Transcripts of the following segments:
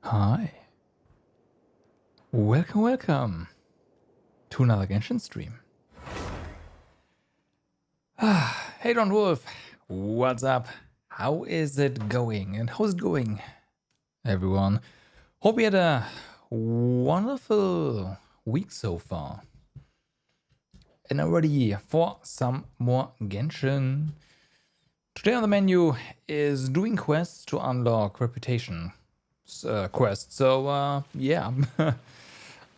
Hi. Welcome to another Genshin stream. Hey Don Wolf, what's up? How is it going? And how's it going, everyone? Hope you had a wonderful week so far. And I'm ready for some more Genshin. Today on the menu is doing quests to unlock reputation quests. So, yeah.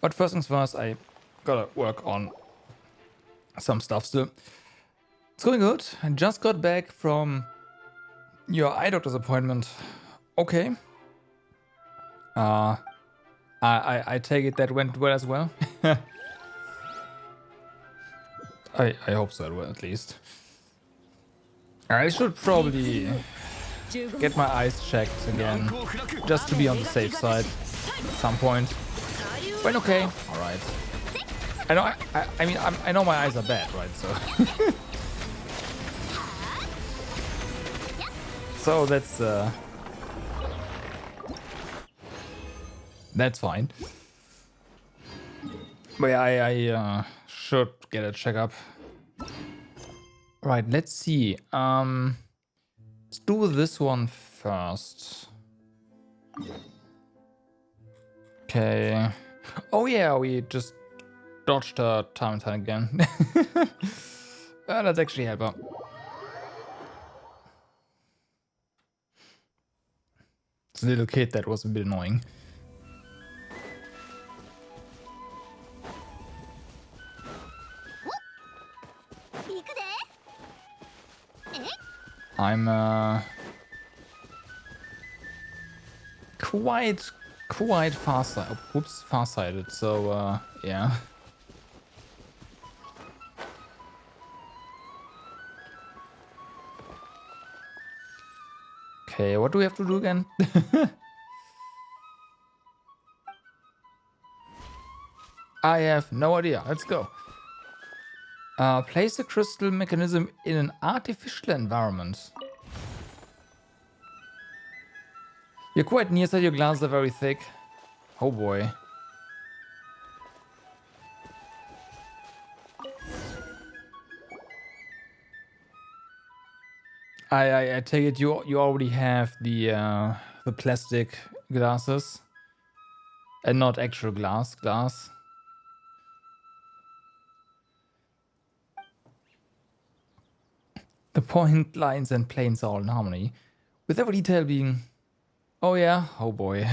But first things first, I gotta work on some stuff still. It's going good. I just got back from your eye doctor's appointment. Okay. I take it that went well as well. I hope so, at least. I should probably get my eyes checked again, just to be on the safe side at some point. But okay, all right. I know. I know my eyes are bad, right? So. So that's fine. But yeah, I should get a checkup. Right, let's see. Let's do this one first. Okay. Oh yeah, we just dodged her time and time again. Let's actually help her. It's a little kid that was a bit annoying. I'm quite far-sighted, so yeah. Okay, what do we have to do again? I have no idea. Let's go. Place the crystal mechanism in an artificial environment. You're quite near, so your glasses are very thick. Oh boy. I take it you already have the plastic glasses and not actual glass. The point lines and planes are all in harmony, with every detail being. Oh yeah. Oh boy.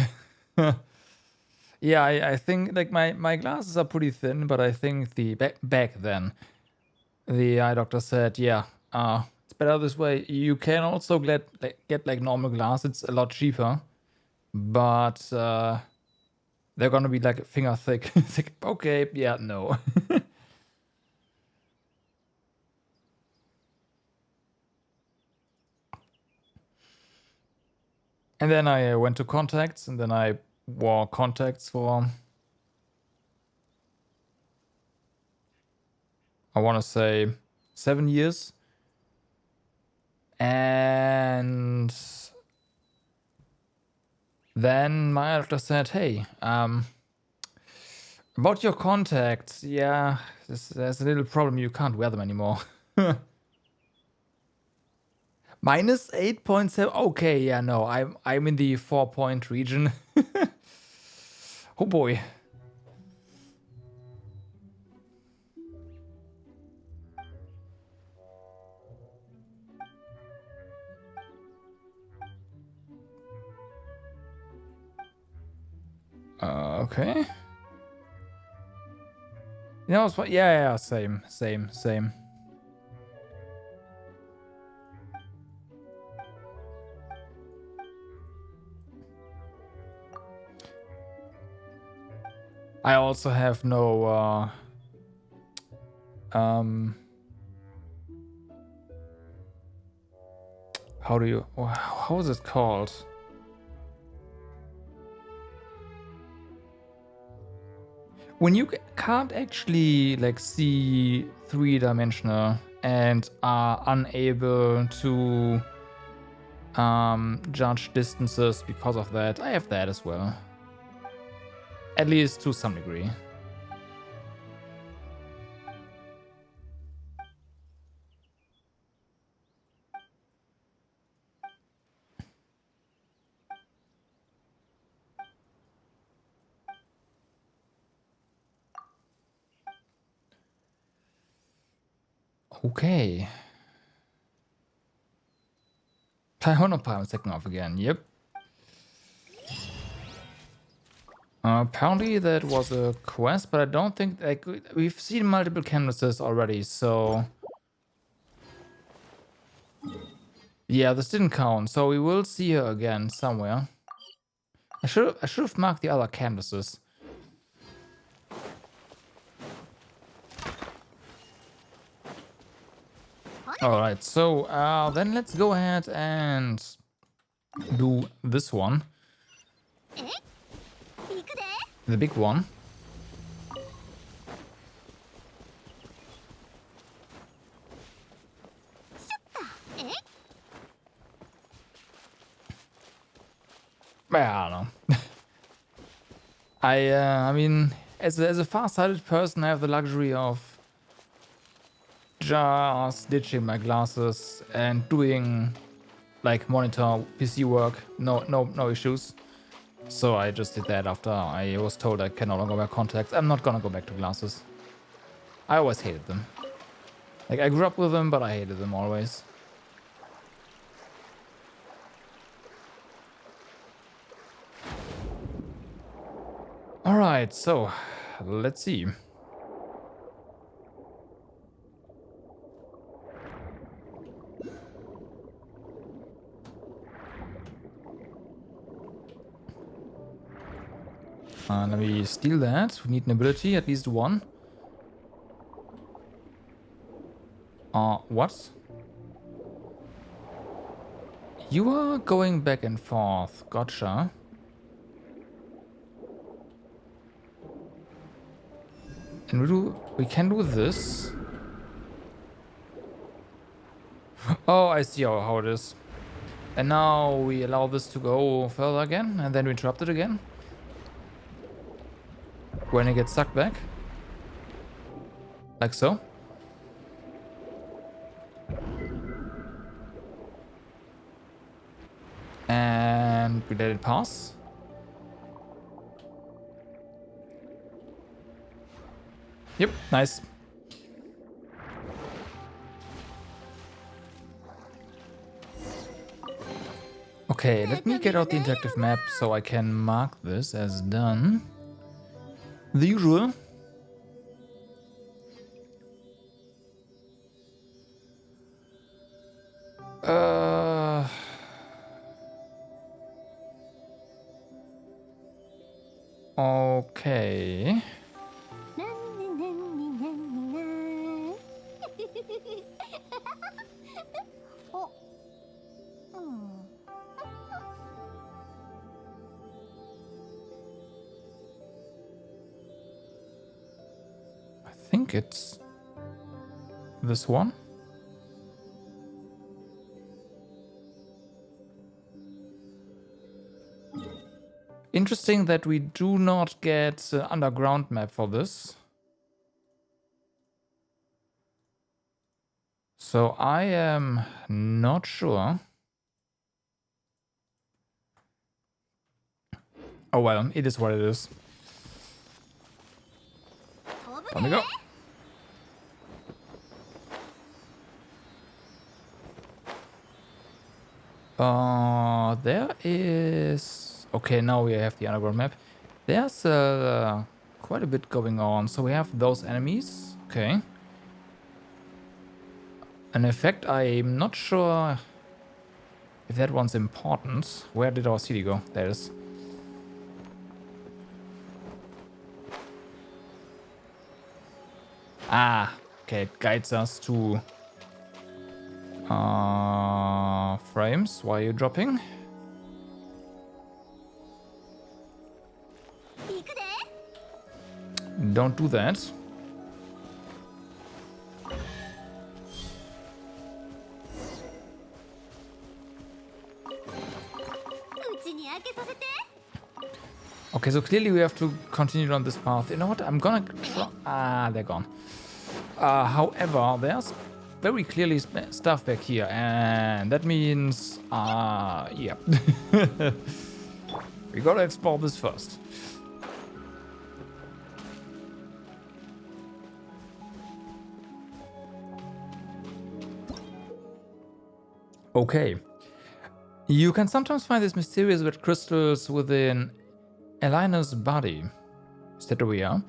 Yeah, I think like my glasses are pretty thin, but I think the back then the eye doctor said, yeah, it's better this way. You can also get like normal glass. It's a lot cheaper, but they're gonna be like finger thick. It's like, okay, yeah, no. And then I went to contacts, and then I wore contacts for, I want to say 7 years. And then my doctor said, hey, about your contacts, yeah, there's a little problem. You can't wear them anymore. Minus 8.7. Okay, yeah, no, I'm in the 4-point region. Oh boy. Okay. You know, it's, yeah, same. I also have no how is it called? When you can't actually like see 3-dimensional and are unable to judge distances because of that. I have that as well. At least to some degree. Okay. Pioneer second off again. Yep. Apparently that was a quest, but I don't think we've seen multiple canvases already, so yeah, this didn't count. So we will see her again somewhere. I should have marked the other canvases. All right, so then let's go ahead and do this one, the big one. I don't know. I mean, as a far-sighted person, I have the luxury of just ditching my glasses and doing like monitor PC work. No issues. So I just did that after I was told I can no longer wear contacts. I'm not gonna go back to glasses. I always hated them. Like, I grew up with them, but I hated them always. Alright, so let's see. Let me steal that. We need an ability, at least one. What? You are going back and forth. Gotcha. And we can do this. Oh, I see how it is. And now we allow this to go further again, and then we interrupt it again. When it gets sucked back. Like so. And we let it pass. Yep, nice. Okay, let me get out the interactive map so I can mark this as done. The usual. Okay. I think it's this one. Interesting that we do not get the underground map for this. So I am not sure. Oh well, it is what it is. Let me go. There is... Okay, now we have the underground map. There's quite a bit going on. So we have those enemies. Okay. And in fact, I'm not sure if that one's important. Where did our city go? There it is. Ah, okay, it guides us to frames. Why are you dropping? Don't do that. Okay, so clearly we have to continue on this path. You know what? I'm gonna try. Ah, they're gone. However, there's very clearly stuff back here, and that means, yeah. We gotta explore this first. Okay. You can sometimes find these mysterious red crystals within Elena's body. Is that where we are?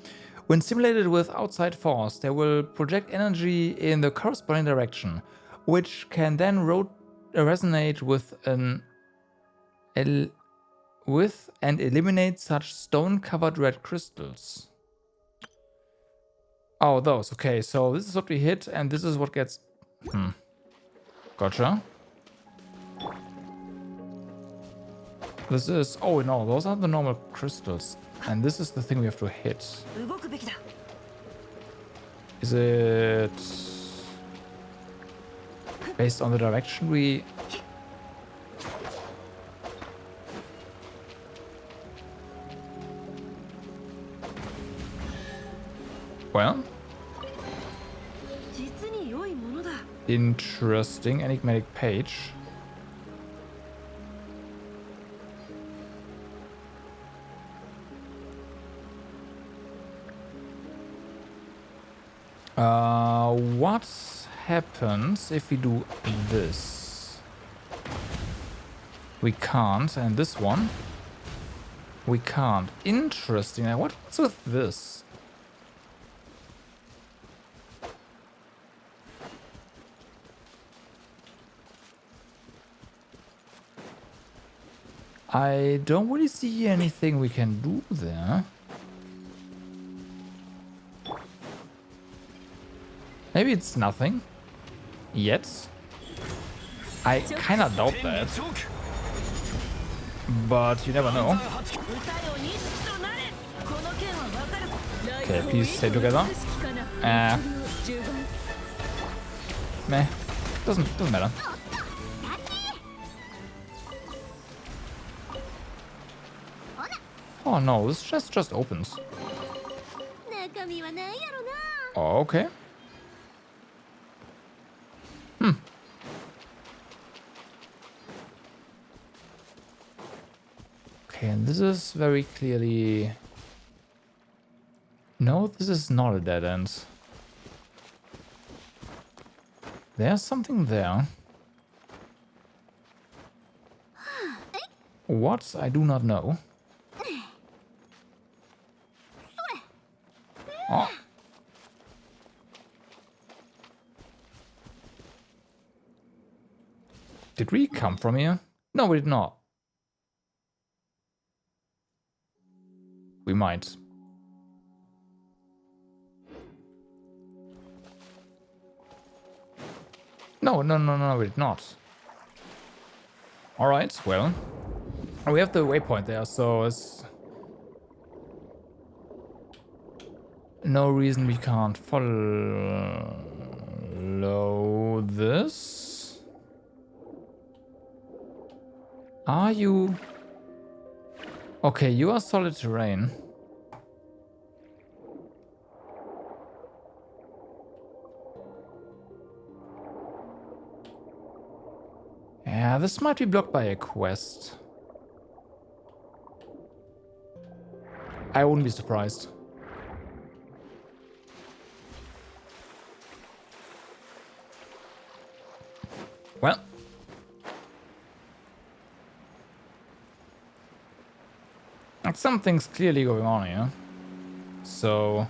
When stimulated with outside force, they will project energy in the corresponding direction, which can then resonate with and eliminate such stone-covered red crystals. Oh, those. Okay, so this is what we hit, and this is what gets... Gotcha. This is... Oh, no, those are the normal crystals. And this is the thing we have to hit. Is it... based on the direction we... Well... Interesting. Enigmatic page. What happens if we do this? We can't, and this one? We can't. Interesting. Now, what's with this? I don't really see anything we can do there. Maybe it's nothing. Yet. I kinda doubt that. But you never know. Okay, please stay together. Meh. Doesn't matter. Oh no, this just opens. Oh, okay. Okay, and this is very clearly... No, this is not a dead end. There's something there. What? I do not know. Oh. Did we come from here? No, we did not. We might. No, we did not. Alright, well. We have the waypoint there, so it's... no reason we can't follow this. Are you... Okay, you are solid terrain. Yeah, this might be blocked by a quest. I wouldn't be surprised. Well. Like something's clearly going on here. So...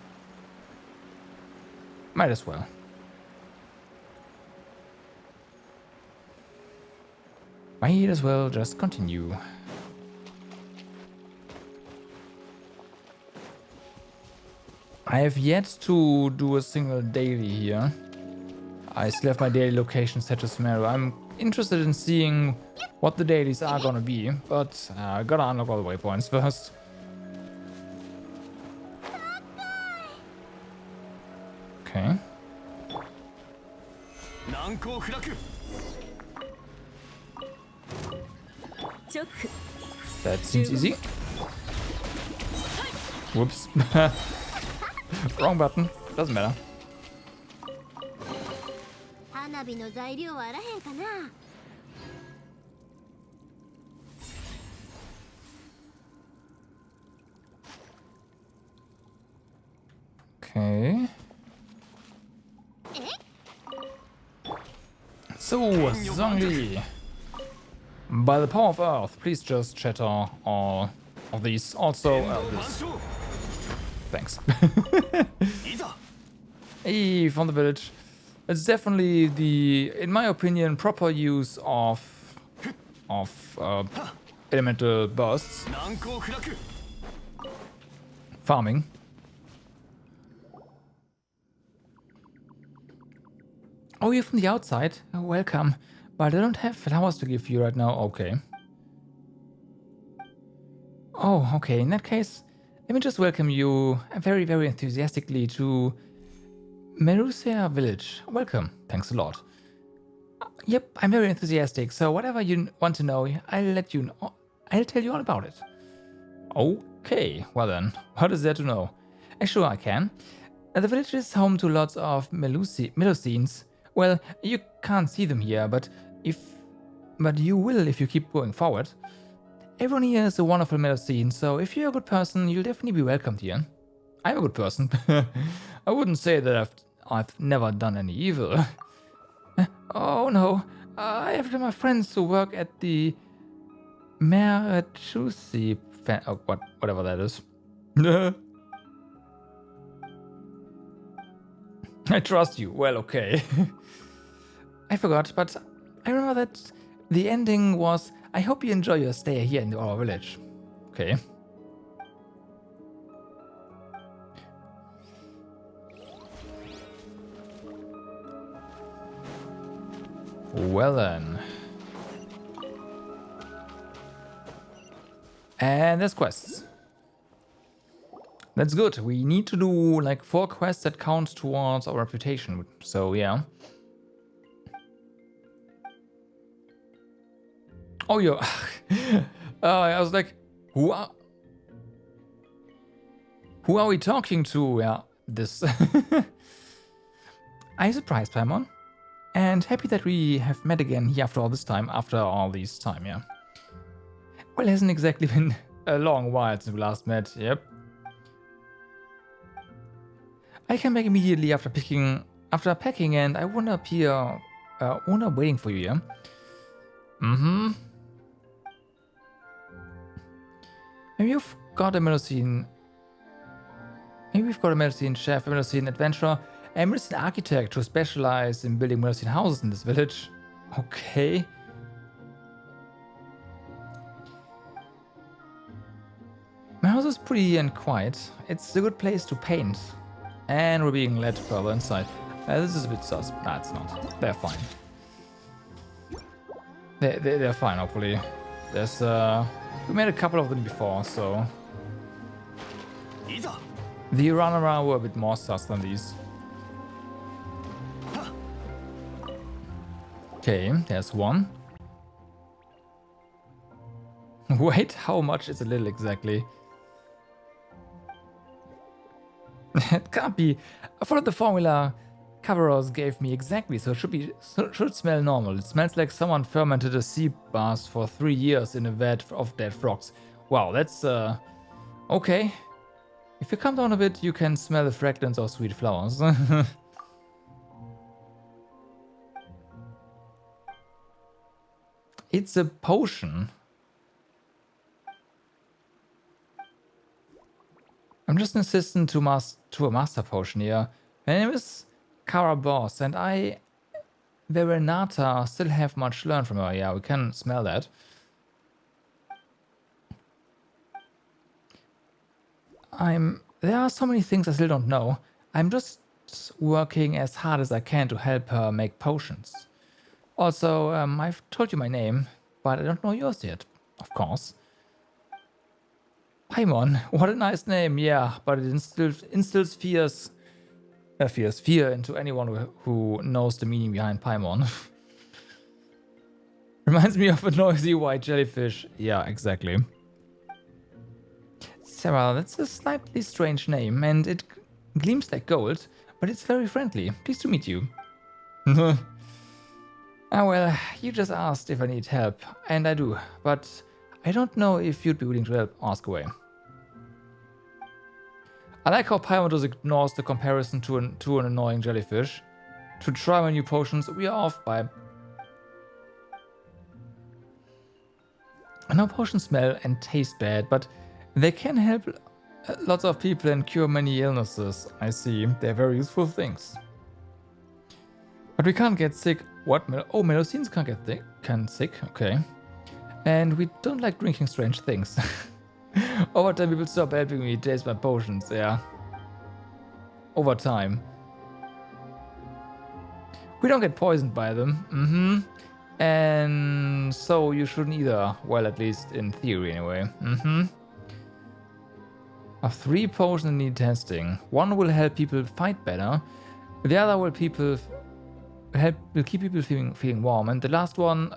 might as well. Might as well just continue. I have yet to do a single daily here. I still have my daily location set to Sumeru. I'm interested in seeing what the dailies are gonna be, but I gotta unlock all the waypoints first. Okay. That seems easy. Whoops. Wrong button. Doesn't matter. Okay. So, Zhongli. By the power of Earth, please just shatter all of these. Also, this. Thanks. Hey, from the village. It's definitely the, in my opinion, proper use of elemental bursts. Farming. Oh, you're from the outside? Oh, welcome. But I don't have flowers to give you right now. Okay. Oh, okay. In that case, let me just welcome you very, very enthusiastically to Merusia village. Welcome. Thanks a lot. Yep, I'm very enthusiastic. So whatever you want to know, I'll let you know. I'll tell you all about it. Okay. Well then, what is there to know? Sure, I can. The village is home to lots of Melusines. Well, you can't see them here, but you will if you keep going forward. Everyone here is a wonderful Melusine, so if you're a good person, you'll definitely be welcomed here. I'm a good person. I wouldn't say that I've never done any evil. Oh no, I have my friends who work at the Marachusi whatever that is. I trust you. Well, okay. I forgot, but I remember that the ending was, I hope you enjoy your stay here in our village. Okay. Well then. And there's quests. That's good. We need to do like 4 quests that count towards our reputation. So yeah. Oh, yo. I was like, who are we talking to? Yeah, this. I'm surprised, Paimon. And happy that we have met again here after all this time, yeah. Well, it hasn't exactly been a long while since we last met, yep. I came back immediately after packing, and I wanna appear, waiting for you, yeah? Mm-hmm. Maybe you've got a Melusine. Maybe we've got a Melusine chef, a Melusine adventurer, a Melusine architect who specializes in building Melusine houses in this village. Okay. My house is pretty and quiet. It's a good place to paint. And we're being led further inside. This is a bit sus. Nah, it's not. They're fine. They're fine, hopefully. There's, we made a couple of them before, so... The Uranara were a bit more sus than these. Okay, there's one. Wait, how much is a little exactly? It can't be. I followed the formula Cavaros gave me exactly, so it should smell normal. It smells like someone fermented a sea bass for 3 years in a vat of dead frogs. Wow, that's okay. If you come down a bit, you can smell the fragrance of sweet flowers. It's a potion. I'm just an assistant to a master potion here. My name is Kara Boss, and I, Verenata, still have much to learn from her. Yeah, we can smell that. There are so many things I still don't know. I'm just working as hard as I can to help her make potions. Also, I've told you my name, but I don't know yours yet, of course. Paimon, what a nice name, yeah, but it instills fear into anyone who knows the meaning behind Paimon. Reminds me of a noisy white jellyfish. Yeah, exactly. Sarah, that's a slightly strange name, and it gleams like gold, but it's very friendly. Pleased to meet you. Ah, well, you just asked if I need help, and I do, but I don't know if you'd be willing to help. Ask away. I like how Paimon just ignores the comparison to an annoying jellyfish. To try my new potions, we are off by... I know potions smell and taste bad, but they can help lots of people and cure many illnesses. I see, they're very useful things. But we can't get sick. What? Oh, Melocines can't get sick. Okay. And we don't like drinking strange things. Over time, people stop helping me taste my potions. Yeah. Over time. We don't get poisoned by them. And so you shouldn't either. Well, at least in theory, anyway. Of 3 potions need testing. 1 will help people fight better. The other will keep people feeling warm, and the last one,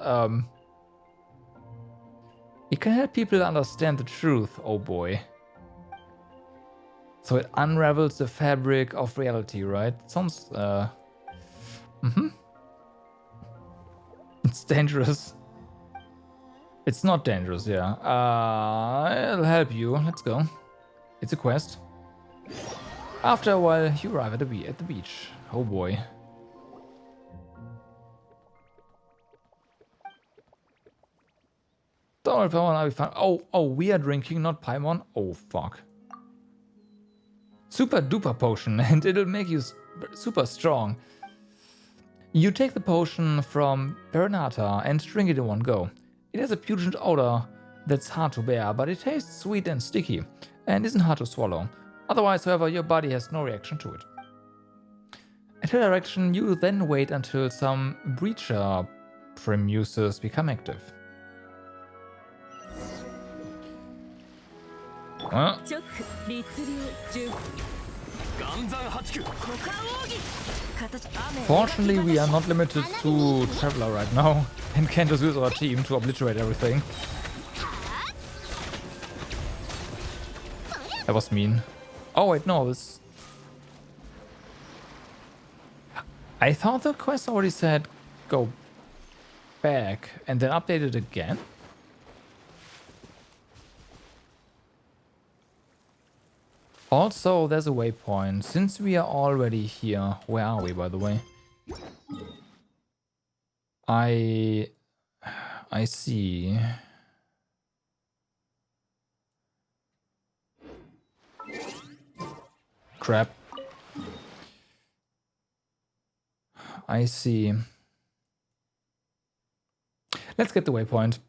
it can help people understand the truth. Oh boy! So it unravels the fabric of reality, right? Sounds It's dangerous. It's not dangerous, yeah. It'll help you. Let's go. It's a quest. After a while, you arrive at the beach. Oh boy. Don't worry, Paimon, I'll be fine. Oh, we are drinking, not Paimon. Oh, fuck. Super duper potion, and it'll make you super strong. You take the potion from Perenata and drink it in one go. It has a pungent odor that's hard to bear, but it tastes sweet and sticky, and isn't hard to swallow. Otherwise, however, your body has no reaction to it. At her direction, you then wait until some breacher premuses become active. Fortunately, we are not limited to Traveler right now and can just use our team to obliterate everything. That was mean. Oh wait, no, this... I thought the quest already said go back and then update it again? Also, there's a waypoint. Since we are already here, where are we, by the way? I see. Crap. I see. Let's get the waypoint.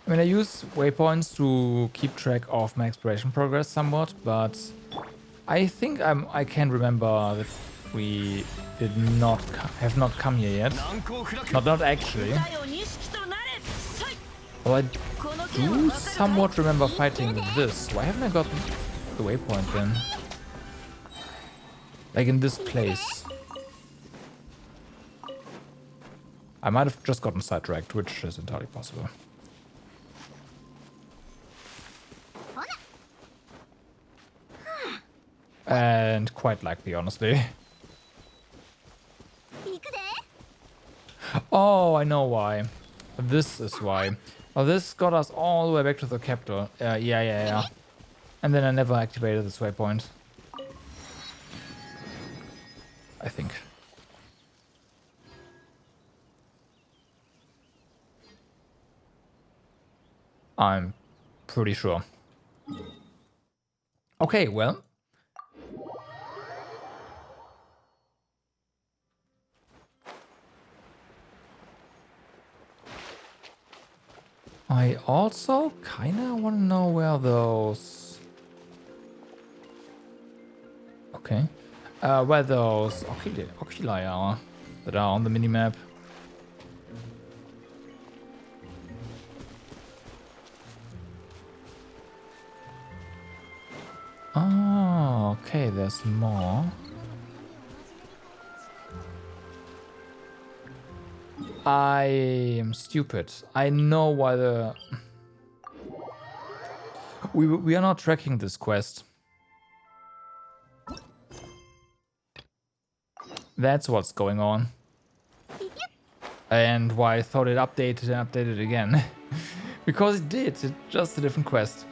I mean, I use waypoints to keep track of my exploration progress somewhat, but I think I can remember that we have not come here yet. Not actually. Well, I do somewhat remember fighting with this. Why haven't I gotten the waypoint then? Like in this place. I might have just gotten sidetracked, which is entirely possible. And quite likely, honestly. Oh, I know why. This is why. Oh, this got us all the way back to the capital. Yeah. And then I never activated this waypoint. I think. I'm pretty sure. Okay, well. I also kinda wanna know where those... Okay. Where those oculi are that are on the minimap. Oh, okay, there's more. I am stupid. I know why the... We are not tracking this quest. That's what's going on. And why I thought it updated and updated again. Because it did. It's just a different quest.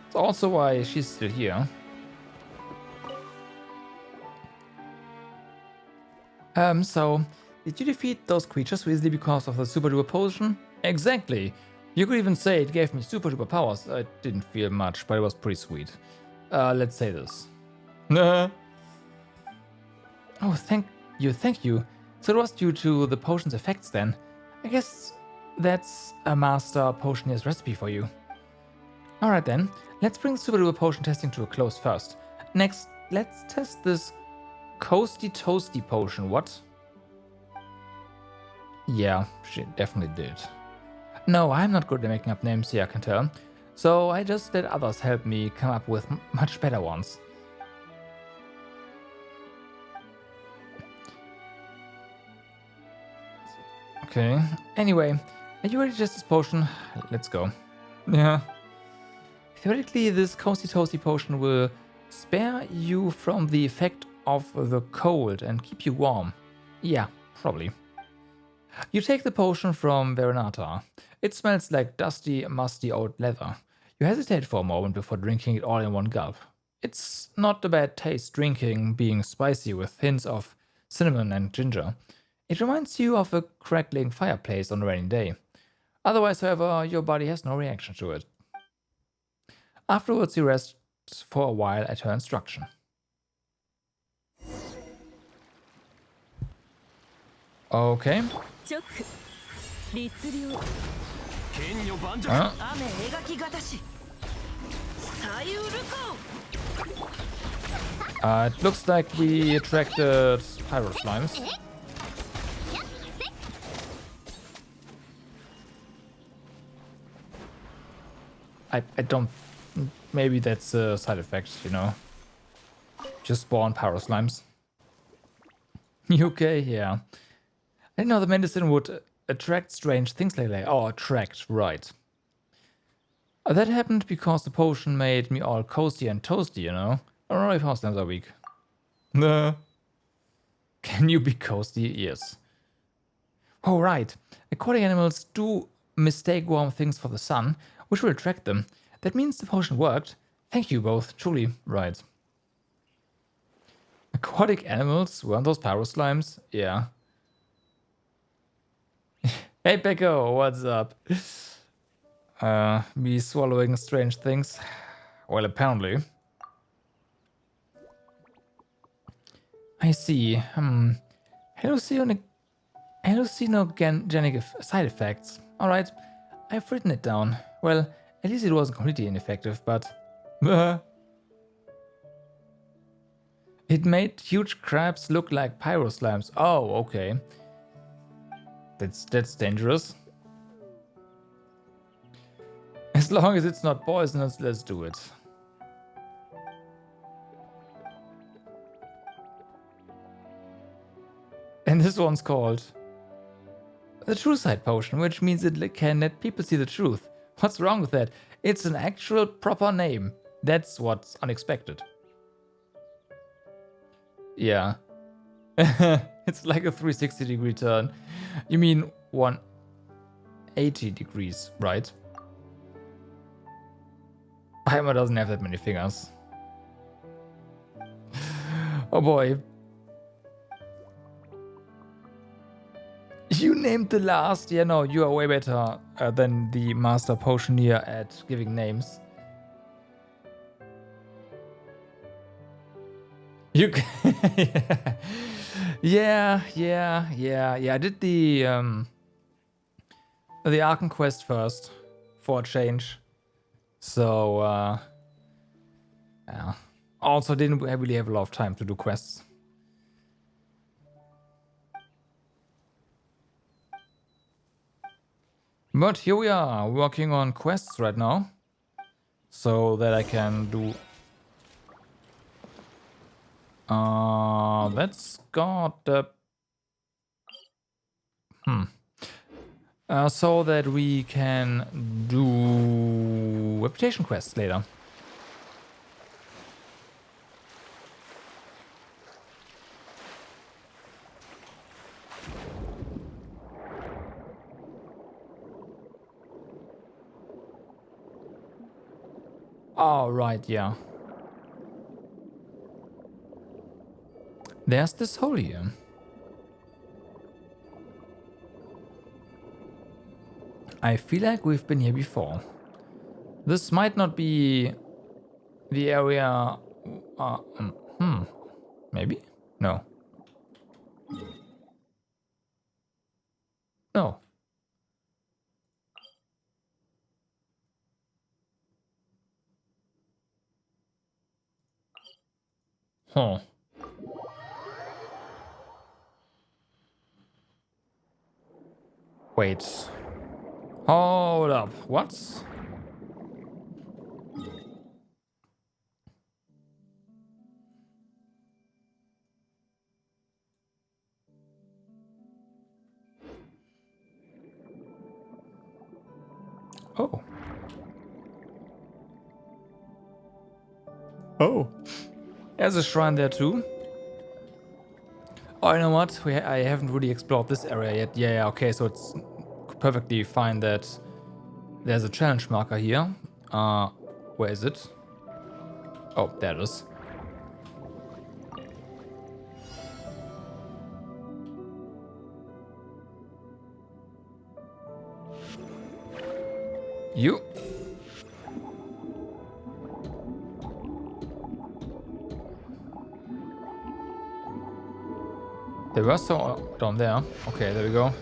It's also why she's still here. So, did you defeat those creatures so easily because of the super duper potion? Exactly. You could even say it gave me super duper powers. I didn't feel much, but it was pretty sweet. Let's say this. Oh, thank you. So it was due to the potion's effects then. I guess that's a master potionier's recipe for you. Alright then, let's bring super duper potion testing to a close first. Next, let's test this Coasty Toasty potion. What? Yeah, she definitely did. No, I'm not good at making up names here, I can tell. So I just let others help me come up with much better ones. Okay, anyway, are you ready to test this potion? Let's go. Yeah. Theoretically, this Coasty Toasty potion will spare you from the effect of the cold and keep you warm. Yeah, probably. You take the potion from Veronata. It smells like dusty, musty old leather. You hesitate for a moment before drinking it all in one gulp. It's not a bad taste drinking, being spicy with hints of cinnamon and ginger. It reminds you of a crackling fireplace on a rainy day. Otherwise, however, your body has no reaction to it. Afterwards, you rest for a while at her instruction. Okay. It looks like we attracted pyro slimes. I don't... Maybe that's a side effect, you know. Just spawn pyro slimes. Okay, yeah. I didn't know the medicine would attract strange things like that. Oh, attract, right. That happened because the potion made me all coasty and toasty, you know. I don't know if house slimes are weak. No. Can you be coasty? Yes. Oh, right. Aquatic animals do mistake warm things for the sun, which will attract them. That means the potion worked. Thank you both. Truly, right. Aquatic animals? Weren't those pyro slimes? Yeah. Hey, Pekko, what's up? Me swallowing strange things? Well, apparently. I see. Hallucinogenic side effects. Alright, I've written it down. Well, at least it wasn't completely ineffective, but... It made huge crabs look like pyro slimes. Oh, okay. That's dangerous. As long as it's not poisonous, let's do it. And this one's called the True Sight Potion, which means it can let people see the truth. What's wrong with that? It's an actual proper name. That's what's unexpected. Yeah. It's like a 360-degree turn. You mean 180 degrees, right? Heimer doesn't have that many fingers. Oh boy. You named the last. Yeah, no, you are way better than the master potioneer at giving names. You yeah. I did the Archon quest first for a change. So yeah. Also didn't really have a lot of time to do quests. But here we are, working on quests right now. So that I can do That's got the... so that we can do reputation quests later. Oh, right, yeah. There's this hole here. I feel like we've been here before. This might not be the area... maybe? No. No. Huh. Wait. Hold up. What? Oh. Oh. There's a shrine there too. Oh, you know what? I haven't really explored this area yet. Yeah, okay, so it's perfectly fine that there's a challenge marker here. Where is it? Oh, there it is. You. They were so down there. Okay, there we go.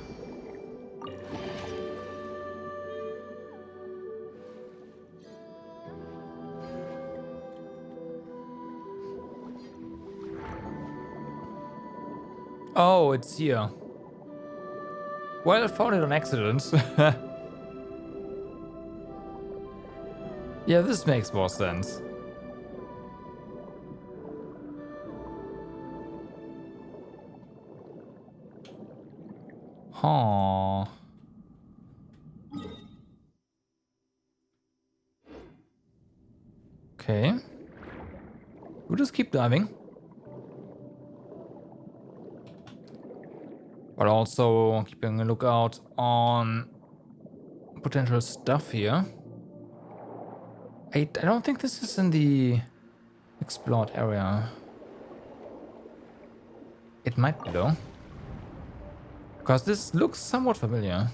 Oh, it's here. Well, I found it on accident. Yeah, this makes more sense. Huh. Okay. We'll just keep diving. But also keeping a lookout on potential stuff here. I don't think this is in the explored area. It might be though. Because this looks somewhat familiar.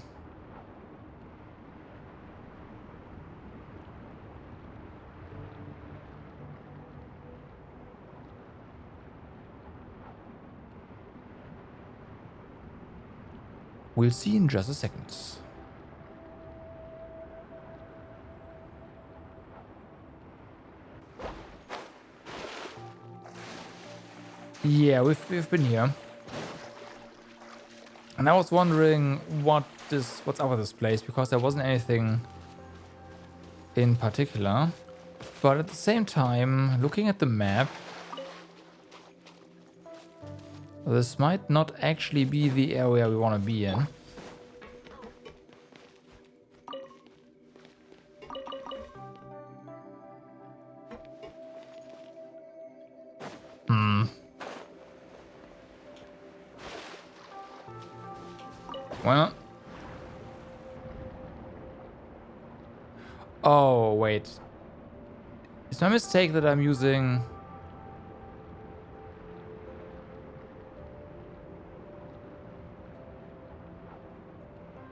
We'll see in just a second. Yeah, we've been here. And I was wondering what's up with this place, because there wasn't anything in particular. But at the same time, looking at the map, this might not actually be the area we want to be in. Well. Oh, wait. It's my mistake that I'm using...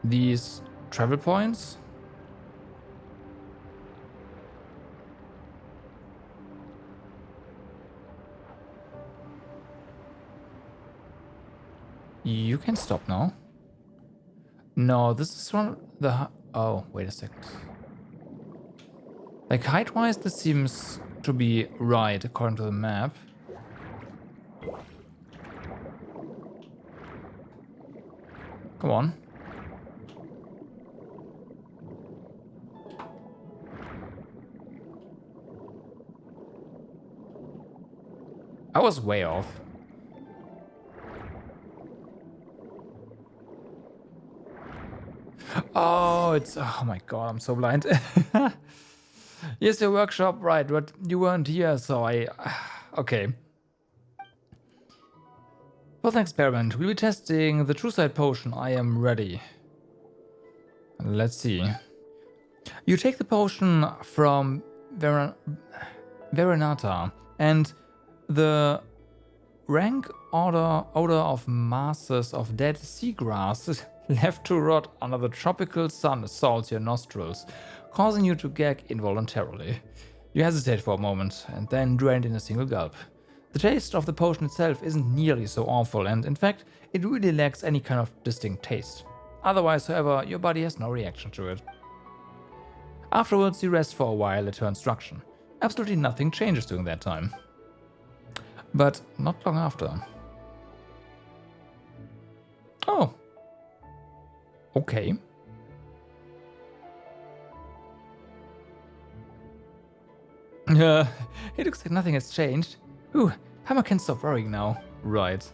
these travel points? You can stop now. No, this is one of the... Oh, wait a second. Like, height-wise, this seems to be right, according to the map. Come on. was way off. Oh, it's... Oh my god, I'm so blind. Yes, your workshop, right, but you weren't here, so I... Okay. For the experiment, we'll be testing the True Sight potion. I am ready. Let's see. You take the potion from Verenata, and the rank odor of masses of dead seagrass left to rot under the tropical sun assaults your nostrils, causing you to gag involuntarily. You hesitate for a moment, and then drain in a single gulp. The taste of the potion itself isn't nearly so awful, and in fact, it really lacks any kind of distinct taste. Otherwise, however, your body has no reaction to it. Afterwards, you rest for a while at her instruction. Absolutely nothing changes during that time. But not long after. Oh. Okay. It looks like nothing has changed. Ooh, Hammer can stop worrying now. Right.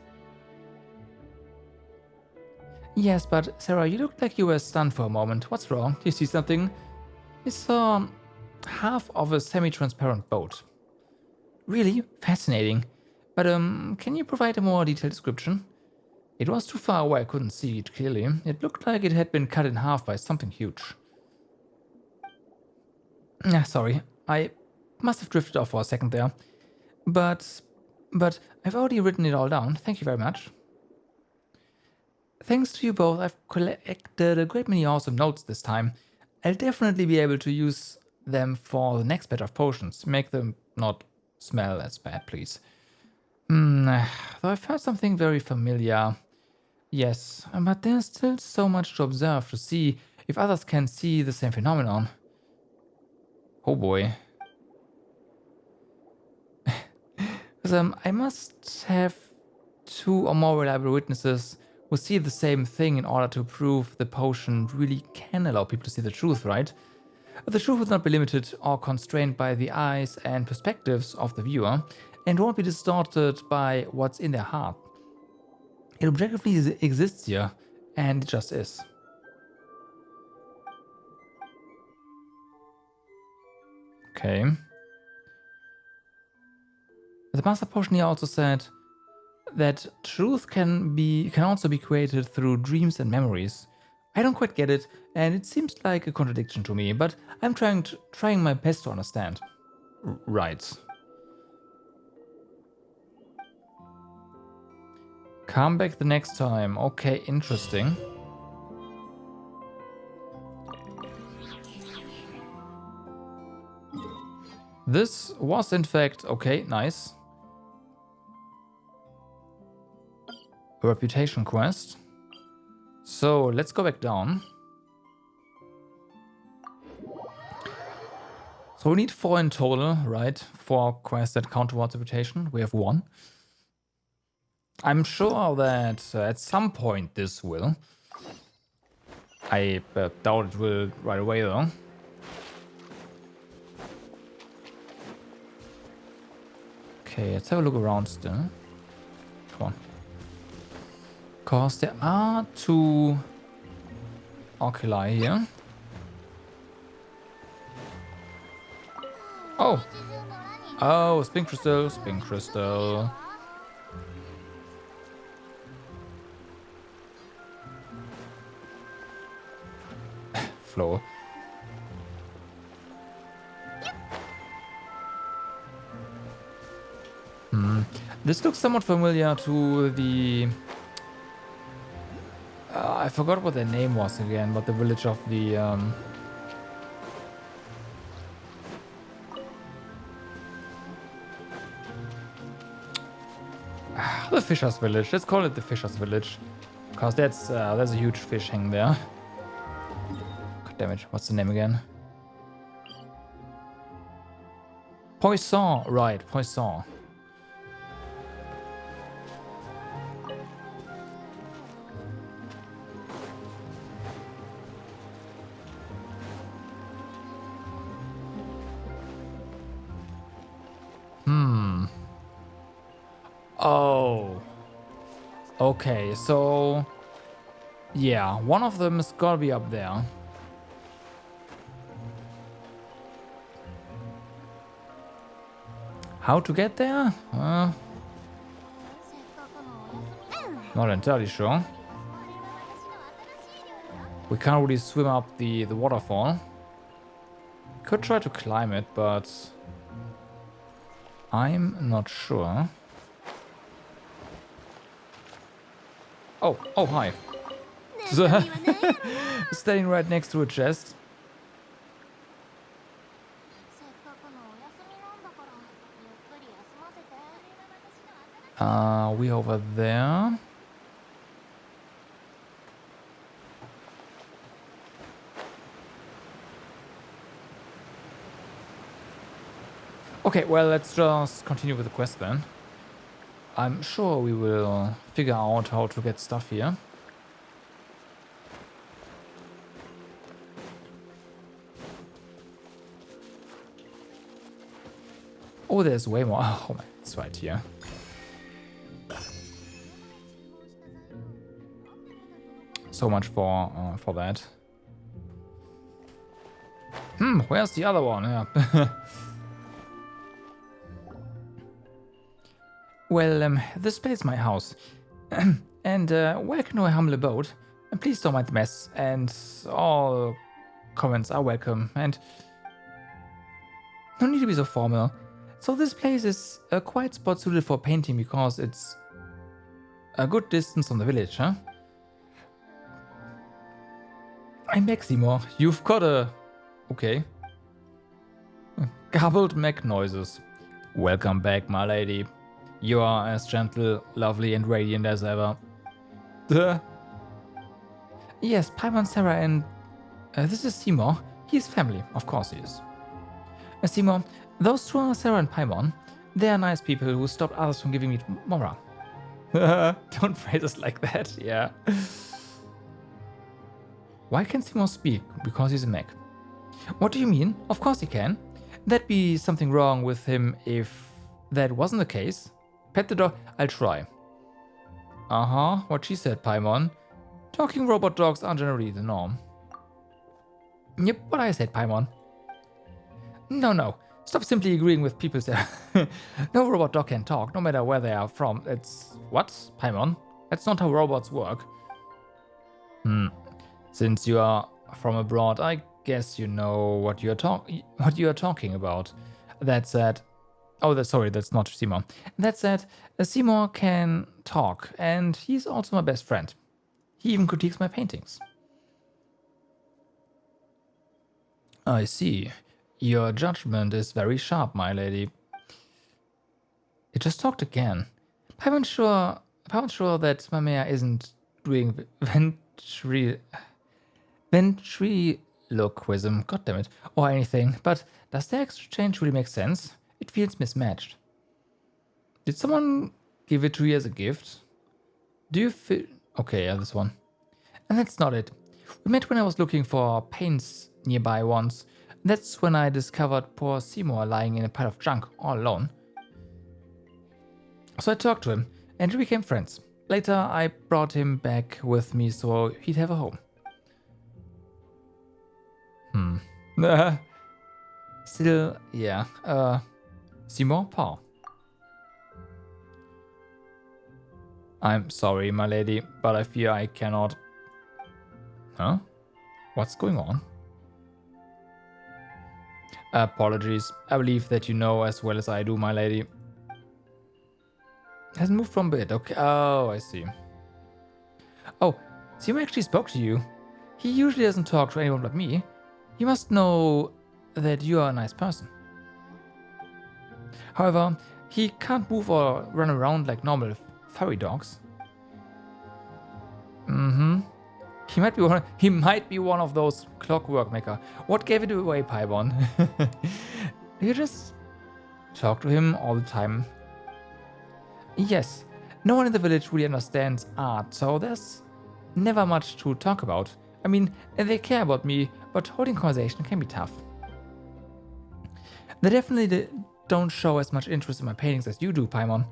Yes, but Sarah, you looked like you were stunned for a moment. What's wrong? Do you see something? I saw half of a semi-transparent boat. Really? Fascinating. But can you provide a more detailed description? It was too far away, I couldn't see it clearly. It looked like it had been cut in half by something huge. Sorry, I must have drifted off for a second there. But I've already written it all down. Thank you very much. Thanks to you both, I've collected a great many awesome notes this time. I'll definitely be able to use them for the next batch of potions. Make them not smell as bad, please. Though I've heard something very familiar. Yes, but there's still so much to observe to see if others can see the same phenomenon. Oh boy. I must have 2 or more reliable witnesses who see the same thing in order to prove the potion really can allow people to see the truth, right? The truth will not be limited or constrained by the eyes and perspectives of the viewer, and won't be distorted by what's in their heart. It objectively exists here, and it just is. Okay. The Master Potion here also said that truth can also be created through dreams and memories. I don't quite get it, and it seems like a contradiction to me, but I'm trying my best to understand. Right. Come back the next time. Okay, interesting. This was in fact... Okay, nice. A reputation quest. So, let's go back down. So we need 4 in total, right? 4 quests that count towards reputation. We have 1. I'm sure that at some point this will. I doubt it will right away though. Okay, let's have a look around still. Come on. Because there are 2 oculi here. Oh! Oh, spin crystal, spin crystal. Floor. This looks somewhat familiar to the... I forgot what their name was again, but the village of the... the Fisher's Village. Let's call it the Fisher's Village. Because there's a huge fish hanging there. God damn it, what's the name again? Poisson, right, Poisson. Oh. Okay, so... yeah, one of them is gotta be up there. How to get there? Not entirely sure. We can't really swim up the waterfall. Could try to climb it, but I'm not sure. Oh, hi. Standing right next to a chest. We over there. Okay, well, let's just continue with the quest then. I'm sure we will figure out how to get stuff here. Oh, there's way more. Oh, my, it's right here. So much for that. Where's the other one? Yeah. Well, this place is my house. And welcome to my humble abode. And please don't mind the mess. And all comments are welcome. And no need to be so formal. So this place is a quiet spot suited for painting because it's a good distance from the village, huh? I'm Maximo. You've got a... okay. Garbled Mac noises. Welcome back, my lady. You are as gentle, lovely, and radiant as ever. Yes, Paimon, Sarah, and... this is Seymour. He's family. Of course he is. Seymour, those two are Sarah and Paimon. They are nice people who stopped others from giving me Mora. Don't phrase us like that, yeah. Why can't Seymour speak? Because he's a mech. What do you mean? Of course he can. There'd be something wrong with him if that wasn't the case. Pet the dog. I'll try. What she said, Paimon. Talking robot dogs are generally the norm. Yep, what I said, Paimon. No. Stop simply agreeing with people there. No robot dog can talk, no matter where they are from. It's... what, Paimon? That's not how robots work. Since you are from abroad, I guess you know what you are talking about. That said... oh, sorry, that's not Seymour. That said, Seymour can talk, and he's also my best friend. He even critiques my paintings. I see. Your judgment is very sharp, my lady. It just talked again. I'm sure that Mamea isn't doing ventriloquism, goddammit, or anything, but does the exchange really make sense? It feels mismatched. Did someone give it to you as a gift? Do you feel... okay, yeah, this one. And that's not it. We met when I was looking for paints nearby once. That's when I discovered poor Seymour lying in a pile of junk, all alone. So I talked to him, and we became friends. Later, I brought him back with me so he'd have a home. Still, yeah, Seymour Paul. I'm sorry, my lady, but I fear I cannot... huh? What's going on? Apologies. I believe that you know as well as I do, my lady. Hasn't moved from bed. Okay. Oh, I see. Oh, Seymour actually spoke to you. He usually doesn't talk to anyone but me. He must know that you are a nice person. However, he can't move or run around like normal furry dogs. He might be one of those clockwork maker. What gave it away, Paimon? You just talk to him all the time. Yes, no one in the village really understands art, so there's never much to talk about. I mean, they care about me, but holding conversation can be tough. They definitely don't show as much interest in my paintings as you do, Paimon.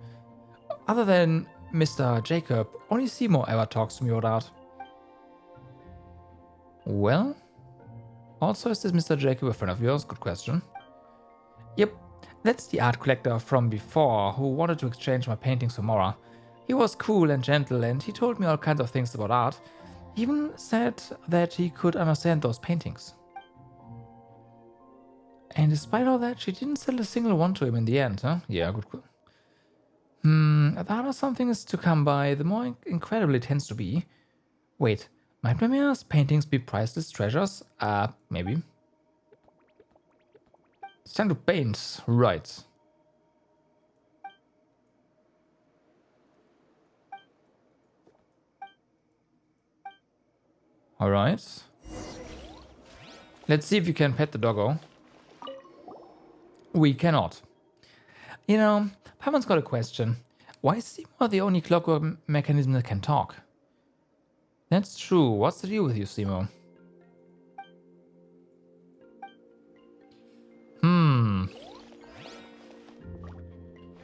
Other than Mr. Jacob, only Seymour ever talks to me about art. Well, also is this Mr. Jacob a friend of yours? Good question. Yep, that's the art collector from before who wanted to exchange my paintings for Mora. He was cool and gentle and he told me all kinds of things about art. He even said that he could understand those paintings. And despite all that, she didn't sell a single one to him in the end, huh? Yeah, good. The harder something is to come by, the more incredible it tends to be. Wait, might Mamiya's paintings be priceless treasures? Maybe. It's time to paint, right. Alright. Let's see if you can pet the doggo. We cannot. You know, Paimon's got a question. Why is Seymour the only clockwork mechanism that can talk? That's true. What's the deal with you, Seymour?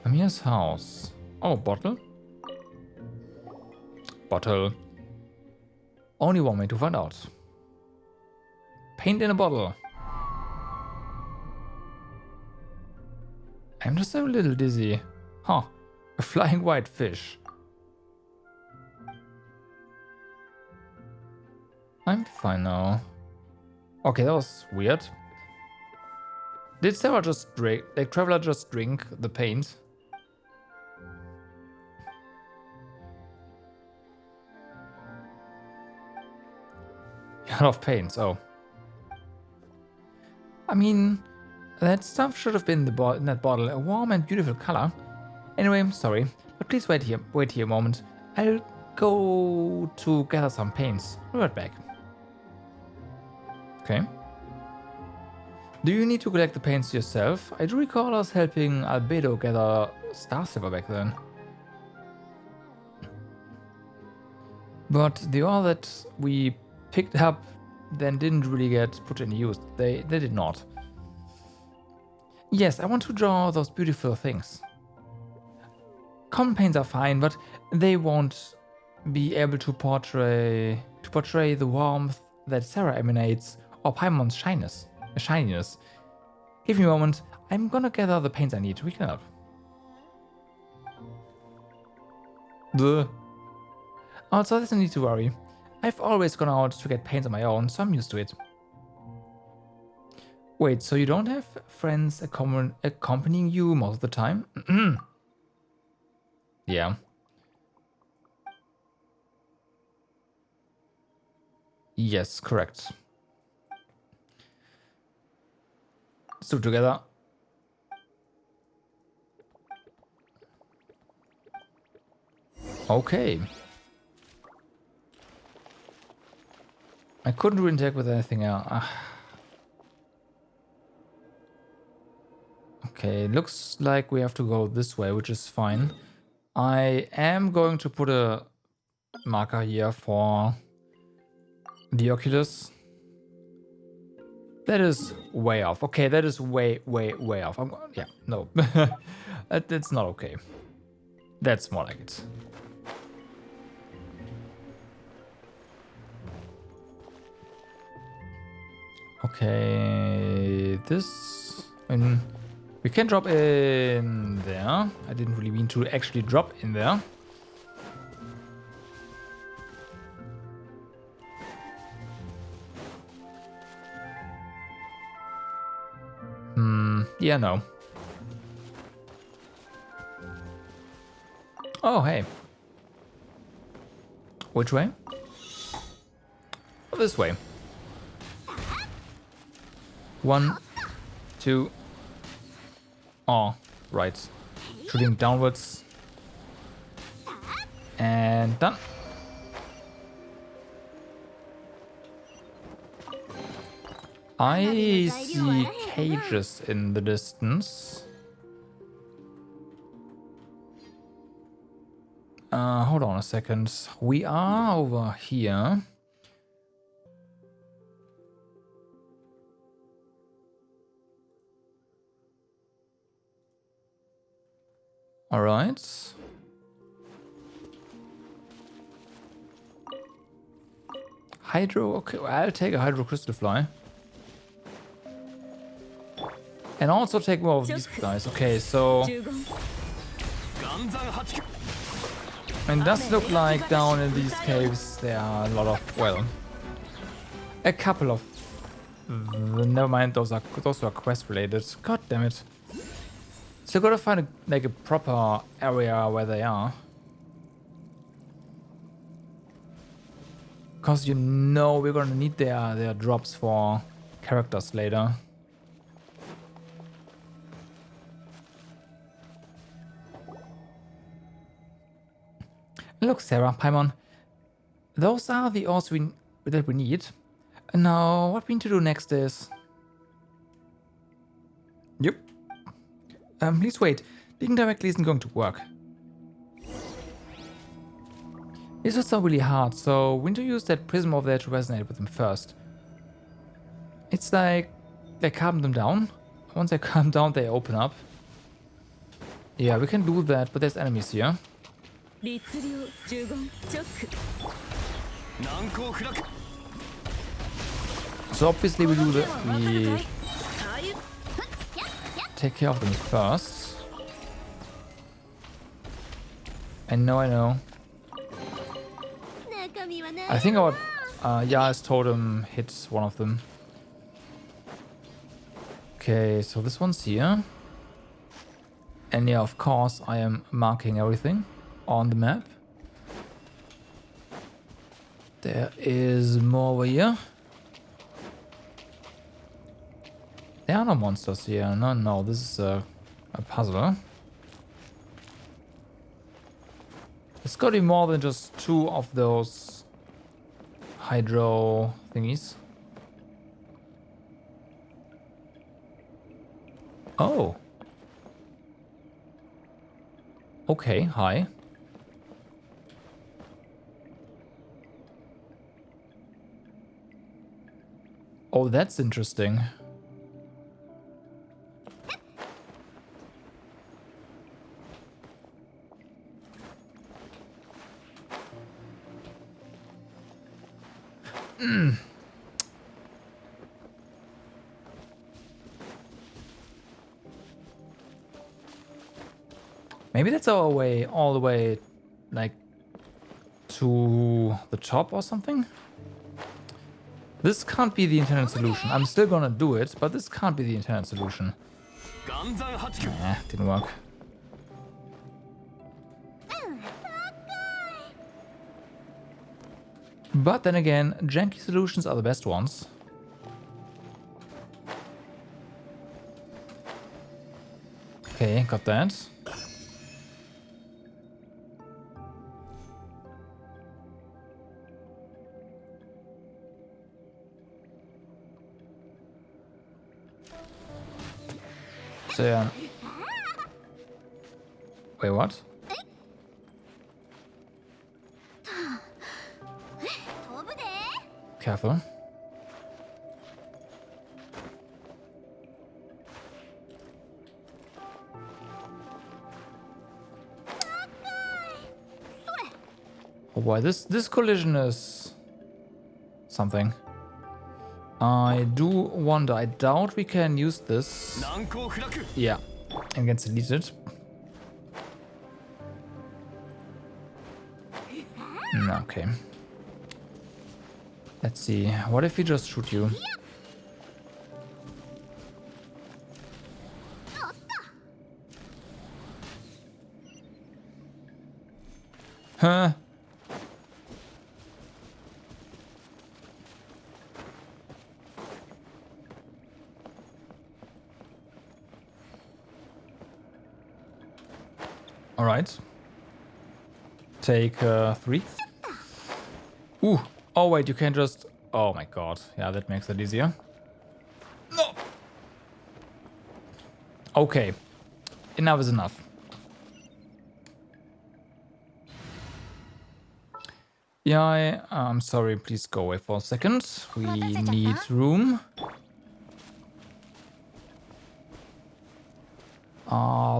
Amia's house. Oh, bottle? Bottle. Only one way to find out. Paint in a bottle. I'm just a little dizzy. Huh. A flying white fish. I'm fine now. Okay, that was weird. Did Sarah just drink, like Traveler just drink the paint? A lot of paints, oh. I mean, that stuff should have been in that bottle, a warm and beautiful color. Anyway, I'm sorry, but please wait here a moment. I'll go to gather some paints. I'll be right back. Okay. Do you need to collect the paints yourself? I do recall us helping Albedo gather star silver back then. But the ore that we picked up then didn't really get put in use. They did not. Yes, I want to draw those beautiful things. Common paints are fine, but they won't be able to portray the warmth that Sarah emanates or Paimon's shininess. Give me a moment. I'm gonna gather the paints I need. We can help. Also, there's no need to worry. I've always gone out to get paints on my own, so I'm used to it. Wait, so you don't have friends accompanying you most of the time? Yeah. Yes, correct. Let's do it together. Okay. I couldn't really interact with anything else. Okay, looks like we have to go this way, which is fine. I am going to put a marker here for the Oculus. That is way off. Okay, that is way off. Yeah, no. That's not okay. That's more like it. Okay, this... we can drop in there. I didn't really mean to actually drop in there. Yeah, no. Oh, hey. Which way? Oh, this way. 1, 2. Oh, right. Shooting downwards. And done. I see cages in the distance. Hold on a second. We are over here. All right. Hydro, okay, I'll take a Hydro Crystal Fly. And also take more of these guys. Okay, so... And it does look like down in these caves there are a lot of, well... A couple of... Never mind, those are quest related. God damn it. So gotta find a, like a proper area where they are. Cause you know we're gonna need their drops for characters later. Look, Sarah, Paimon. Those are the ores that we need. And now what we need to do next is... Yep. Please wait. Digging directly isn't going to work. This was so really hard, so we need to use that prism over there to resonate with them first. It's like they calm them down. Once they calm down, they open up. Yeah, we can do that, but there's enemies here. So obviously we take care of them first. I know. I think our Ya's totem hits one of them. Okay, so this one's here. And yeah, of course, I am marking everything on the map. There is more over here. There are no monsters here. No, this is a puzzle. It's got to be more than just two of those hydro thingies. Oh. Okay, hi. Oh, that's interesting. Maybe that's our way, all the way, like, to the top or something? This can't be the intended solution. I'm still gonna do it, but this can't be the intended solution. Didn't work. But then again, janky solutions are the best ones. Okay, got that. So yeah. Wait, what? Careful. Oh boy, this collision is something. I do wonder. I doubt we can use this. Yeah, and gets deleted. Okay. Let's see. What if we just shoot you? Huh? All right. Take 3. Ooh. Oh wait, you can just... Oh my god. Yeah, that makes it easier. No. Okay. Enough is enough. Yeah, I'm sorry. Please go away for a second. We need room.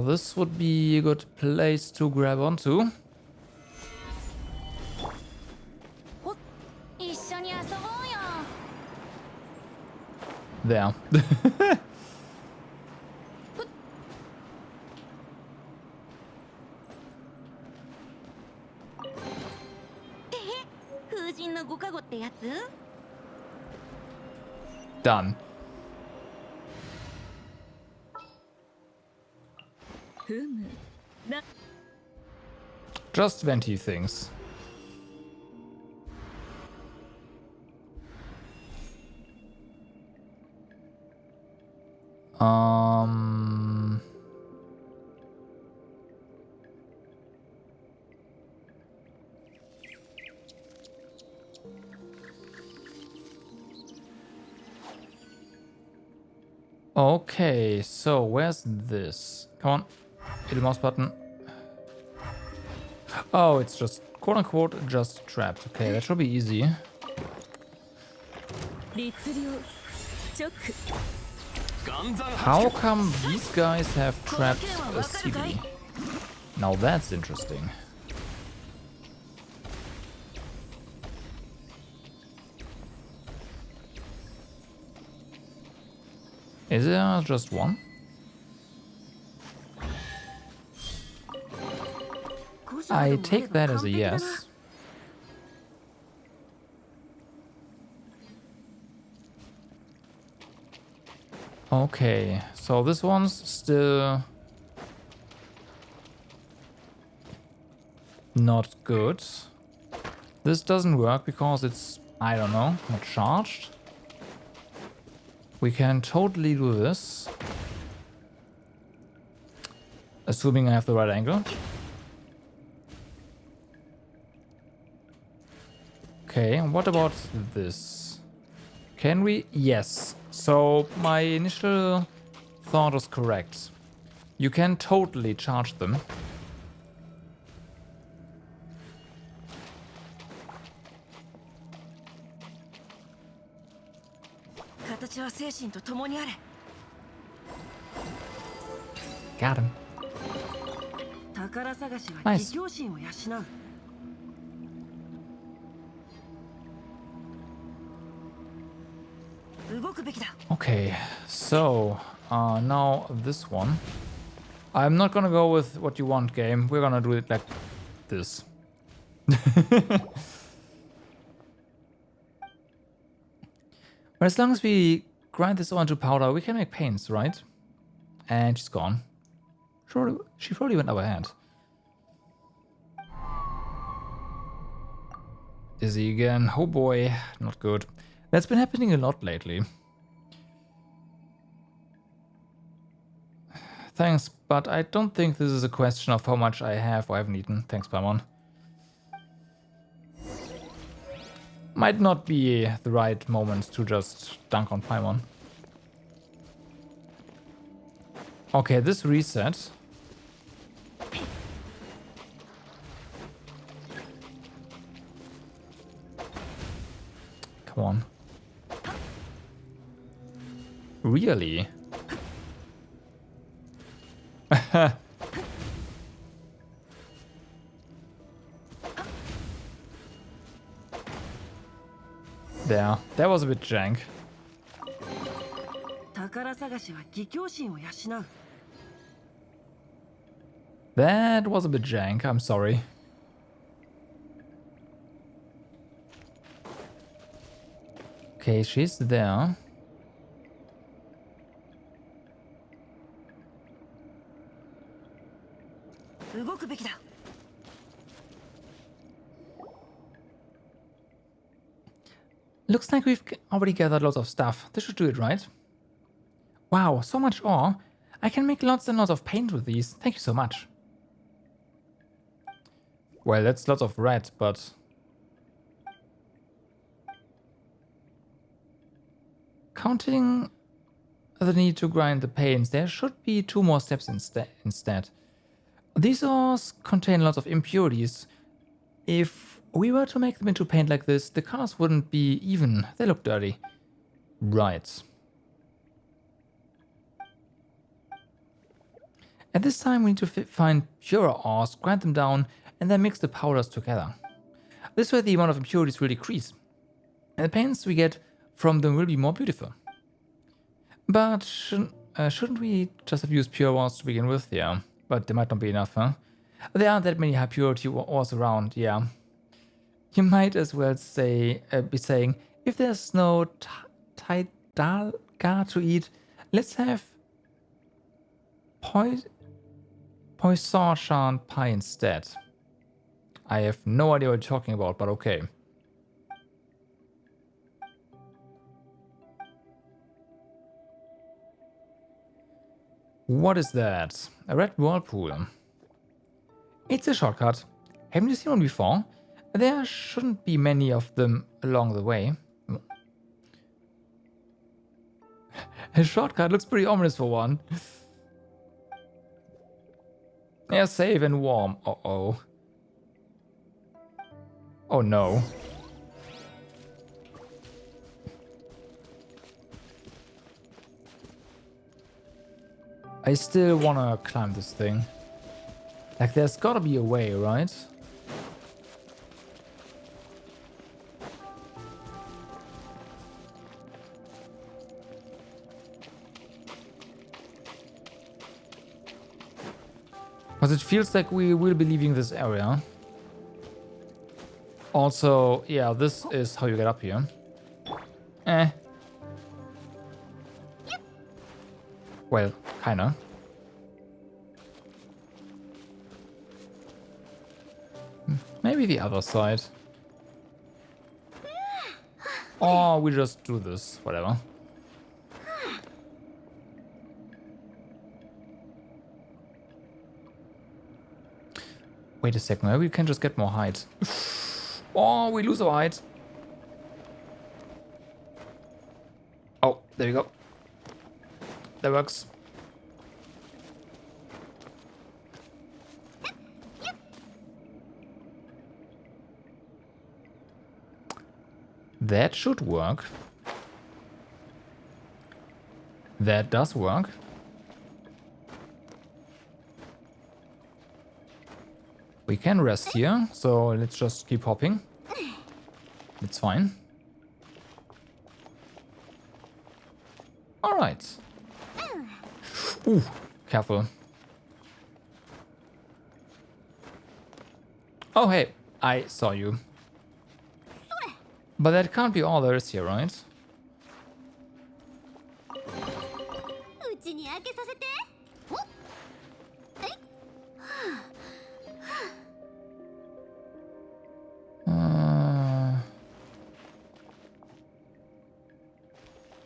This would be a good place to grab onto. There. Done. Just venti things. Okay, so where's this? Come on, hit the mouse button. Oh, it's just quote unquote just trapped. Okay, that should be easy. How come these guys have trapped a CD? Now that's interesting. Is there just one? I take that as a yes. Okay, so this one's still not good. This doesn't work because it's, I don't know, not charged. We can totally do this. Assuming I have the right angle. Okay, and what about this? Can we? Yes. So my initial thought was correct. You can totally charge them. Got him. Nice. Okay, so now this one. I'm not gonna go with what you want, game. We're gonna do it like this. But as long as we grind this all into powder, we can make paints, right? And she's gone. She probably went overhand. Dizzy again. Oh boy, not good. That's been happening a lot lately. Thanks, but I don't think this is a question of how much I have or haven't eaten. Thanks, Paimon. Might not be the right moment to just dunk on Paimon. Okay, this reset. Come on. Really? There. That was a bit jank. That was a bit jank, I'm sorry. Okay, she's there. Looks like we've already gathered lots of stuff. This should do it, right? Wow, so much ore. I can make lots and lots of paint with these. Thank you so much. Well, that's lots of red, but... Counting the need to grind the paints, there should be 2 more steps instead. These ores contain lots of impurities. If we were to make them into paint like this, the colors wouldn't be even. They look dirty. Right. At this time, we need to find purer ores, grind them down, and then mix the powders together. This way the amount of impurities will decrease, and the paints we get from them will be more beautiful. But shouldn't we just have used pure ores to begin with? Yeah, but there might not be enough, huh? There aren't that many high purity ores around, yeah. You might as well be saying, if there's no Taidalga to eat, let's have Poisson Shan pie instead. I have no idea what you're talking about, but okay. What is that? A red whirlpool. It's a shortcut. Haven't you seen one before? There shouldn't be many of them along the way. A shortcut looks pretty ominous for one. Yeah, safe and warm. Uh-oh. Oh no. I still wanna climb this thing. Like, there's gotta be a way, right? Because it feels like we will be leaving this area. Also, yeah, this is how you get up here. Eh. Well, kinda. Maybe the other side. Or we just do this, whatever. Wait a second, maybe we can just get more height. Oh, we lose our height. Oh, there you go. That works. That should work. That does work. We can rest here, so let's just keep hopping. It's fine. Alright. Ooh, careful. Oh hey, I saw you. But that can't be all there is here, right?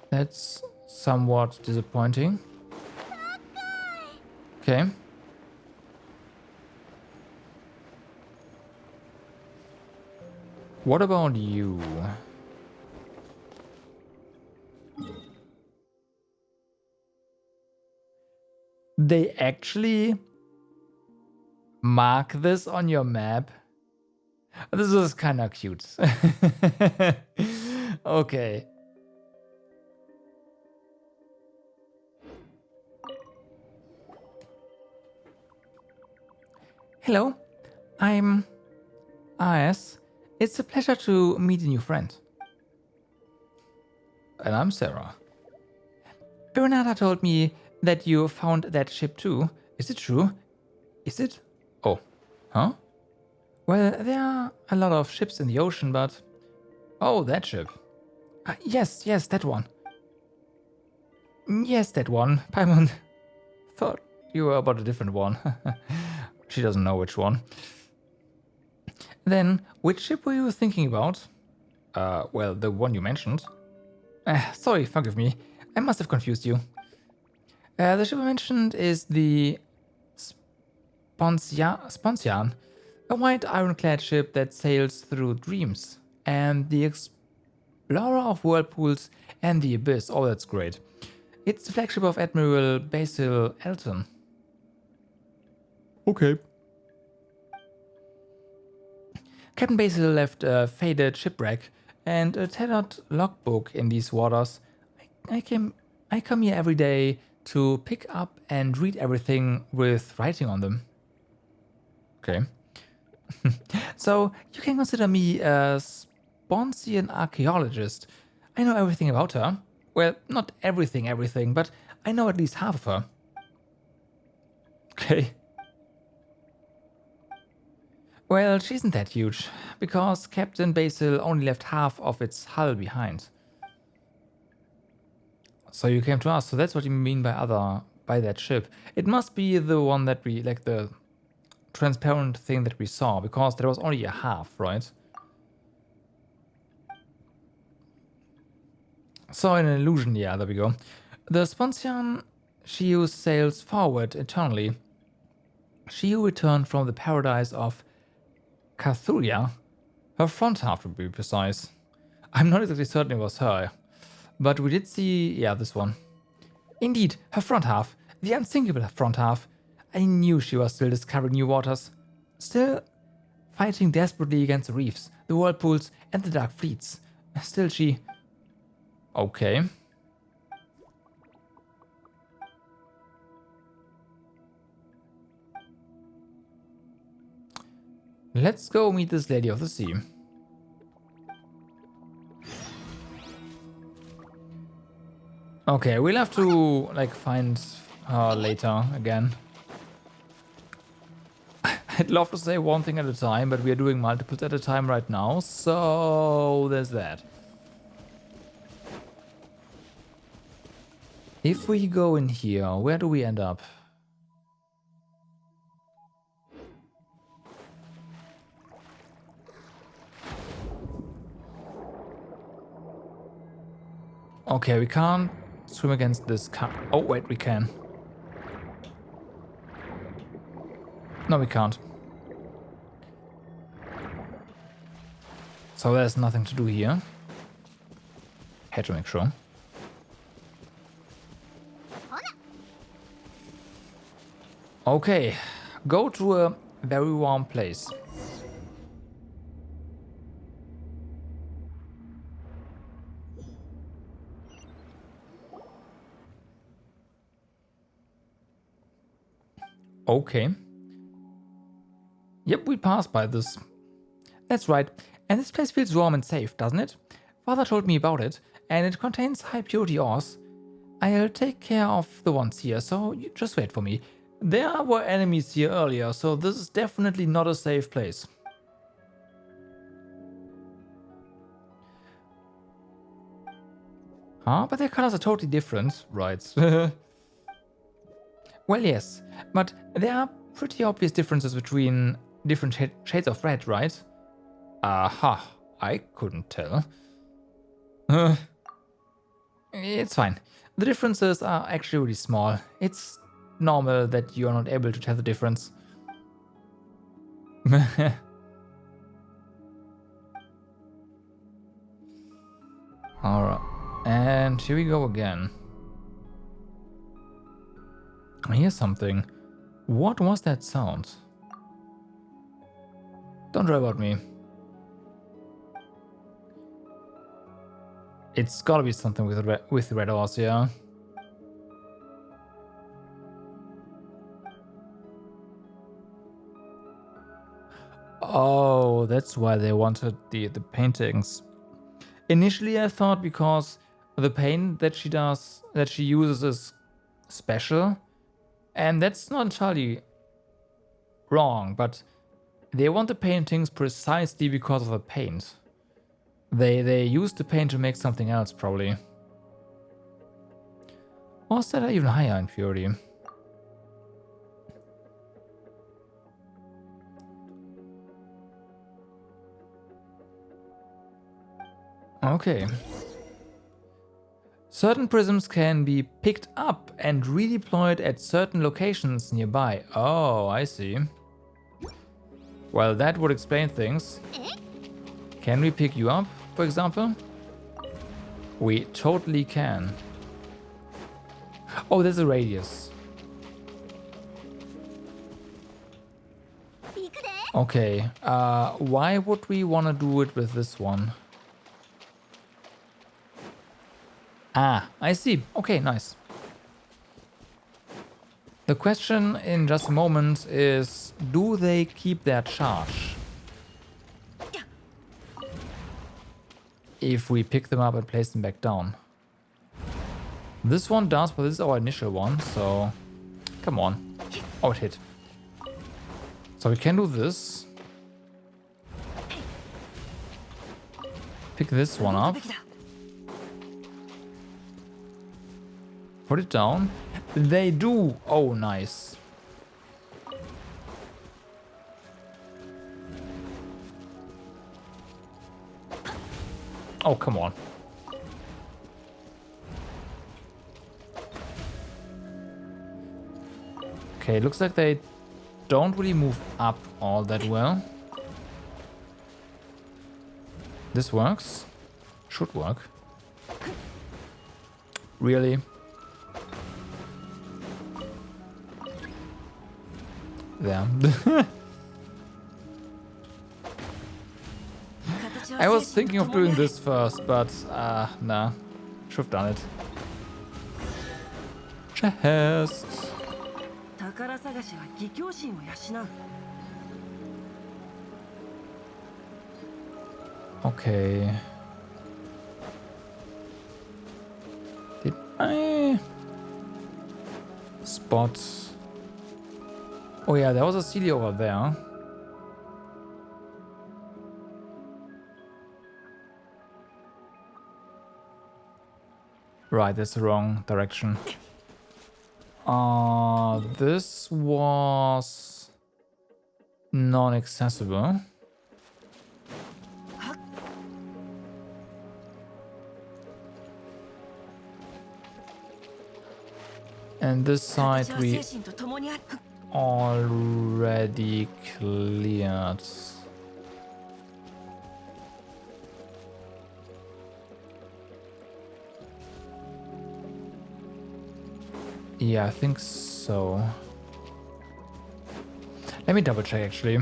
That's somewhat disappointing. Okay. What about you? They actually mark this on your map? This is kind of cute. Okay. Hello, I'm AS. It's a pleasure to meet a new friend. And I'm Sarah. Bernarda told me that you found that ship too. Is it true? Is it? Oh, huh? Well, there are a lot of ships in the ocean, but... Oh, that ship. Yes, that one. Yes, that one. Paimon thought you were about a different one. She doesn't know which one. Then, which ship were you thinking about? Well, the one you mentioned. Sorry, forgive me. I must have confused you. The ship I mentioned is the Sponsian, a white ironclad ship that sails through dreams, and the Explorer of Whirlpools and the Abyss. Oh, that's great. It's the flagship of Admiral Basil Elton. Okay. Captain Basil left a faded shipwreck and a tattered logbook in these waters. I come here every day to pick up and read everything with writing on them. Okay. So you can consider me a Sponsian archaeologist. I know everything about her. Well, not everything, but I know at least half of her. Okay. Well, she isn't that huge, because Captain Basil only left half of its hull behind. So you came to us, so that's what you mean by that ship. It must be the one that we, like the transparent thing that we saw, because there was only a half, right? So an illusion, yeah, there we go. The Sponsian, she who sails forward eternally. She who returned from the paradise of Cathuria, her front half to be precise. I'm not exactly certain it was her, but we did see, yeah, this one. Indeed, her front half, the unsinkable front half. I knew she was still discovering new waters, still fighting desperately against the reefs, the whirlpools, and the dark fleets. Still she... Okay. Let's go meet this Lady of the Sea. Okay, we'll have to, like, find her later again. I'd love to say one thing at a time, but we are doing multiples at a time right now, so there's that. If we go in here, where do we end up? Okay, we can't swim against this car. Oh, wait, we can. No, we can't. So there's nothing to do here. Had to make sure. Okay, go to a very warm place. Okay. Yep, we passed by this. That's right. And this place feels warm and safe, doesn't it? Father told me about it, and it contains high purity ores. I'll take care of the ones here, so you just wait for me. There were enemies here earlier, so this is definitely not a safe place. Huh? But their colors are totally different, right? Well, yes, but there are pretty obvious differences between different shades of red, right? Aha, I couldn't tell. It's fine. The differences are actually really small. It's normal that you are not able to tell the difference. Alright, and here we go again. I hear something. What was that sound? Don't worry about me. It's gotta be something with red ores, yeah. Oh, that's why they wanted the paintings. Initially, I thought because the paint that she uses is special, and that's not entirely wrong, but they want the paintings precisely because of the paint. They use the paint to make something else, probably. Or is that even higher in purity? Okay. Certain prisms can be picked up and redeployed at certain locations nearby. Oh, I see. Well, that would explain things. Can we pick you up, for example? We totally can. Oh, there's a radius. Okay, why would we want to do it with this one? Ah, I see. Okay, nice. The question in just a moment is, do they keep their charge? If we pick them up and place them back down. This one does, but this is our initial one, so come on. Oh, it hit. So we can do this. Pick this one up. Put it down. They do. Oh, nice. Oh, come on. Okay, looks like they don't really move up all that well. This works. Should work. Really? There. I was thinking of doing this first, but nah. Should have done it. Chest. Okay. Did I spot? Oh yeah, there was a Celia over there. Right, that's the wrong direction. This was non-accessible. And this side we already cleared. Yeah, I think so. Let me double check actually.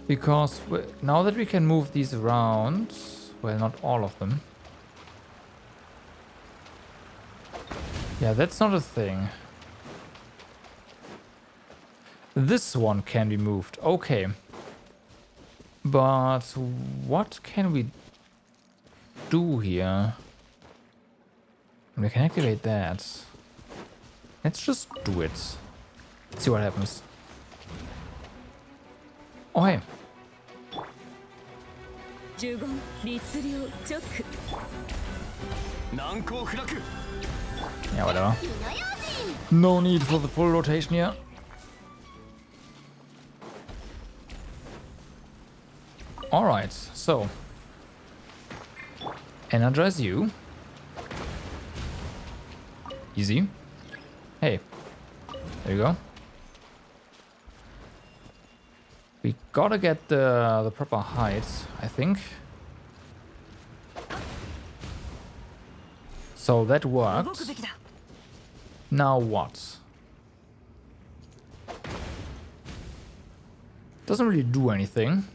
Because now that we can move these around, well, not all of them. Yeah, that's not a thing. This one can be moved. Okay. But what can we do here? We can activate that. Let's just do it. See what happens. Oh, hey. Yeah, whatever. No need for the full rotation here. Alright, so. Energize you. Easy. Hey. There you go. We gotta get the proper height, I think. So that worked. Now what? Doesn't really do anything.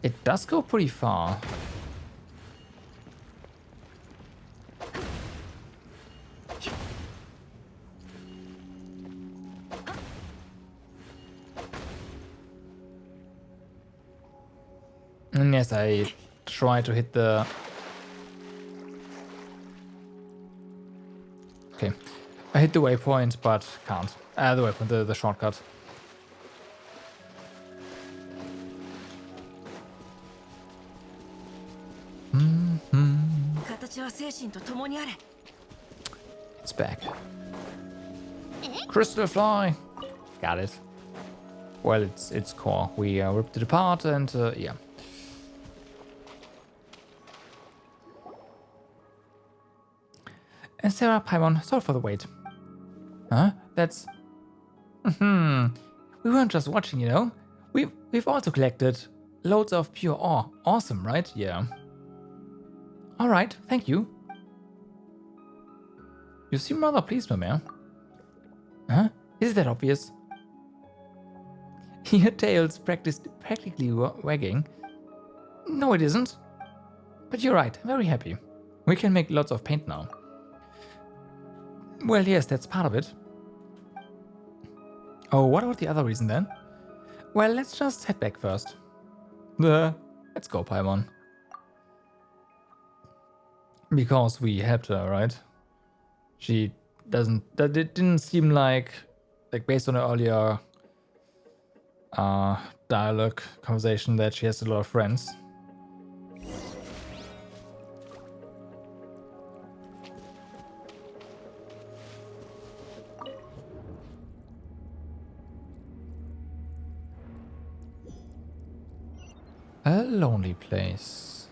It does go pretty far. And yes, I try to hit the... Okay. I hit the waypoint, but can't. The waypoint, the shortcut. It's back. Crystal fly. Got it. Well, it's core. We ripped it apart and yeah. And Sarah Paimon, sorry for the wait. Huh? That's... We weren't just watching, you know. We've also collected loads of pure ore. Awesome, right? Yeah. Alright, thank you. You seem rather pleased, my man. Huh? Is that obvious? Your tail's practically wagging. No, it isn't. But you're right, I'm very happy. We can make lots of paint now. Well, yes, that's part of it. Oh, what about the other reason then? Well, let's just head back first. Let's go, Paimon. Because we helped her, right? She doesn't... That it didn't seem like based on her earlier dialogue conversation, that she has a lot of friends. A lonely place.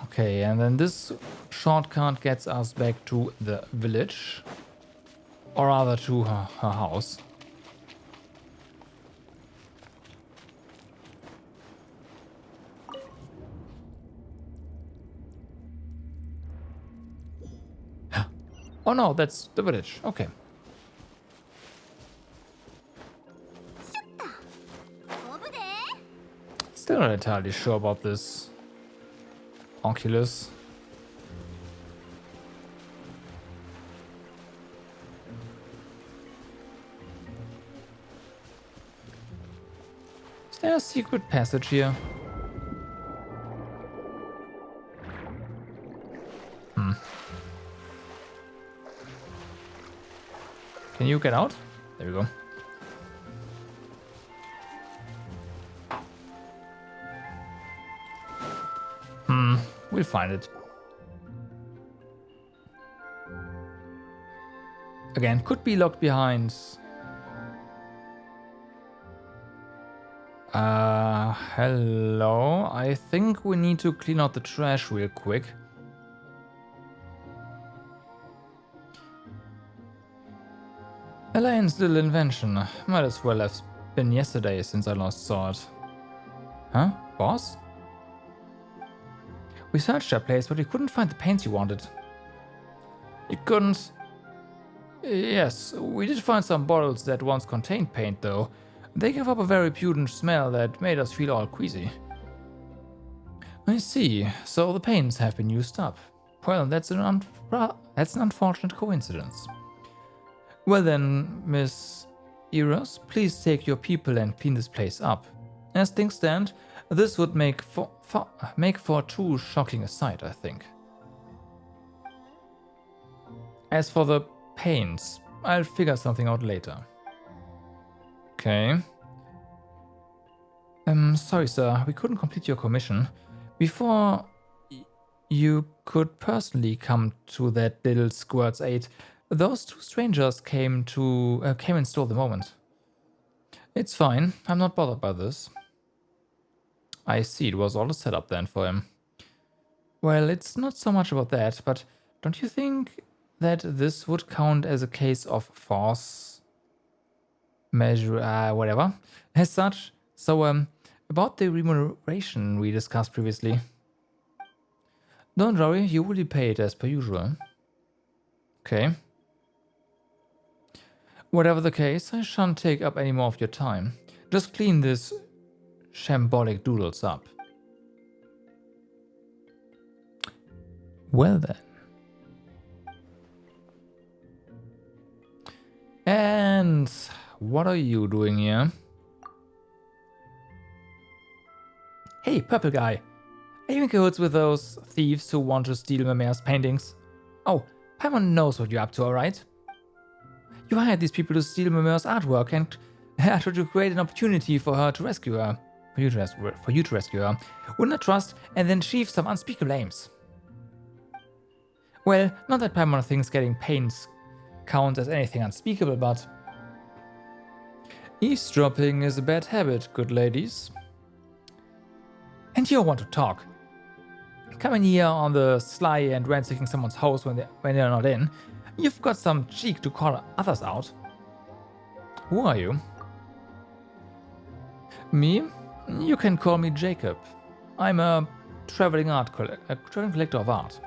Okay, and then this shortcut gets us back to the village. Or rather to her house. Oh no, that's the village. Okay. Still not entirely sure about this Oculus. Is there a secret passage here? Can you get out? There we go. We'll find it. Again, could be locked behind. Hello. I think we need to clean out the trash real quick. Elaine's little invention. Might as well have been yesterday since I last saw it. Huh? Boss? We searched that place, but we couldn't find the paints you wanted. You couldn't? Yes, we did find some bottles that once contained paint, though. They gave up a very pungent smell that made us feel all queasy. I see. So the paints have been used up. Well, that's an unfortunate coincidence. Well then, Miss Eros, please take your people and clean this place up. As things stand, this would make for too shocking a sight, I think. As for the paints, I'll figure something out later. Okay. Sorry, sir, we couldn't complete your commission. Before you could personally come to that little squirt's aid, those two strangers came and stole the moment. It's fine, I'm not bothered by this. I see, it was all a setup then for him. Well, it's not so much about that, but don't you think that this would count as a case of force measure, whatever, as such? So, about the remuneration we discussed previously. Don't worry, you will be paid as per usual. Okay. Whatever the case, I shan't take up any more of your time. Just clean this shambolic doodles up. Well then. And what are you doing here? Hey, purple guy. Are you in cahoots with those thieves who want to steal Mimer's paintings? Oh, Paimon knows what you're up to, alright? You hired these people to steal Mimer's artwork and to create an opportunity for her to rescue her. For you to rescue her. Wouldn't I trust and then achieve some unspeakable aims? Well, not that Paimon thinks getting paints counts as anything unspeakable, but eavesdropping is a bad habit, good ladies. And you want to talk. Coming here on the sly and ransacking someone's house when they're not in. You've got some cheek to call others out. Who are you? Me? You can call me Jacob. I'm a traveling collector of art.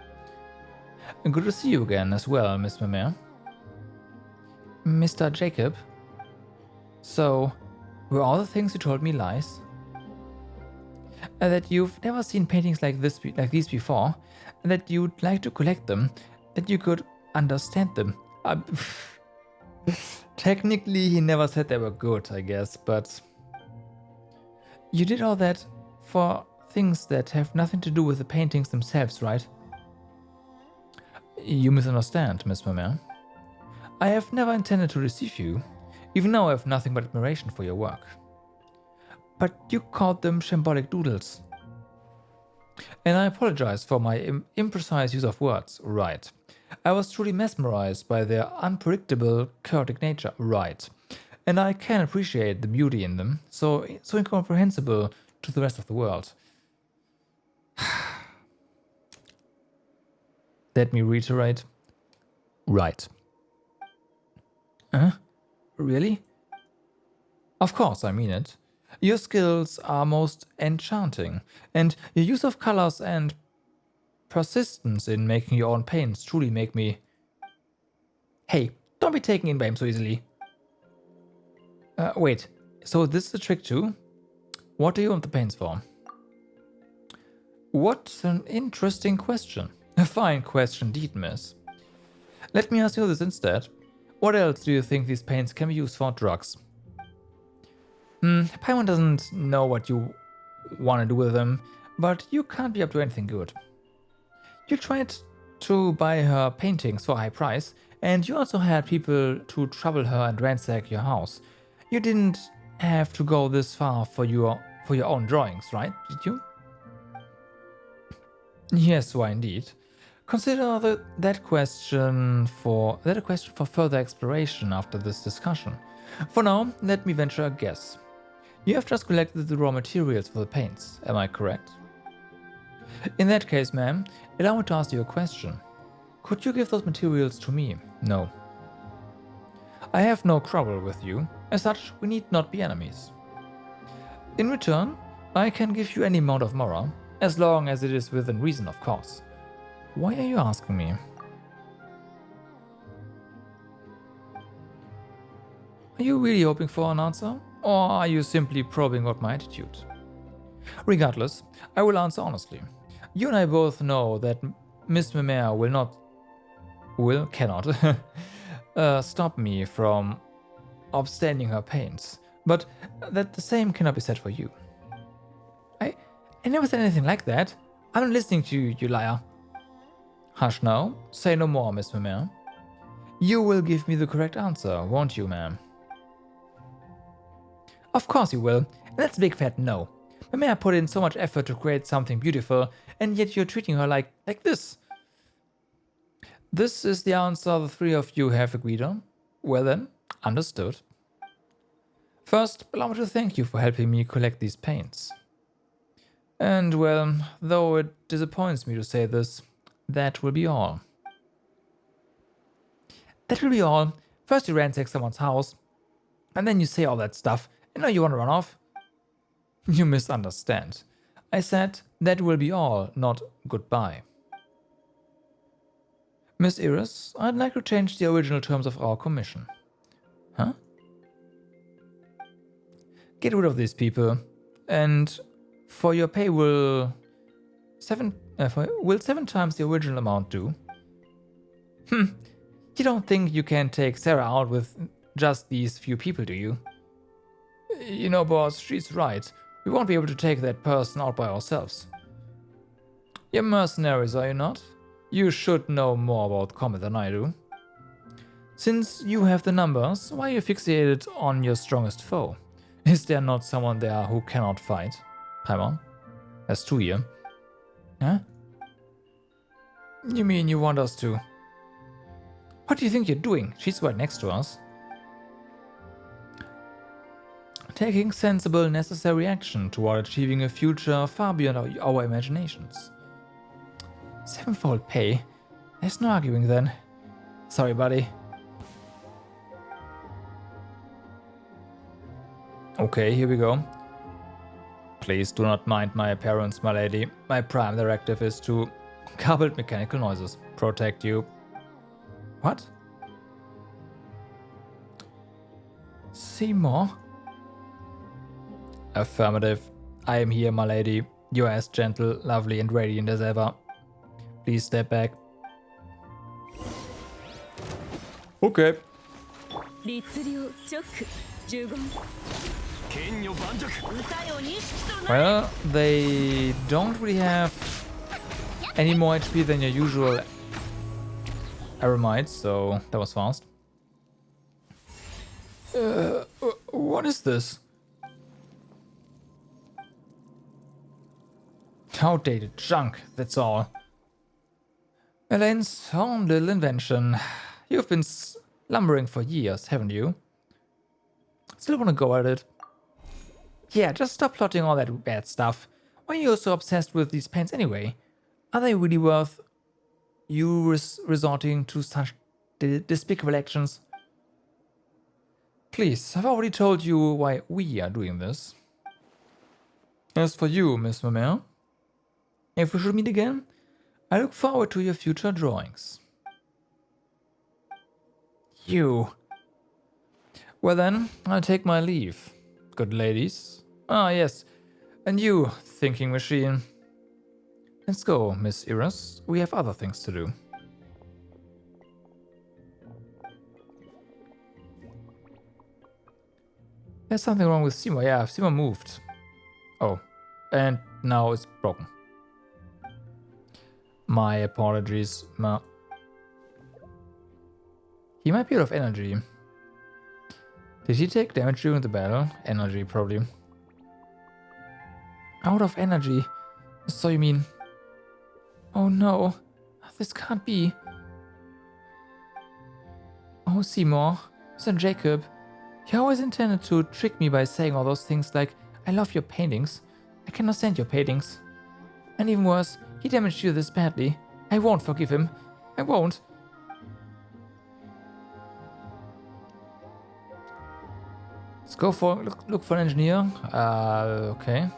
Good to see you again as well, Miss Mimere. Mr. Jacob? So, were all the things you told me lies? that you've never seen paintings like these before, and that you'd like to collect them, that you could understand them. Technically, he never said they were good, I guess, but you did all that for things that have nothing to do with the paintings themselves, right? You misunderstand, Miss Mermer. I have never intended to deceive you. Even now I have nothing but admiration for your work. But you called them shambolic doodles. And I apologize for my imprecise use of words, right. I was truly mesmerized by their unpredictable, chaotic nature, right. And I can appreciate the beauty in them, so incomprehensible to the rest of the world. Let me reiterate. Right. Really? Of course, I mean it. Your skills are most enchanting, and your use of colors and persistence in making your own paints truly make me... Hey, don't be taken in by him so easily. Wait, so this is a trick too? What do you want the paints for? What an interesting question. A fine question indeed, miss. Let me ask you this instead. What else do you think these paints can be used for? Drugs? Paimon doesn't know what you want to do with them, but you can't be up to anything good. You tried to buy her paintings for a high price, and you also had people to trouble her and ransack your house. You didn't have to go this far for your own drawings, right? Did you? Yes, why indeed. Consider that a question for further exploration after this discussion. For now, let me venture a guess. You have just collected the raw materials for the paints, am I correct? In that case, ma'am, allow me to ask you a question. Could you give those materials to me? No. I have no quarrel with you. As such, we need not be enemies. In return, I can give you any amount of mora, as long as it is within reason, of course. Why are you asking me? Are you really hoping for an answer? Or are you simply probing about my attitude? Regardless, I will answer honestly. You and I both know that Miss Mermer cannot stop me from abstaining her paints, but that the same cannot be said for you. I never said anything like that. I'm not listening to you, you liar. Hush now. Say no more, Miss Mermer. You will give me the correct answer, won't you, ma'am? Of course you will, and that's a big fat no. Mermer put in so much effort to create something beautiful, and yet you're treating her like this. This is the answer the three of you have agreed on? Well then, understood. First, allow me to thank you for helping me collect these paints. And well, though it disappoints me to say this, that will be all. That will be all. First you ransack someone's house, and then you say all that stuff, and now you want to run off? You misunderstand. I said that will be all, not goodbye. Miss Iris, I'd like to change the original terms of our commission. Huh? Get rid of these people, and for your pay will 7 times the original amount do? You don't think you can take Sarah out with just these few people, do you? You know, boss, she's right. We won't be able to take that person out by ourselves. You're mercenaries, are you not? You should know more about combat than I do. Since you have the numbers, why are you fixated on your strongest foe? Is there not someone there who cannot fight? Paimon? There's two here. Huh? You mean you want us to... What do you think you're doing? She's right next to us. Taking sensible, necessary action toward achieving a future far beyond our imaginations. Sevenfold pay? There's no arguing then. Sorry, buddy. Okay, here we go. Please do not mind my appearance, my lady. My prime directive is to garbled mechanical noises. Protect you. What? Seymour? Affirmative. I am here, my lady. You are as gentle, lovely, and radiant as ever. Please step back. Okay. Well, they don't really have any more HP than your usual Aramites, so that was fast. What is this? Outdated junk, that's all. Elaine's own little invention. You've been slumbering for years, haven't you? Still wanna go at it? Yeah, just stop plotting all that bad stuff. Why are you so obsessed with these paints anyway? Are they really worth you resorting to such despicable actions? Please, I've already told you why we are doing this. As for you, Miss Mamere, if we should meet again, I look forward to your future drawings. You. Well then, I'll take my leave. Good ladies. Ah, yes. And you, thinking machine. Let's go, Miss Iris. We have other things to do. There's something wrong with Seymour. Yeah, Seymour moved. Oh, and now it's broken. My apologies, Ma. He might be out of energy. Did he take damage during the battle? Energy, probably. Out of energy? So you mean... Oh no, this can't be. Oh, Seymour, Sir Jacob, you always intended to trick me by saying all those things like, I love your paintings. I cannot stand your paintings. And even worse, he damaged you this badly. I won't forgive him. I won't. Let's go for look for an engineer. Okay.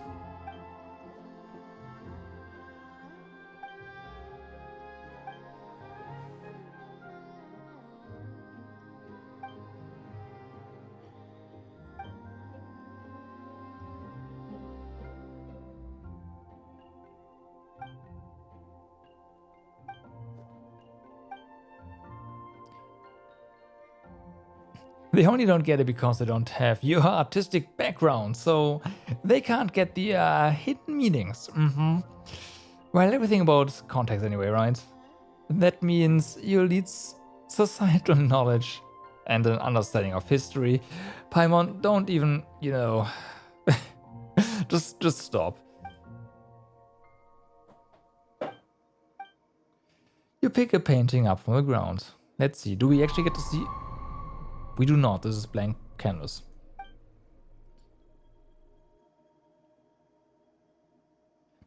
They only don't get it because they don't have your artistic background, so they can't get the hidden meanings. Well, everything about context anyway, right? That means you'll need societal knowledge and an understanding of history. Paimon, don't even, you know, just stop. You pick a painting up from the ground. Let's see, do we actually get to see? We do not, this is blank canvas.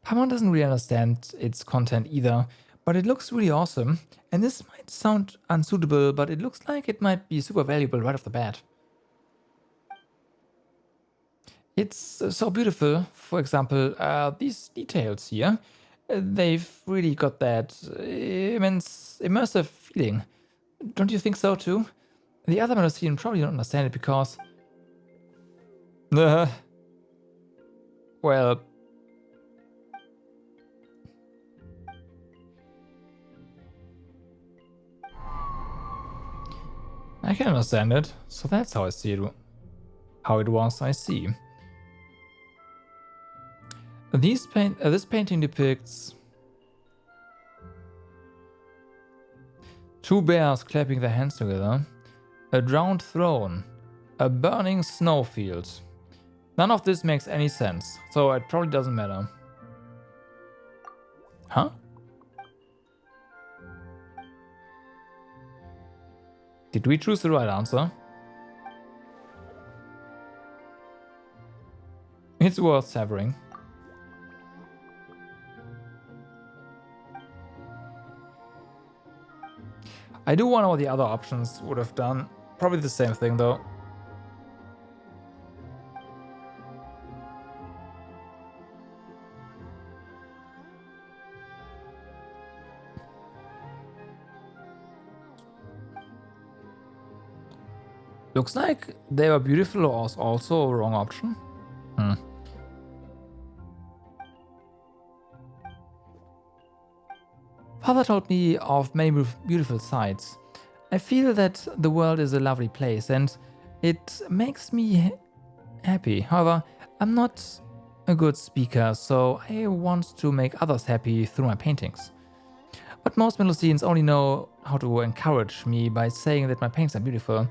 Paimon doesn't really understand its content either, but it looks really awesome. And this might sound unsuitable, but it looks like it might be super valuable right off the bat. It's so beautiful. For example, these details here, they've really got that immense, immersive feeling. Don't you think so too? The other Mendocino probably don't understand it because... well... I can understand it, so that's how I see it. How it was, I see. This painting depicts two bears clapping their hands together, a drowned throne, a burning snowfield. None of this makes any sense, so it probably doesn't matter. Huh? Did we choose the right answer? It's worth severing. I do wonder what the other options would have done. Probably the same thing though. Looks like they were beautiful was also a wrong option. Father told me of many beautiful sights. I feel that the world is a lovely place and it makes me happy. However, I'm not a good speaker, so I want to make others happy through my paintings. But most Melusines only know how to encourage me by saying that my paintings are beautiful.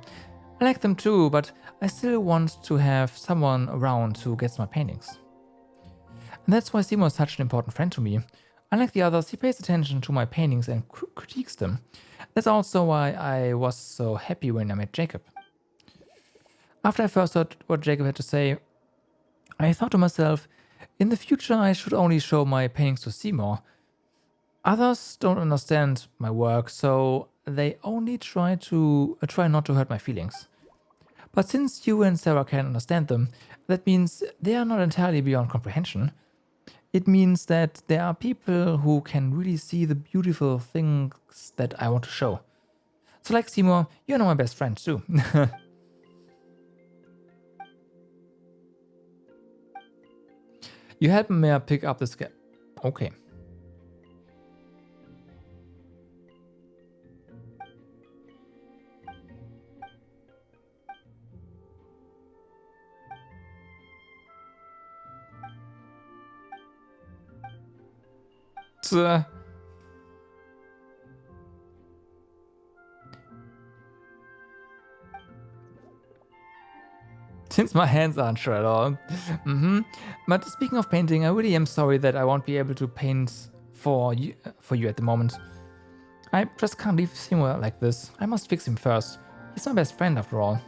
I like them too, but I still want to have someone around who gets my paintings. And that's why Seymour is such an important friend to me. Unlike the others, he pays attention to my paintings and critiques them. That's also why I was so happy when I met Jacob. After I first heard what Jacob had to say, I thought to myself, in the future I should only show my paintings to Seymour. Others don't understand my work, so they only try not to hurt my feelings. But since you and Sarah can understand them, that means they are not entirely beyond comprehension. It means that there are people who can really see the beautiful things that I want to show. So like Seymour, you're not my best friend too. You help me pick up the scale. Okay. Since my hands aren't sure at all. But speaking of painting, I really am sorry that I won't be able to paint for you at the moment. I just can't leave Seymour like this. I must fix him first. He's my best friend after all.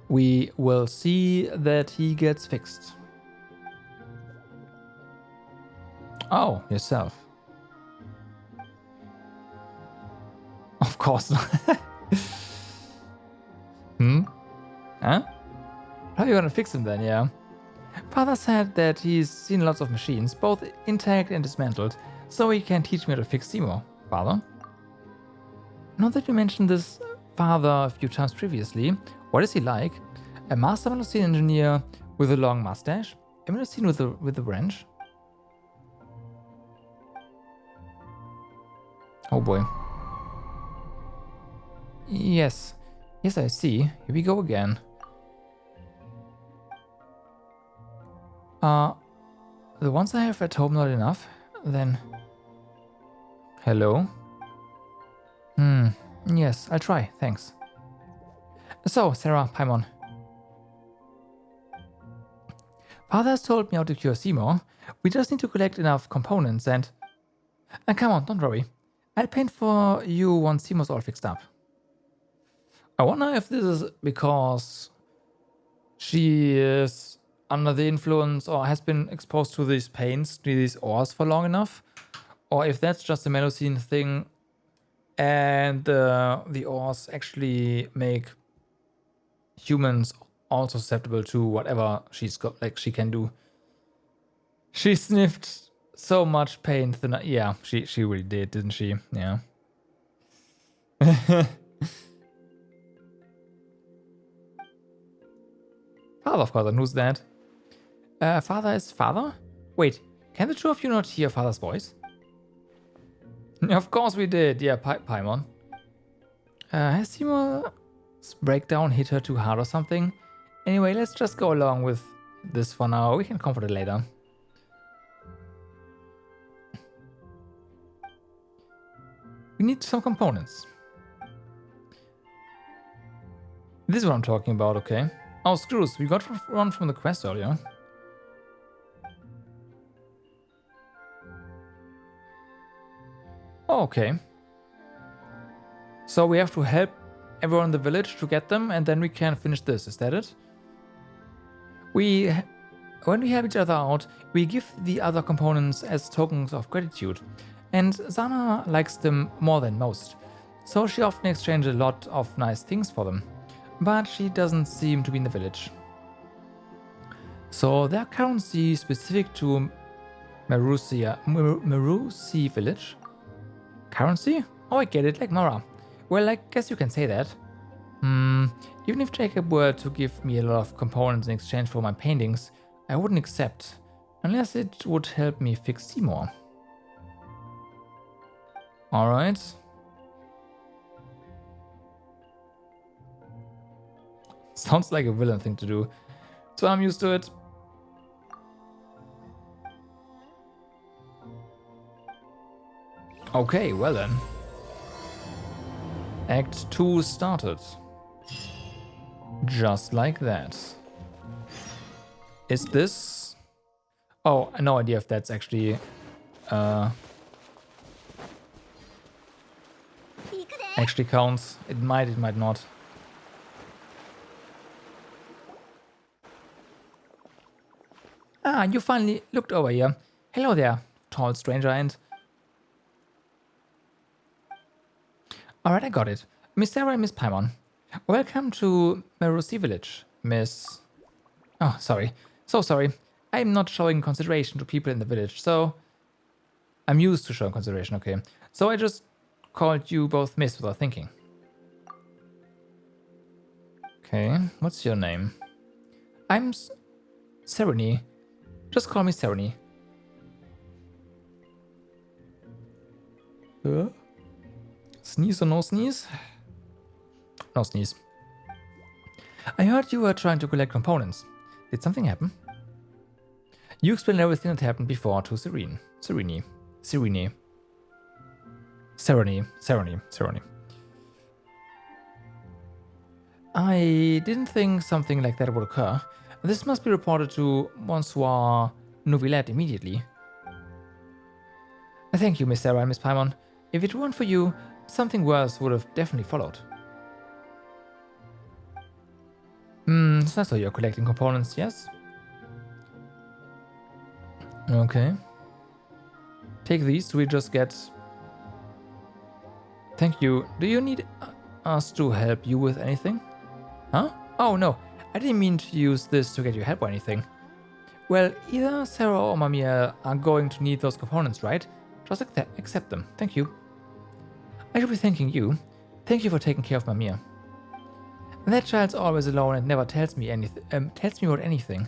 We will see that he gets fixed. Oh, yourself. Of course not. Huh? How are you gonna fix him then, yeah? Father said that he's seen lots of machines, both intact and dismantled, so he can teach me how to fix Seymour. Father? Now that you mentioned this father a few times previously, what is he like? A master Melusine engineer with a long mustache? A Melusine with a wrench? Oh boy. Yes. Yes, I see. Here we go again. The ones I have at home not enough? Then... Hello? Yes, I'll try, thanks. So, Sarah, Paimon. Father has told me how to cure Seymour. We just need to collect enough components and come on, don't worry. I'll paint for you once Seymour's all fixed up. I wonder if this is because she is under the influence or has been exposed to these paints, to these ores for long enough, or if that's just a Melusine thing and the ores actually make humans also susceptible to whatever she's got, like she can do. She sniffed so much pain. Yeah, she really did, didn't she? Yeah. Father, of course, and who's that? Father is father? Wait, can the two of you not hear father's voice? Of course we did, yeah, Paimon. Has Seymour's breakdown hit her too hard or something? Anyway, let's just go along with this for now. We can comfort it later. We need some components. This is what I'm talking about, okay? Oh, screws. We got one from the quest earlier. Oh, okay. So we have to help everyone in the village to get them, and then we can finish this. Is that it? When we help each other out, we give the other components as tokens of gratitude. And Zana likes them more than most, so she often exchanges a lot of nice things for them. But she doesn't seem to be in the village. So their currency specific to Merusi village? Currency? Oh, I get it, like Mara. Well, I guess you can say that. Even if Jacob were to give me a lot of components in exchange for my paintings, I wouldn't accept. Unless it would help me fix Seymour. Alright. Sounds like a villain thing to do. So I'm used to it. Okay, well then. Act 2 started. Just like that. Is this... Oh, no idea if that's actually... actually counts. It might not. Ah, you finally looked over here. Hello there, tall stranger, and... Alright, I got it. Miss Sarah and Miss Paimon. Welcome to Merusi Village, Miss... Oh, sorry. So sorry. I'm not showing consideration to people in the village, so... I'm used to showing consideration, okay. So I just called you both Miss without thinking. Okay, what's your name? I'm Sereny. Just call me Sereny. Sneeze or no sneeze? No sneeze. I heard you were trying to collect components. Did something happen? You explained everything that happened before to Sereny. I didn't think something like that would occur. This must be reported to Monsieur Nouvillette immediately. Thank you, Miss Sarah and Miss Paimon. If it weren't for you, something worse would have definitely followed. So that's how you're collecting components, yes? Okay. Take these, we just get... Thank you. Do you need us to help you with anything? Huh? Oh no, I didn't mean to use this to get you help or anything. Well, either Sarah or Mamiya are going to need those components, right? Just accept them. Thank you. I should be thanking you. Thank you for taking care of Mamiya. That child's always alone and never tells me anything. Tells me about anything.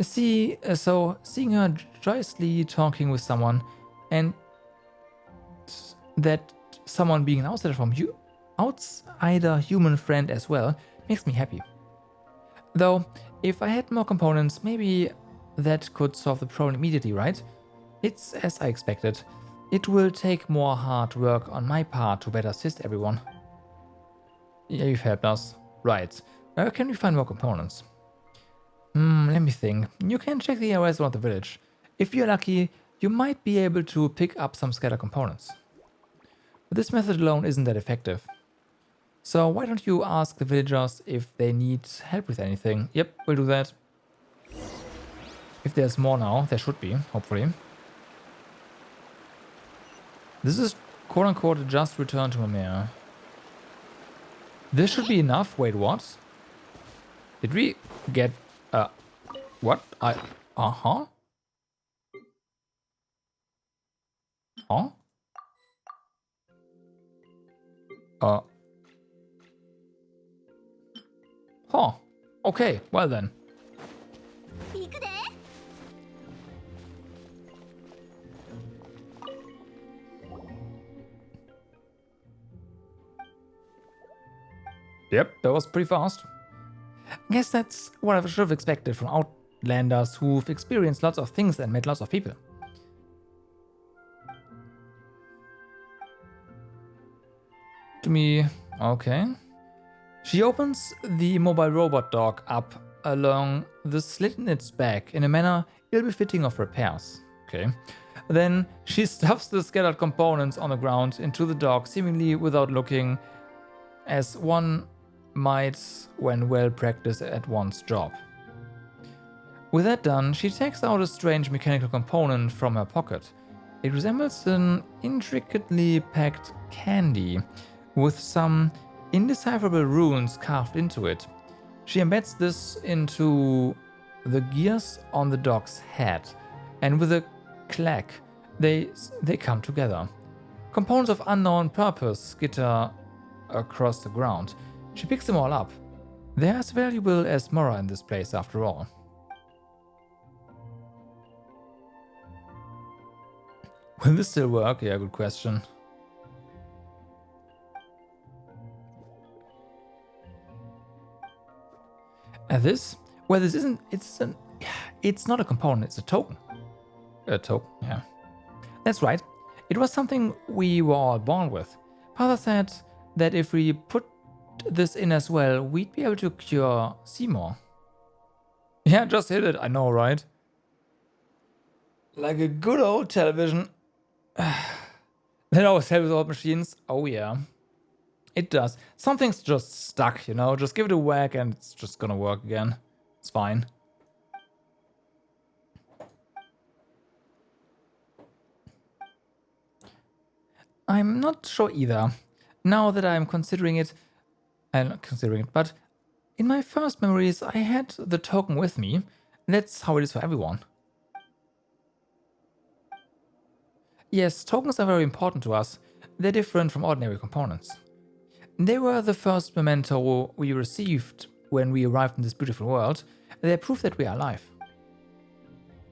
So seeing her joyously talking with someone, and that someone being an outsider human friend as well, makes me happy. Though, if I had more components, maybe that could solve the problem immediately, right? It's as I expected. It will take more hard work on my part to better assist everyone. Yeah, you've helped us. Right. Where can we find more components? Let me think. You can check the areas around the village. If you're lucky, you might be able to pick up some scattered components. But this method alone isn't that effective. So why don't you ask the villagers if they need help with anything? Yep, we'll do that. If there's more now, there should be, hopefully. This is quote-unquote just return to Mamiya. This should be enough. Wait, what? Did we get... what? Uh-huh? Huh? Huh. Okay, well then. Yep, that was pretty fast. Guess that's what I should have expected from Outlanders who've experienced lots of things and met lots of people. To me, okay. She opens the mobile robot dog up along the slit in its back in a manner ill-befitting of repairs. Okay. Then she stuffs the scattered components on the ground into the dog, seemingly without looking, as one might when well practiced at one's job. With that done, she takes out a strange mechanical component from her pocket. It resembles an intricately packed candy with some indecipherable runes carved into it. She embeds this into the gears on the dog's head, and with a clack, they come together. Components of unknown purpose skitter across the ground. She picks them all up. They're as valuable as Mora in this place, after all. Will this still work? Yeah, good question. This? Well, this isn't. It's not a component. It's a token. A token. Yeah. That's right. It was something we were all born with. Father said that if we put this in as well, we'd be able to cure Seymour. Yeah, just hit it. I know, right? Like a good old television. That always helps with old machines. Oh, yeah. It does. Something's just stuck, you know? Just give it a whack and it's just gonna work again. It's fine. I'm not sure either. Now that I'm considering it, but in my first memories, I had the token with me. That's how it is for everyone. Yes, tokens are very important to us. They're different from ordinary components. They were the first memento we received when we arrived in this beautiful world. They're proof that we are alive.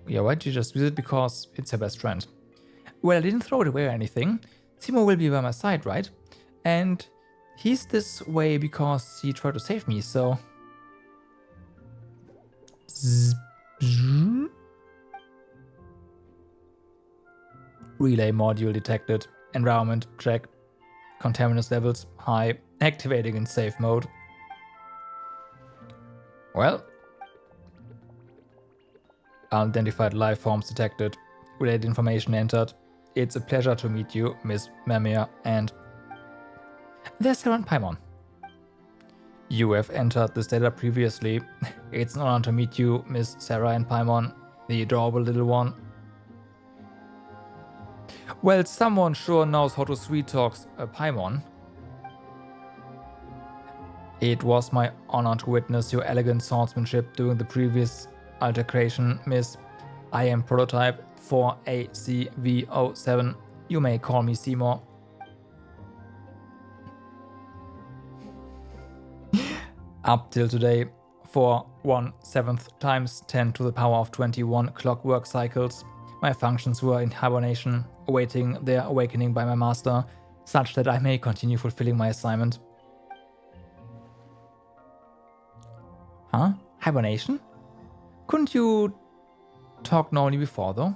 Yeah, why did you just use it? Because it's her best friend. Well, I didn't throw it away or anything. Timo will be by my side, right? And he's this way because he tried to save me, so... Relay module detected. Environment check. Contaminants levels high. Activating in safe mode. Well. Unidentified life forms detected. Related information entered. It's a pleasure to meet you, Miss Mamiya, and... There's Sarah and Paimon. You have entered this data previously. It's an honor to meet you, Miss Sarah and Paimon, the adorable little one. Well, someone sure knows how to sweet-talk Paimon. It was my honor to witness your elegant swordsmanship during the previous altercation, Miss. I am prototype 4ACV07. You may call me Seymour. Up till today, for 1/7 times 10 to the power of 21 clockwork cycles, my functions were in hibernation, awaiting their awakening by my master, such that I may continue fulfilling my assignment. Huh? Hibernation? Couldn't you talk normally before, though?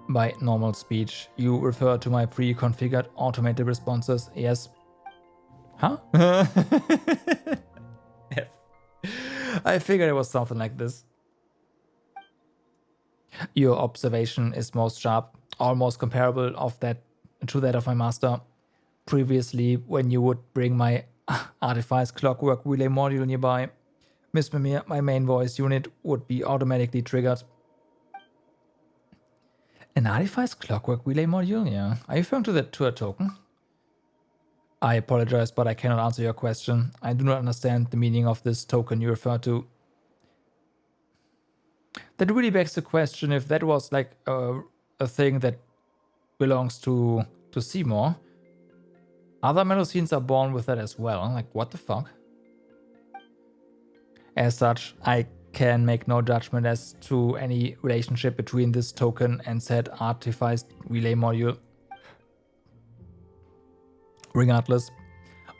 By normal speech, you refer to my pre-configured automated responses, yes. Huh? F. I figured it was something like this. Your observation is most sharp, almost comparable to that of my master. Previously, when you would bring my artifice clockwork relay module nearby, Miss Mimir, my main voice unit would be automatically triggered. An artifice clockwork relay module? Yeah. Are you referring to a token? I apologize, but I cannot answer your question. I do not understand the meaning of this token you refer to. That really begs the question if that was like a thing that belongs to Seymour. Other Melusines are born with that as well. Like, what the fuck? As such, I can make no judgment as to any relationship between this token and said artificed relay module. Regardless,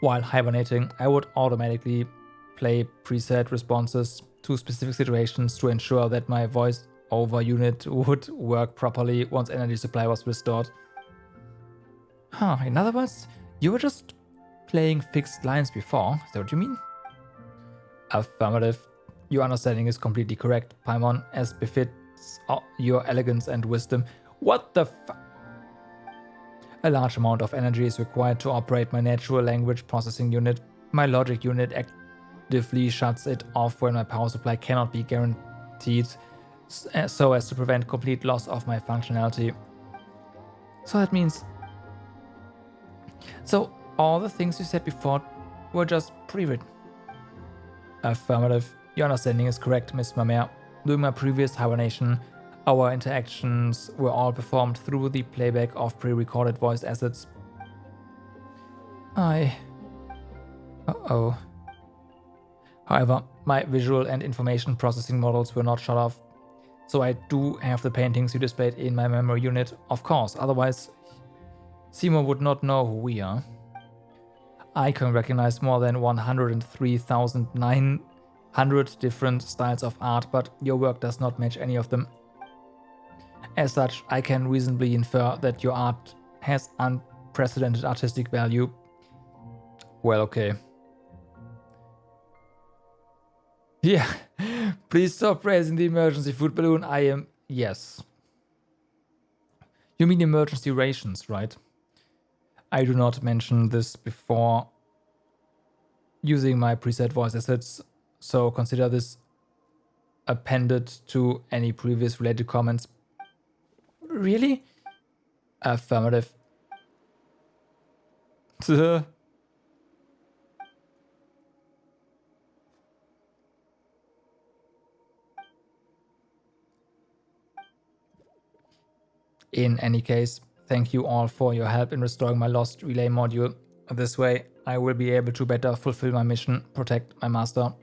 while hibernating, I would automatically play preset responses to specific situations to ensure that my voice over unit would work properly once energy supply was restored. Huh, in other words, you were just playing fixed lines before, is that what you mean? Affirmative. Your understanding is completely correct, Paimon, as befits your elegance and wisdom. What the fuck? A large amount of energy is required to operate my natural language processing unit. My logic unit actively shuts it off when my power supply cannot be guaranteed, so as to prevent complete loss of my functionality. So that means... So all the things you said before were just pre-written. Affirmative. Your understanding is correct, Miss Mamere. During my previous hibernation, our interactions were all performed through the playback of pre-recorded voice assets. Uh-oh. However, my visual and information processing models were not shut off. So I do have the paintings you displayed in my memory unit, of course, otherwise Seymour would not know who we are. I can recognize more than 103,900 different styles of art, but your work does not match any of them. As such, I can reasonably infer that your art has unprecedented artistic value. Well, okay. Yeah, please stop praising the emergency food balloon. I am... Yes. You mean emergency rations, right? I do not mention this before using my preset voice assets, so consider this appended to any previous related comments. Really? Affirmative. In any case, thank you all for your help in restoring my lost relay module. This way, I will be able to better fulfill my mission, protect my master.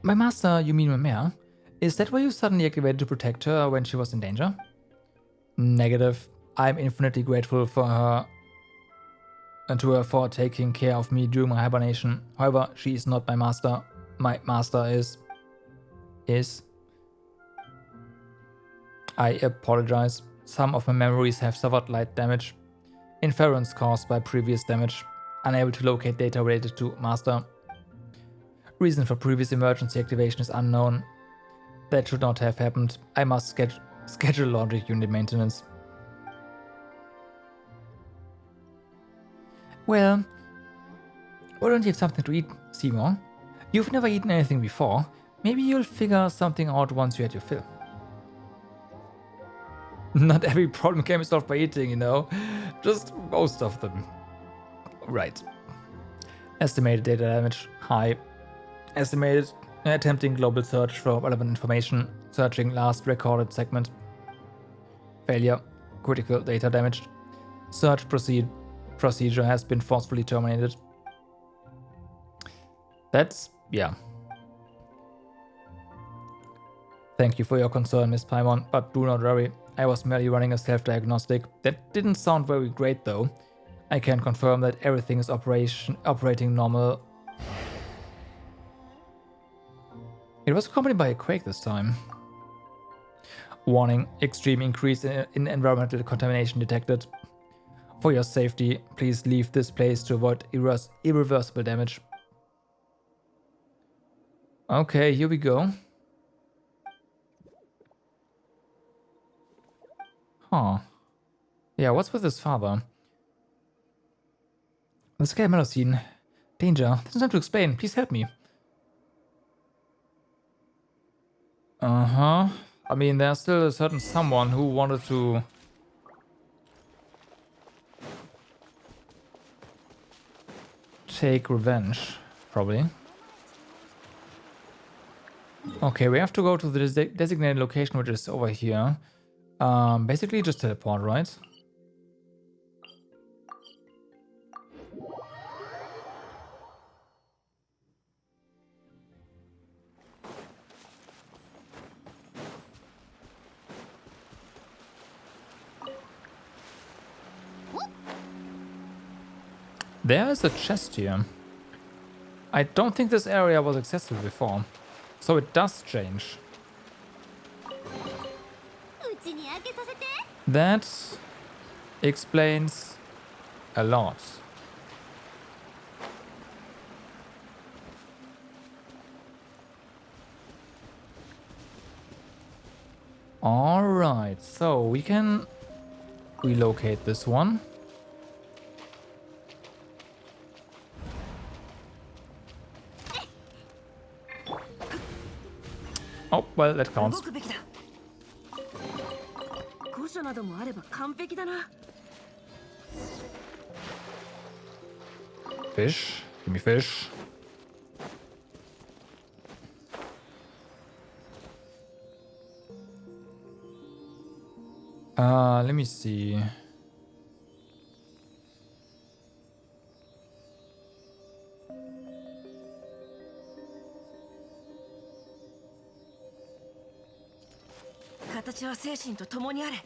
My master, you mean my mare? Is that why you suddenly activated to protect her when she was in danger? Negative. I'm infinitely grateful for her and to her for taking care of me during my hibernation. However, she is not my master. My master is... I apologize. Some of my memories have suffered light damage. Inference caused by previous damage. Unable to locate data related to master. Reason for previous emergency activation is unknown. That should not have happened. I must schedule logic unit maintenance. Well, why don't you have something to eat, Seymour? You've never eaten anything before. Maybe you'll figure something out once you had your fill. Not every problem can be solved by eating, you know. Just most of them. Right. Estimated data damage, high. Estimated attempting global search for relevant information. Searching last recorded segment. Failure. Critical data damaged. Search procedure has been forcefully terminated. That's... yeah. Thank you for your concern, Miss Paimon, but do not worry. I was merely running a self-diagnostic. That didn't sound very great though. I can confirm that everything is operating normal. It was accompanied by a quake this time. Warning, extreme increase in environmental contamination detected. For your safety, please leave this place to avoid irreversible damage. Okay, here we go. Huh. Yeah, what's with his father? The scared Melocene. Danger. There's nothing to explain. Please help me. Uh-huh. I mean, there's still a certain someone who wanted to... take revenge, probably. Okay, we have to go to the designated location, which is over here. Basically just teleport, right? There is a chest here. I don't think this area was accessible before. So it does change. That explains a lot. Alright, so we can relocate this one. Oh, well, that counts. Fish. Give me fish. Let me see.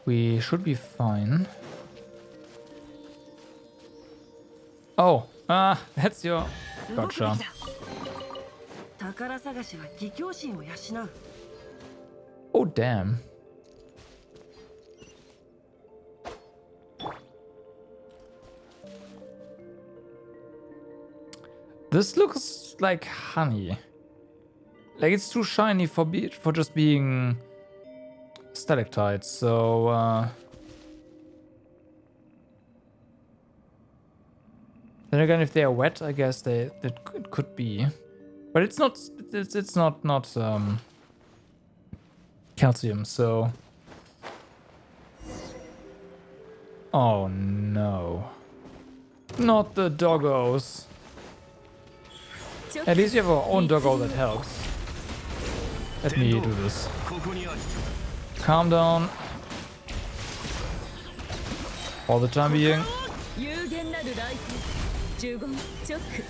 We should be fine. Oh, that's your... Gotcha. Oh, damn. This looks like honey. Like it's too shiny for just being stalactites, so then again, if they are wet, I guess it could be, but it's not. It's not calcium. So, oh no, not the doggos. At least you have our own doggo that helps. Let me do this. Calm down. For the time being.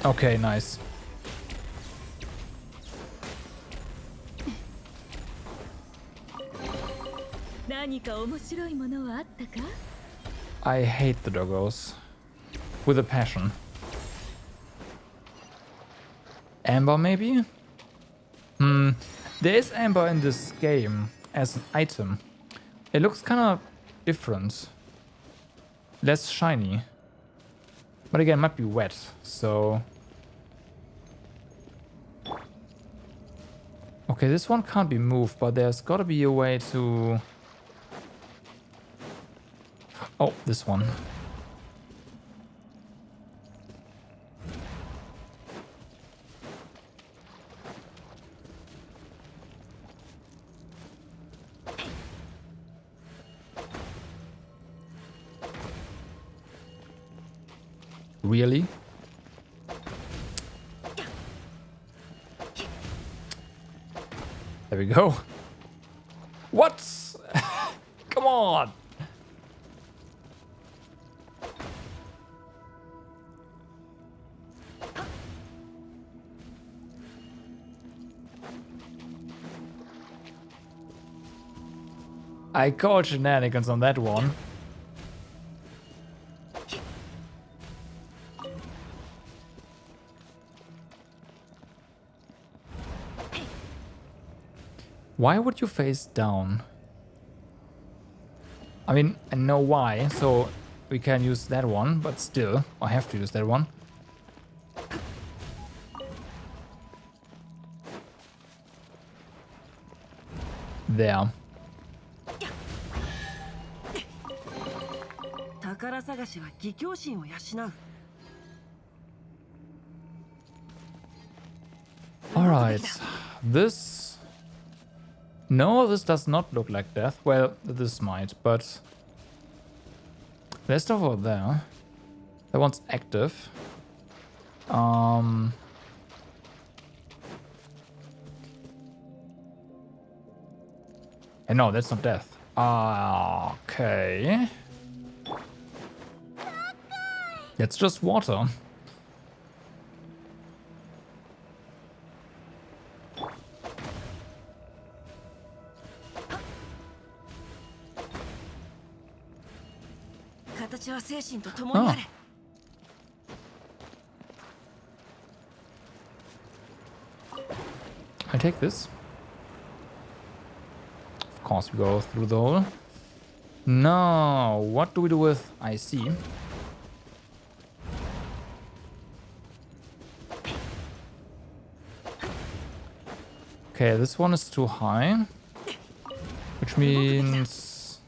Okay, nice. I hate the doggos. With a passion. Amber, maybe? There is amber in this game as an item. It looks kind of different. Less shiny. But again, might be wet, so... Okay, this one can't be moved, but there's gotta be a way to... Oh, this one. Really? There we go. What? Come on. I call shenanigans on that one. Why would you face down? I mean, I know why, so we can use that one, but still, I have to use that one. There. Alright, this... No, this does not look like death. Well, this might, but... There's stuff over there. That one's active. And no, that's not death. Okay. It's just water. Oh. I take this. Of course, we go through the hole. Now, what do we do with IC? Okay, this one is too high, which means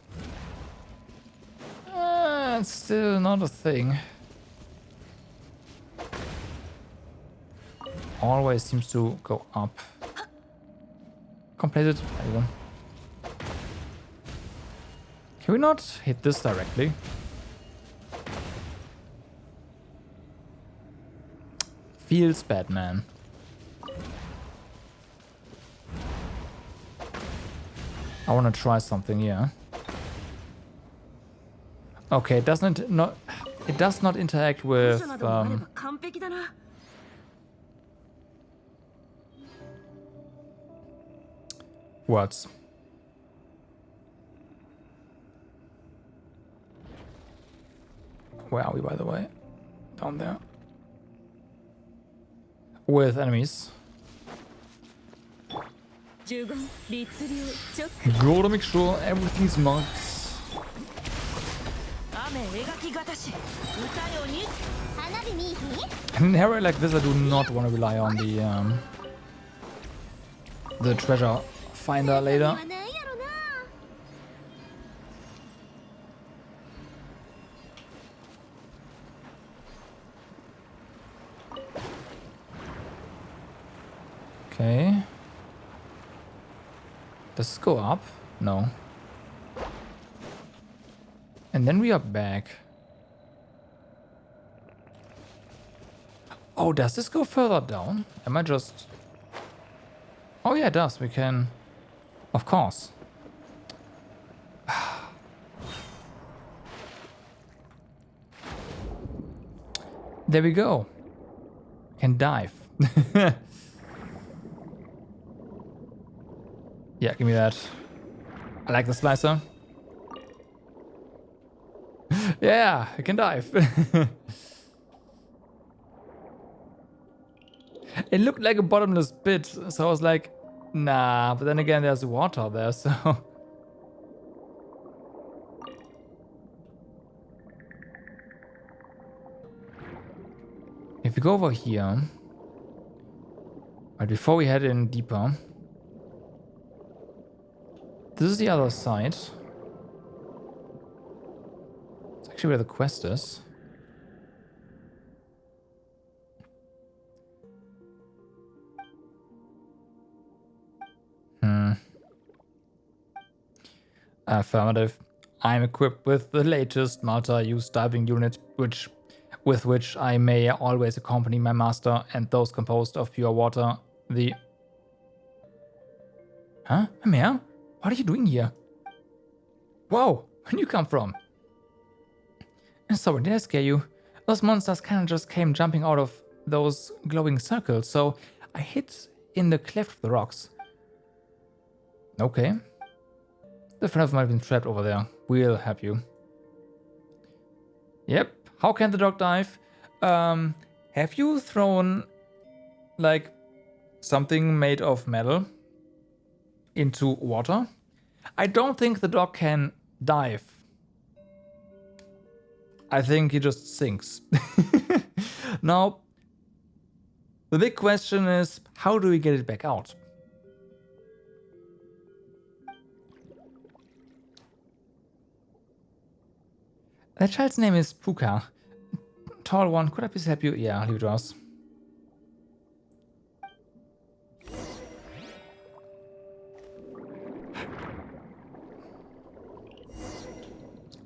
it's still not a thing. Always seems to go up. Completed. There we go. Can we not hit this directly? Feels bad, man. I want to try something here. Okay, it does not interact with words. Where are we, by the way? Down there. With enemies. Gotta make sure everything's marked. In an area like this, I do not want to rely on the treasure finder later. Okay. Does this go up? No. And then we are back. Oh, does this go further down? Am I just... Oh yeah, it does. We can... Of course. There we go. Can dive. Yeah, give me that. I like the slicer. Yeah, I can dive. It looked like a bottomless pit, so I was like, nah, but then again, there's water there, so... If we go over here... But before we head in deeper... This is the other side. It's actually where the quest is. Affirmative. I'm equipped with the latest multi-use diving unit, with which I may always accompany my master and those composed of pure water. The... Huh? Amir? What are you doing here? Whoa! Where'd you come from? Sorry, did I scare you? Those monsters kinda just came jumping out of those glowing circles, so I hid in the cleft of the rocks. Okay. The friend of mine have been trapped over there. We'll help you. Yep. How can the dog dive? Have you thrown, like, something made of metal into water? I don't think the dog can dive. I think he just sinks. Now, the big question is, how do we get it back out? That child's name is Puka. Tall one, could I please help you? Yeah, leave it to us.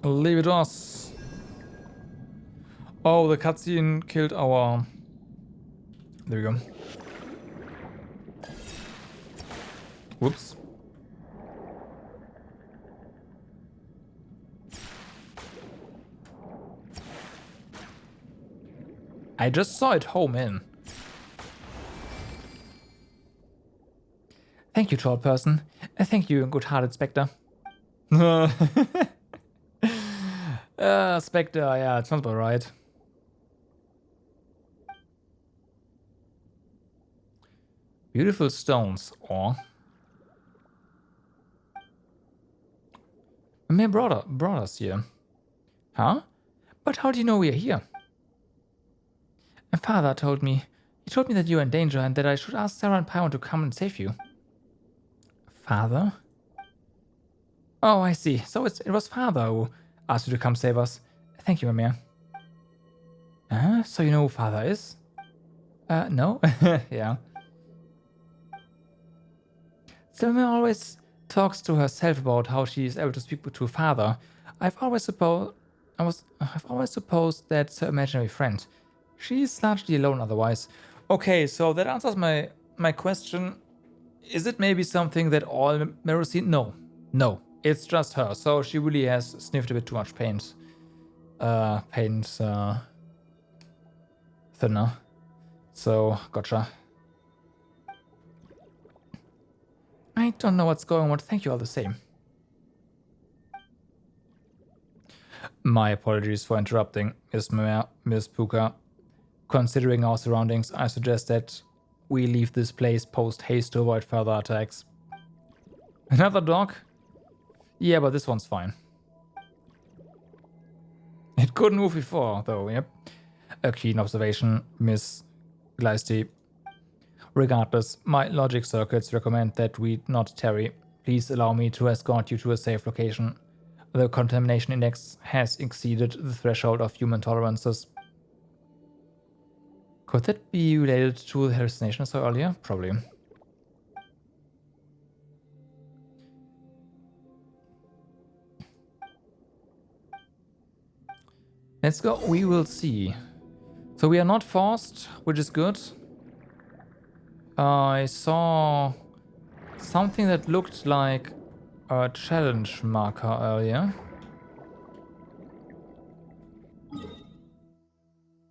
Leave it to us. Oh, the cutscene killed our... There we go. Whoops. I just saw it home in. Thank you, tall person. Thank you, good-hearted Spectre. Spectre, yeah, it sounds about right. Beautiful stones, or... My brother brought us here. Huh? But how do you know we are here? My father told me. He told me that you are in danger and that I should ask Sarah and Paimon to come and save you. Father? Oh, I see. So it was father who asked you to come save us. Thank you, Mimir. So you know who father is? No? Yeah. So Mimir always talks to herself about how she is able to speak to father. I've always supposed that's her imaginary friend. She's largely alone otherwise. Okay, so that answers my question. Is it maybe something that all Melusine? No. No. It's just her. So she really has sniffed a bit too much paint. Thinner. So, gotcha. I don't know what's going on. Thank you all the same. My apologies for interrupting, Miss Puka. Considering our surroundings, I suggest that we leave this place post-haste to avoid further attacks. Another dog? Yeah, but this one's fine. It couldn't move before, though, yep. A keen observation, Miss Gleisty. Regardless, my logic circuits recommend that we not tarry. Please allow me to escort you to a safe location. The contamination index has exceeded the threshold of human tolerances. Could that be related to the hallucination I saw earlier? Probably. Let's go. We will see. So we are not forced, which is good. I saw something that looked like a challenge marker earlier.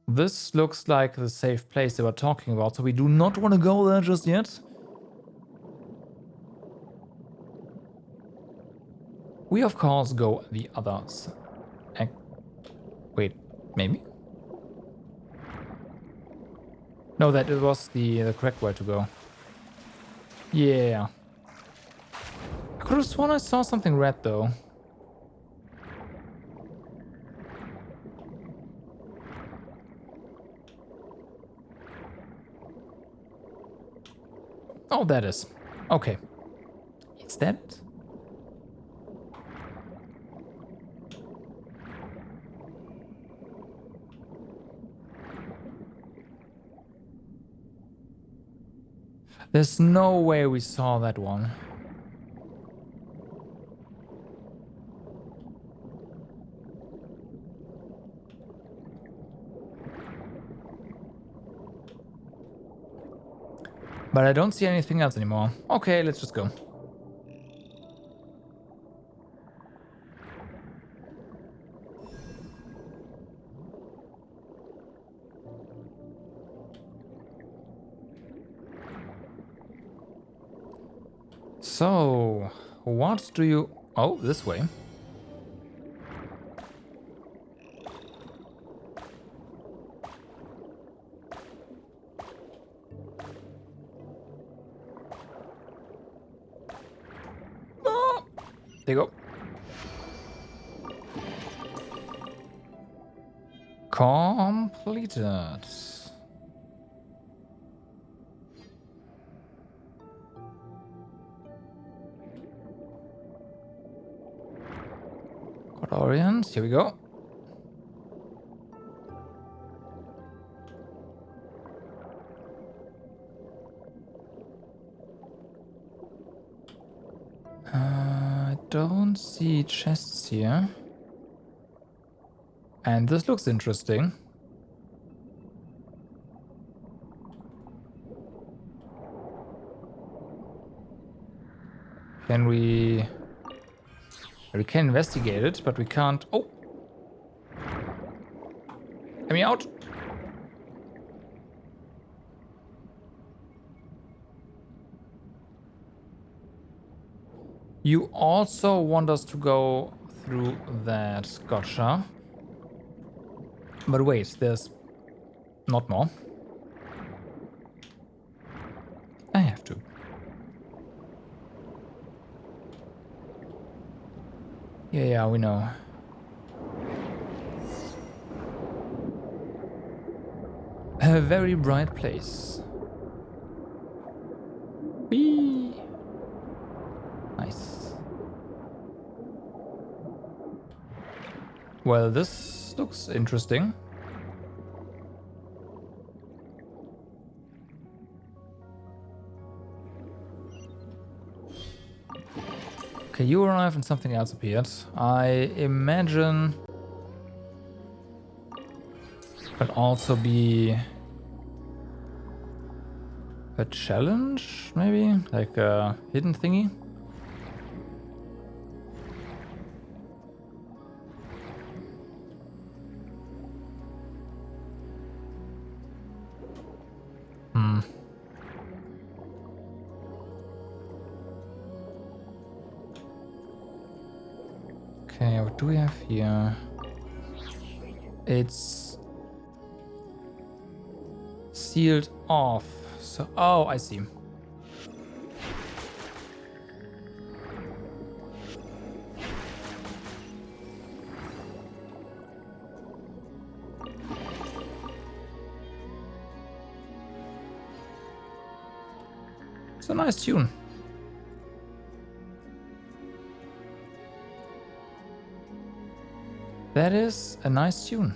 This looks like the safe place they were talking about, so we do not want to go there just yet. We, of course, go the others. Wait, maybe? No, that it was the correct way to go. Yeah. I could have sworn I saw something red, though. Oh, that is. Okay. Is that it? There's no way we saw that one. But I don't see anything else anymore. Okay, let's just go. So, what do you... Oh, this way. Oh, there you go. Completed. Orient, here we go. I don't see chests here. And this looks interesting. Can we... We can investigate it, but we can't... Oh! Let me out! You also want us to go through that. Gotcha. But wait, there's not more. I have to. Yeah, we know. A very bright place. Whee! Nice. Well, this looks interesting. Okay, you arrive and something else appeared. I imagine could also be a challenge, maybe? Like a hidden thingy? Okay, what do we have here? It's sealed off. So, oh, I see. It's a nice tune. That is a nice tune.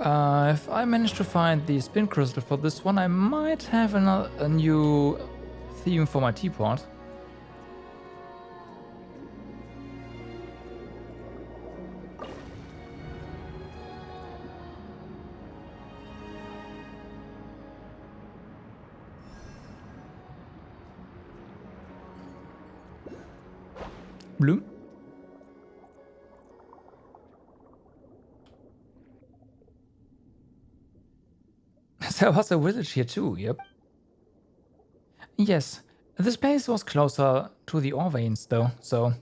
If I manage to find the spin crystal for this one, I might have a new theme for my teapot. Bloom. There was a village here too, yep. Yes, this place was closer to the ore veins though, so...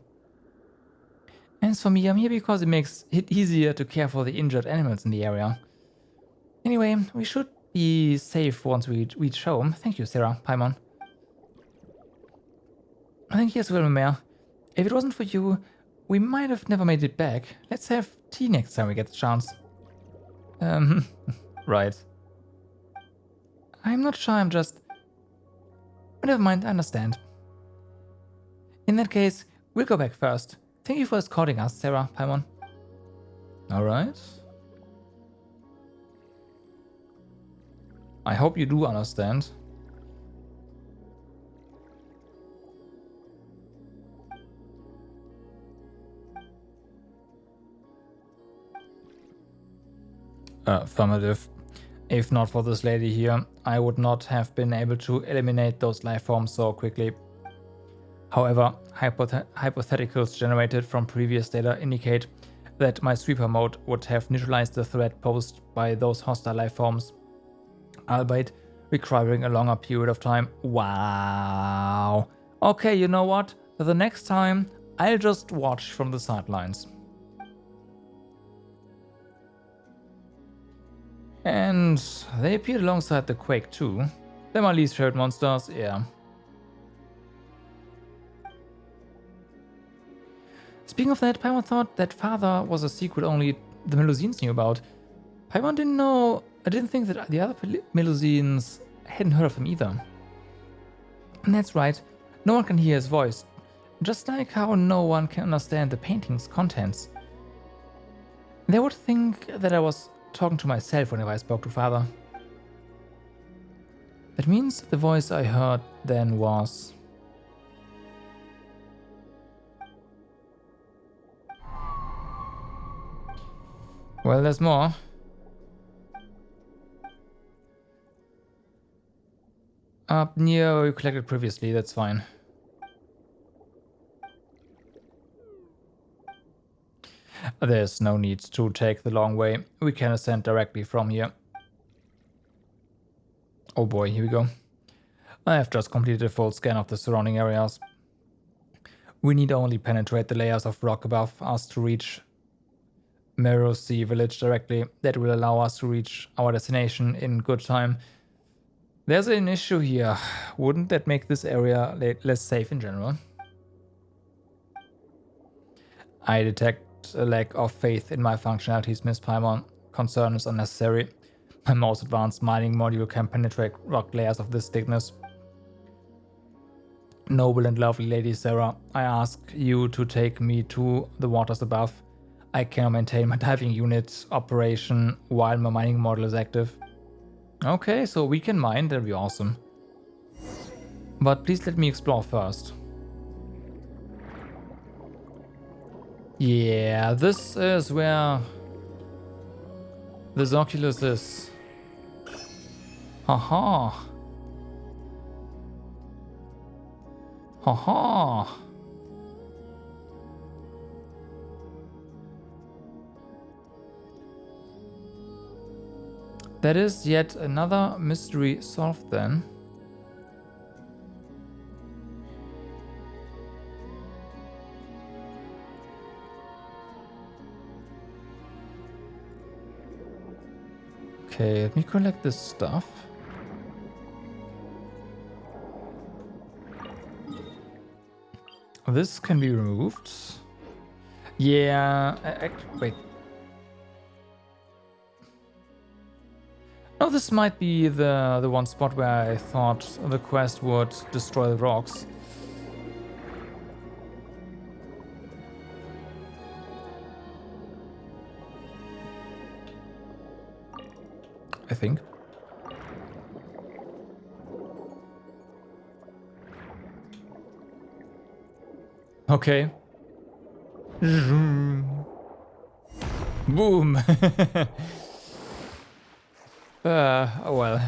As for me, I'm here because it makes it easier to care for the injured animals in the area. Anyway, we should be safe once we reach home. Thank you, Sarah, Paimon. Thank you as well, Mare. If it wasn't for you, we might have never made it back. Let's have tea next time we get the chance. Right. I'm not sure, I'm just... Never mind, I understand. In that case, we'll go back first. Thank you for escorting us, Sarah, Paimon. Alright. I hope you do understand. Affirmative. If not for this lady here, I would not have been able to eliminate those life forms so quickly. However, hypotheticals generated from previous data indicate that my sweeper mode would have neutralized the threat posed by those hostile life forms, albeit requiring a longer period of time. Wow. Okay, you know what? The next time, I'll just watch from the sidelines. And they appeared alongside the Quake too. They're my least favorite monsters, yeah. Speaking of that, Paimon thought that Father was a secret only the Melusines knew about. Paimon didn't know, I didn't think that the other Melusines hadn't heard of him either. And that's right, no one can hear his voice. Just like how no one can understand the painting's contents. They would think that I was talking to myself whenever I spoke to Father. That means the voice I heard then was... Well, there's more. Up near where you collected previously, that's fine. There's no need to take the long way. We can ascend directly from here. Oh boy, here we go. I have just completed a full scan of the surrounding areas. We need only penetrate the layers of rock above us to reach Merosi village directly. That will allow us to reach our destination in good time. There's an issue here. Wouldn't that make this area less safe in general? I detect a lack of faith in my functionalities, Miss Paimon. Concern is unnecessary. My most advanced mining module can penetrate rock layers of this thickness. Noble and lovely Lady Sarah, I ask you to take me to the waters above. I cannot maintain my diving unit operation while my mining module is active. Okay, so we can mine, that'd be awesome. But please let me explore first. Yeah, this is where the Zoculus is. Haha. Haha. That is yet another mystery solved then. Okay, let me collect this stuff. This can be removed. Yeah, wait. Oh, this might be the one spot where I thought the quest would destroy the rocks. I think. Okay. Boom. Oh well.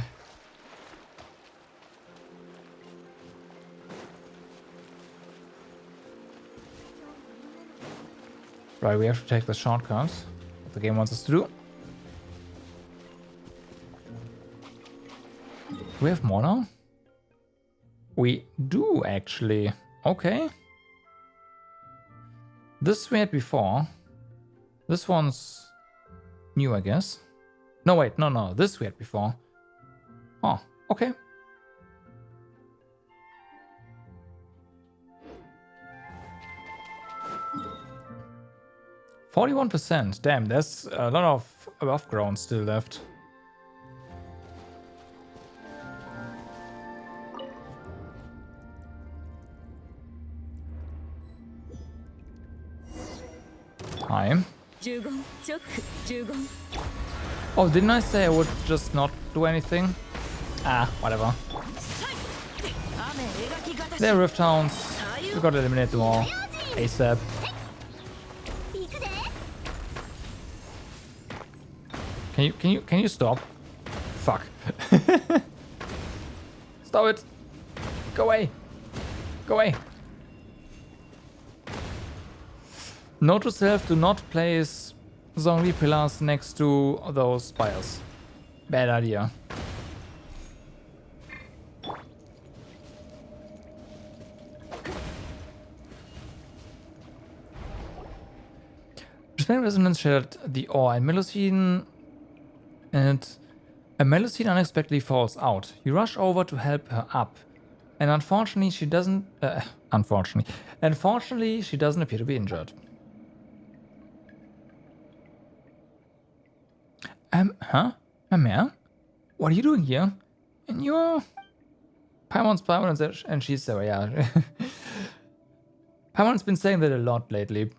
Right, we have to take the shortcut. What the game wants us to do. We have more now? We do, actually. Okay. This we had before. This one's new, I guess. No, wait, no. This we had before. Oh, okay. %. Damn, there's a lot of above ground still left. Hi. Oh, didn't I say I would just not do anything? Ah, whatever. They're Rift Hounds. We gotta eliminate them all. ASAP. Can you stop? Fuck. Stop it. Go away. Go away. Note to self, do not place zombie pillars next to those spires. Bad idea. Respect Resonance shattered the ore and a Melusine unexpectedly falls out. You rush over to help her up. And unfortunately she doesn't appear to be injured. Huh? Mare? What are you doing here? And you're... Paimon's and she's so, yeah. Paimon's been saying that a lot lately.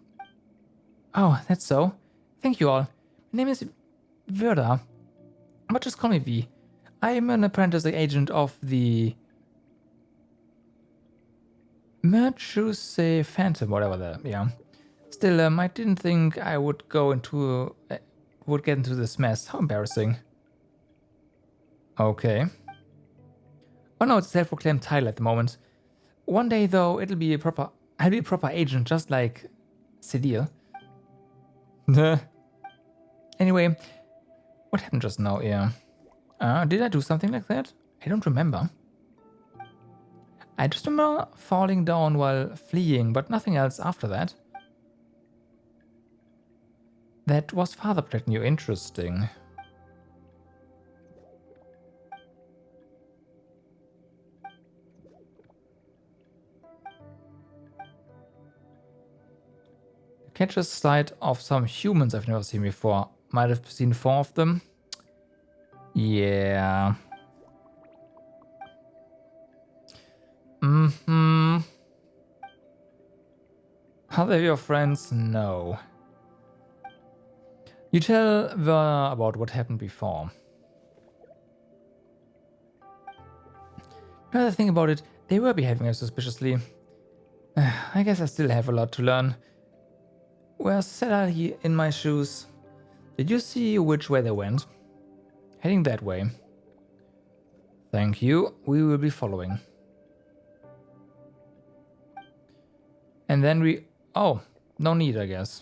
Oh, that's so. Thank you all. My name is Verda. But just call me V. I am an apprentice agent of the... Merchuse Phantom, whatever that, yeah. Still, I didn't think I would get into this mess. How embarrassing. Okay. Oh no, it's a self-proclaimed title at the moment. One day though, I'll be a proper agent, just like Cedille. Anyway, what happened just now here? Did I do something like that? I don't remember. I just remember falling down while fleeing, but nothing else after that. That was father protecting you. Interesting. Catches sight of some humans I've never seen before. Might have seen 4 of them. Yeah. Are they your friends? No. You tell Ver about what happened before. Now that I think about it, they were behaving suspiciously. I guess I still have a lot to learn. Where Sarah in my shoes? Did you see which way they went? Heading that way. Thank you. We will be following. And then we... Oh, no need, I guess.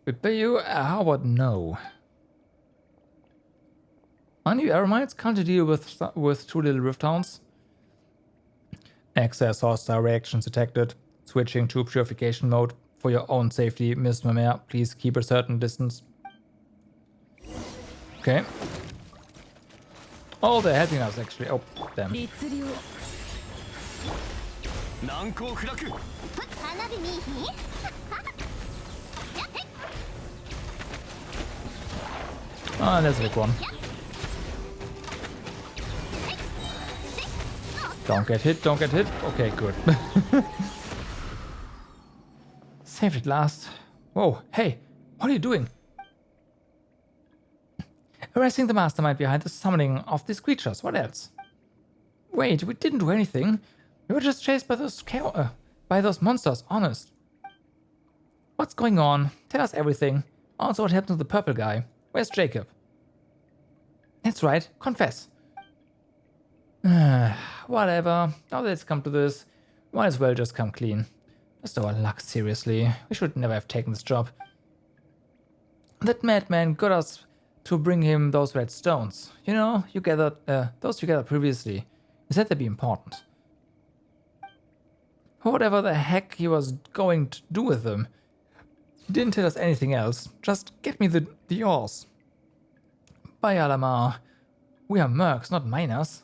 We pay you? How about no? Aren't you Eremites? Can't you deal with two little rift hounds? Access hostile reactions detected. Switching to purification mode. For your own safety, Miss Mamere, please keep a certain distance. Okay. Oh, they're helping us actually. Oh, damn. Ah, there's a big one. Don't get hit, don't get hit. Okay, good. Saved at last. Whoa, hey, what are you doing? Arresting the mastermind behind the summoning of these creatures. What else? Wait, we didn't do anything. We were just chased by those monsters, honest. What's going on? Tell us everything. Also, what happened to the purple guy? Where's Jacob? That's right, confess. Whatever. Now that it's come to this, might as well just come clean. Just our luck, seriously. We should never have taken this job. That madman got us to bring him those red stones. You know, you gathered those together previously. He said they'd be important. Whatever the heck he was going to do with them. He didn't tell us anything else. Just get me the ores. By Alamar. We are mercs, not miners.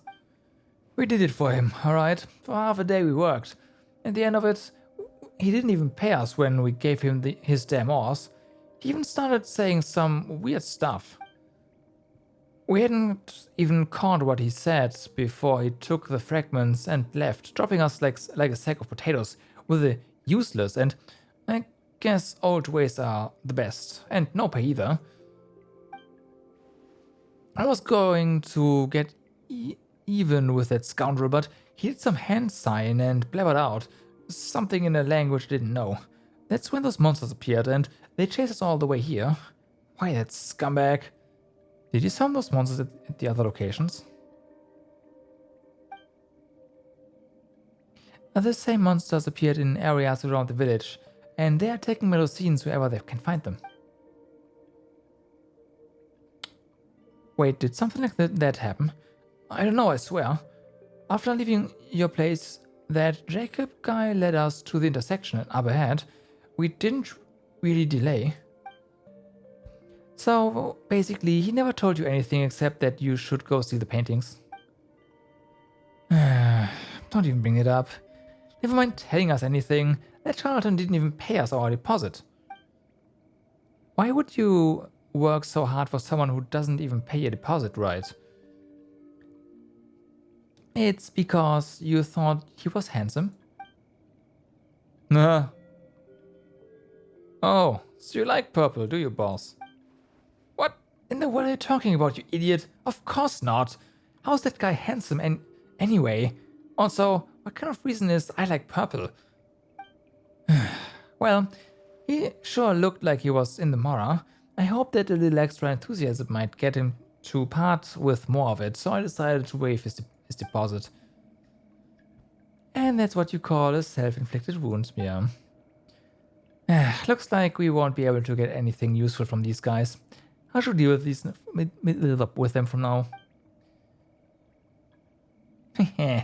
We did it for him, alright? For half a day we worked. At the end of it, he didn't even pay us when we gave him his damn ores. He even started saying some weird stuff. We hadn't even caught what he said before he took the fragments and left, dropping us like a sack of potatoes with the useless, and I guess old ways are the best, and no pay either. I was going to get even with that scoundrel, but he did some hand sign and blabbered out something in a language I didn't know. That's when those monsters appeared, and they chased us all the way here. Why, that scumbag. Did you summon those monsters at the other locations? The same monsters appeared in areas around the village, and they are taking medicines wherever they can find them. Wait, did something like that happen? I don't know, I swear. After leaving your place, that Jacob guy led us to the intersection up ahead. We didn't really delay. So, basically, he never told you anything except that you should go see the paintings. Don't even bring it up. Never mind telling us anything. That charlatan didn't even pay us our deposit. Why would you work so hard for someone who doesn't even pay a deposit, right? It's because you thought he was handsome? Nah. Oh, so you like purple, do you, boss? What in the world are you talking about, you idiot? Of course not. How's that guy handsome anyway? Also, what kind of reason is I like purple? Well, he sure looked like he was in the Mara. I hope that a little extra enthusiasm might get him to part with more of it, so I decided to waive his deposit. And that's what you call a self-inflicted wound, yeah. Looks like we won't be able to get anything useful from these guys. I should deal with them from now.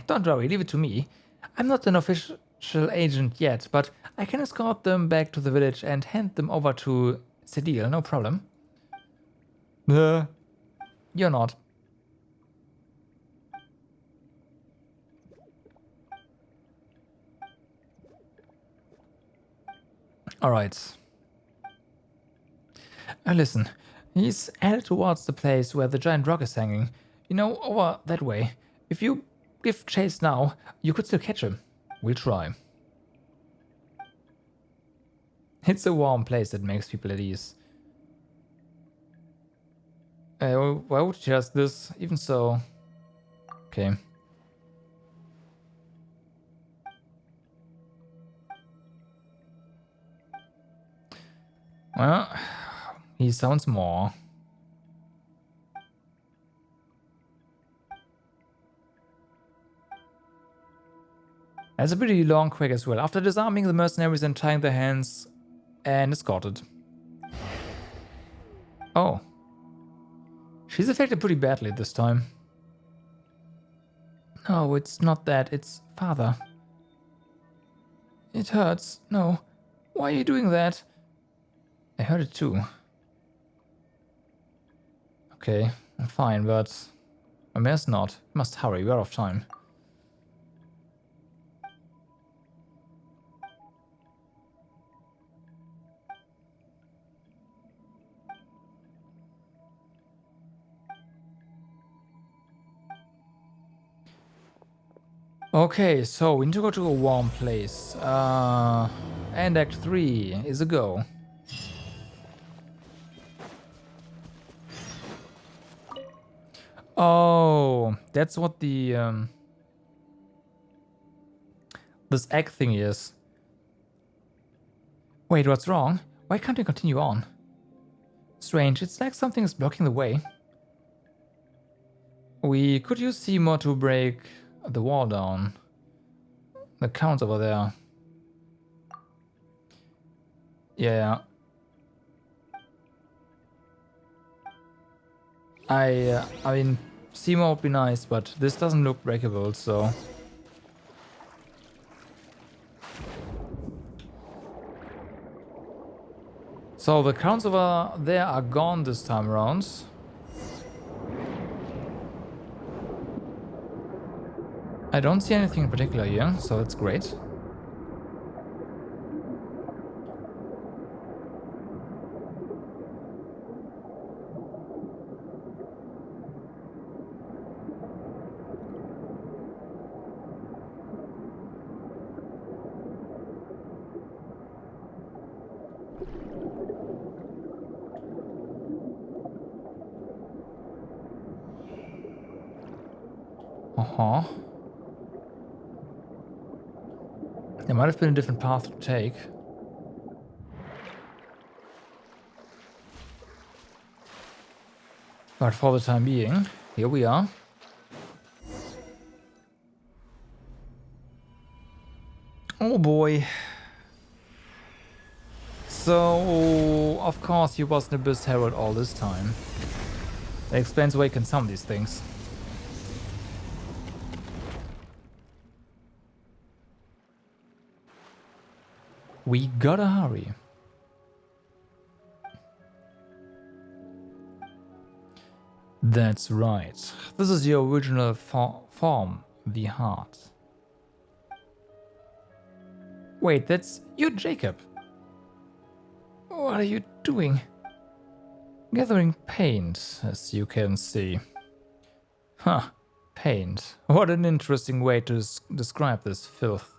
Don't worry, leave it to me. I'm not an official agent yet, but I can escort them back to the village and hand them over to Cedille, no problem. You're not. Alright. Listen, he's headed towards the place where the giant rock is hanging. You know, over that way. If you give chase now, you could still catch him. We'll try. It's a warm place that makes people at ease. Why would you trust this? Even so... Okay. Well, he sounds more. That's a pretty long quake as well. After disarming the mercenaries and tying their hands and escorted. Oh. She's affected pretty badly this time. No, it's not that. It's father. It hurts. No. Why are you doing that? I heard it too. Okay, I'm fine, but I must not. Must hurry, we're out of time. Okay, so we need to go to a warm place. And Act 3 is a go. Oh, that's what the this egg thing is. Wait, what's wrong? Why can't we continue on? Strange, it's like something is blocking the way. We could use Seymour to break the wall down. The count's over there. Yeah. I mean, Seymour would be nice, but this doesn't look breakable, so... So the counts over there are gone this time around. I don't see anything in particular here, so that's great. Uh-huh. There might have been a different path to take. But for the time being, here we are. Oh boy. So, of course, he was an Abyss Herald all this time. That explains why he can summon these things. We gotta hurry. That's right. This is your original form, the heart. Wait, that's you, Jacob. What are you doing? Gathering paint, as you can see. Huh, paint. What an interesting way to describe this filth.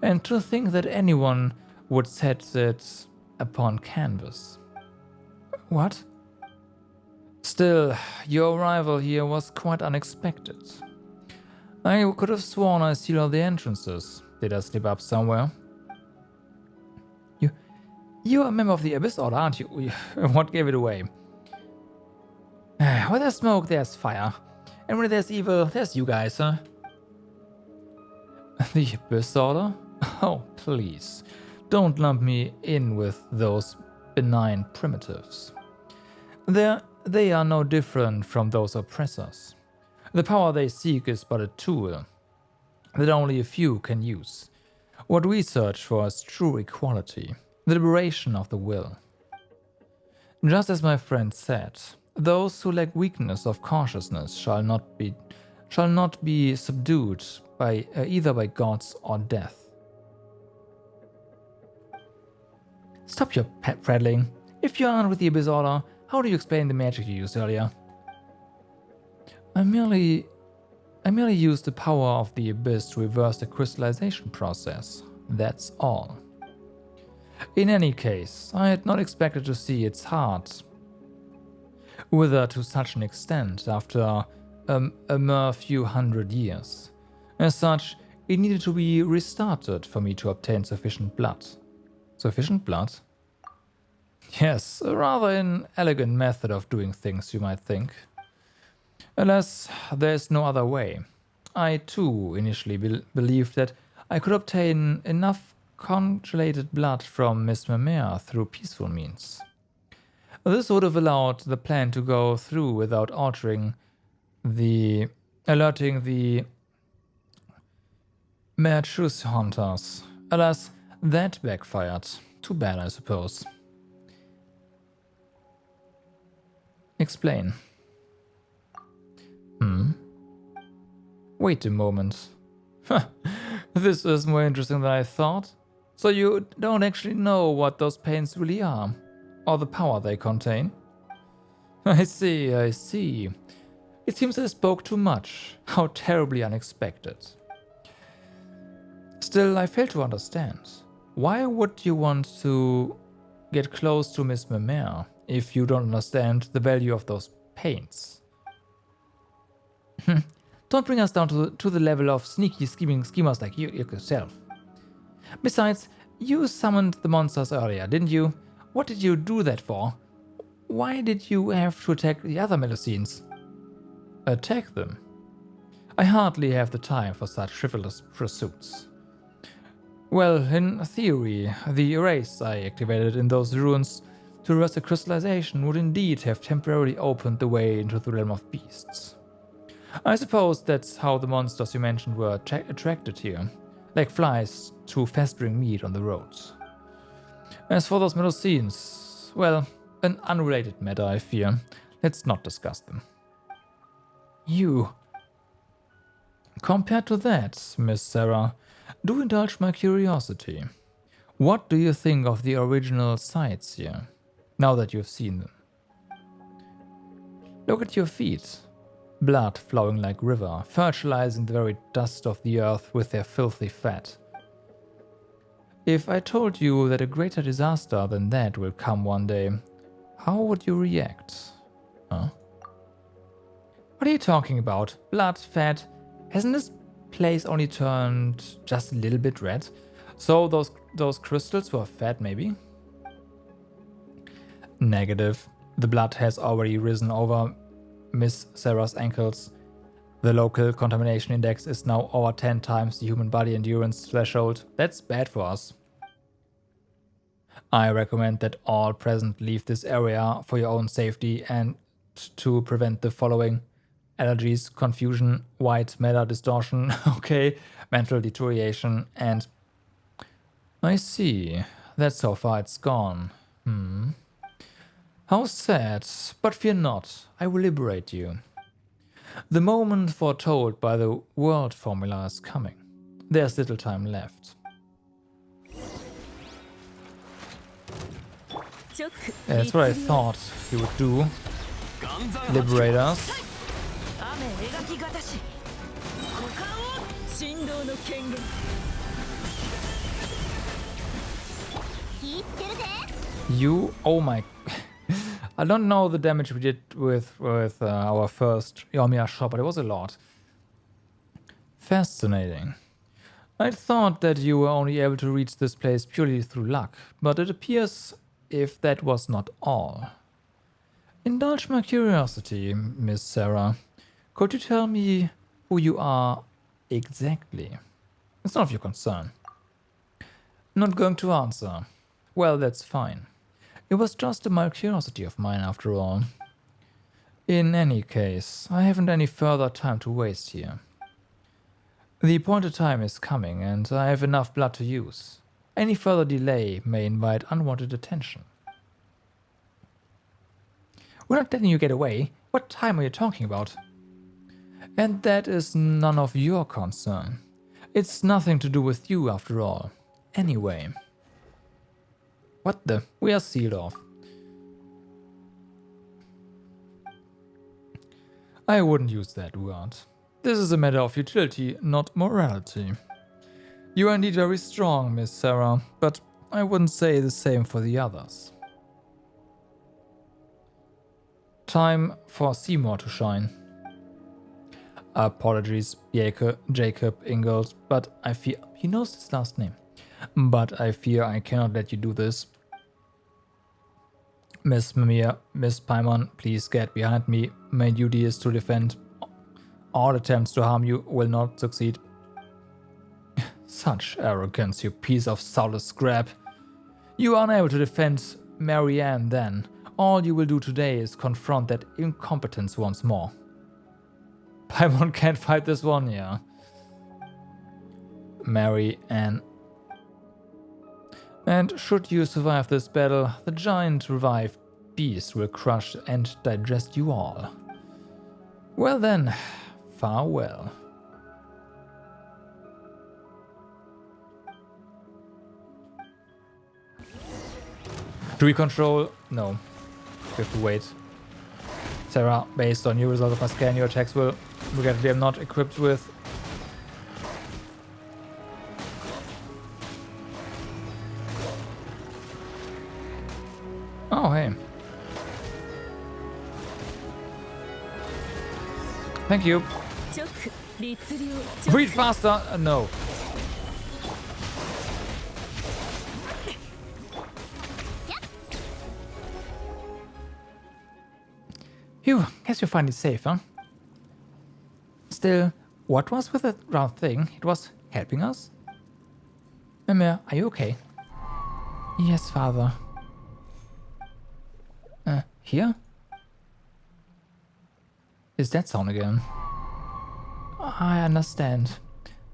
And to think that anyone would set it upon canvas. What? Still, your arrival here was quite unexpected. I could have sworn I sealed all the entrances. Did I slip up somewhere? You're a member of the Abyss Order, aren't you? What gave it away? Where there's smoke, there's fire. And where there's evil, there's you guys, huh? The Abyss Order? Oh, please. Don't lump me in with those benign primitives. They are no different from those oppressors. The power they seek is but a tool that only a few can use. What we search for is true equality, the liberation of the will. Just as my friend said, those who lack weakness of consciousness shall not be subdued by either by gods or death. Stop your prattling. If you aren't with the Abyss Order, how do you explain the magic you used earlier? I merely used the power of the Abyss to reverse the crystallization process. That's all. In any case, I had not expected to see its heart wither to such an extent after a mere few hundred years. As such, it needed to be restarted for me to obtain sufficient blood. Sufficient blood? Yes, a rather inelegant method of doing things, you might think. Alas, there is no other way. I too initially believed that I could obtain enough congelated blood from Miss Mamere through peaceful means. This would have allowed the plan to go through without alerting the Merchus hunters. Alas, that backfired. Too bad, I suppose. Explain. Wait a moment. This is more interesting than I thought. So you don't actually know what those paints really are, or the power they contain? I see, I see. It seems I spoke too much. How terribly unexpected. Still, I fail to understand. Why would you want to get close to Miss Mimere if you don't understand the value of those paints? Don't bring us down to the level of sneaky schemers like you yourself. Besides, you summoned the monsters earlier, didn't you? What did you do that for? Why did you have to attack the other Melusines? Attack them? I hardly have the time for such frivolous pursuits. Well, in theory, the erase I activated in those ruins to reverse the crystallization would indeed have temporarily opened the way into the realm of beasts. I suppose that's how the monsters you mentioned were attracted here, like flies to festering meat on the roads. As for those Melusines, well, an unrelated matter, I fear. Let's not discuss them. You. Compared to that, Miss Sarah, do indulge my curiosity. What do you think of the original sights here, now that you've seen them? Look at your feet. Blood flowing like river, fertilizing the very dust of the earth with their filthy fat. If I told you that a greater disaster than that will come one day, how would you react? Huh? What are you talking about? Blood, fat? Hasn't this place only turned just a little bit red? So those crystals were fat, maybe? Negative. The blood has already risen over Miss Sarah's ankles. The local contamination index is now over 10 times the human body endurance threshold. That's bad for us. I recommend that all present leave this area for your own safety and to prevent the following: allergies, confusion, white matter distortion, okay, mental deterioration, and... I see. That's how far it's gone. How sad, but fear not, I will liberate you. The moment foretold by the world formula is coming. There's little time left. That's what I thought you would do. Liberate us. You, oh my... I don't know the damage we did with our first Yomiya shop, but it was a lot. Fascinating. I thought that you were only able to reach this place purely through luck, but it appears if that was not all. Indulge my curiosity, Miss Sarah. Could you tell me who you are exactly? It's none of your concern. Not going to answer. Well, that's fine. It was just a mild curiosity of mine, after all. In any case, I haven't any further time to waste here. The appointed time is coming, and I have enough blood to use. Any further delay may invite unwanted attention. We're not letting you get away. What time are you talking about? And that is none of your concern. It's nothing to do with you, after all. Anyway. What the? We are sealed off. I wouldn't use that word. This is a matter of utility, not morality. You are indeed very strong, Miss Sarah, but I wouldn't say the same for the others. Time for Seymour to shine. Apologies, Jacob Ingold, but I fear... He knows his last name. But I fear I cannot let you do this. Miss Mimere, Miss Paimon, please get behind me. My duty is to defend. All attempts to harm you will not succeed. Such arrogance, you piece of soulless scrap. You are unable to defend Marianne then. All you will do today is confront that incompetence once more. Paimon can't fight this one, yeah. Mary Ann. And should you survive this battle, the giant revived beast will crush and digest you all. Well then, farewell. Do we control? No. We have to wait. Sarah, based on your result of my scan, your attacks will regrettably I'm not equipped with. Oh, hey. Thank you. Read faster! No. Phew, guess you're finally safe, huh? Still, what was with that round thing? It was helping us? Mimir, are you okay? Yes, father. Here? Is that sound again? I understand.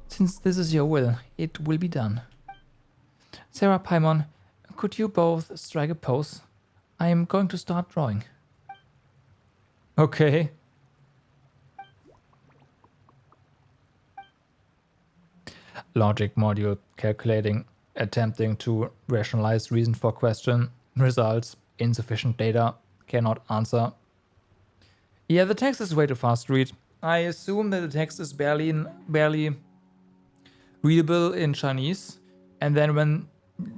Since this is your will, it will be done. Sarah, Paimon, could you both strike a pose? I am going to start drawing. Okay. Logic module calculating, attempting to rationalize reason for question, results, insufficient data, cannot answer. Yeah, the text is way too fast to read. I assume that the text is barely readable in Chinese, and then when,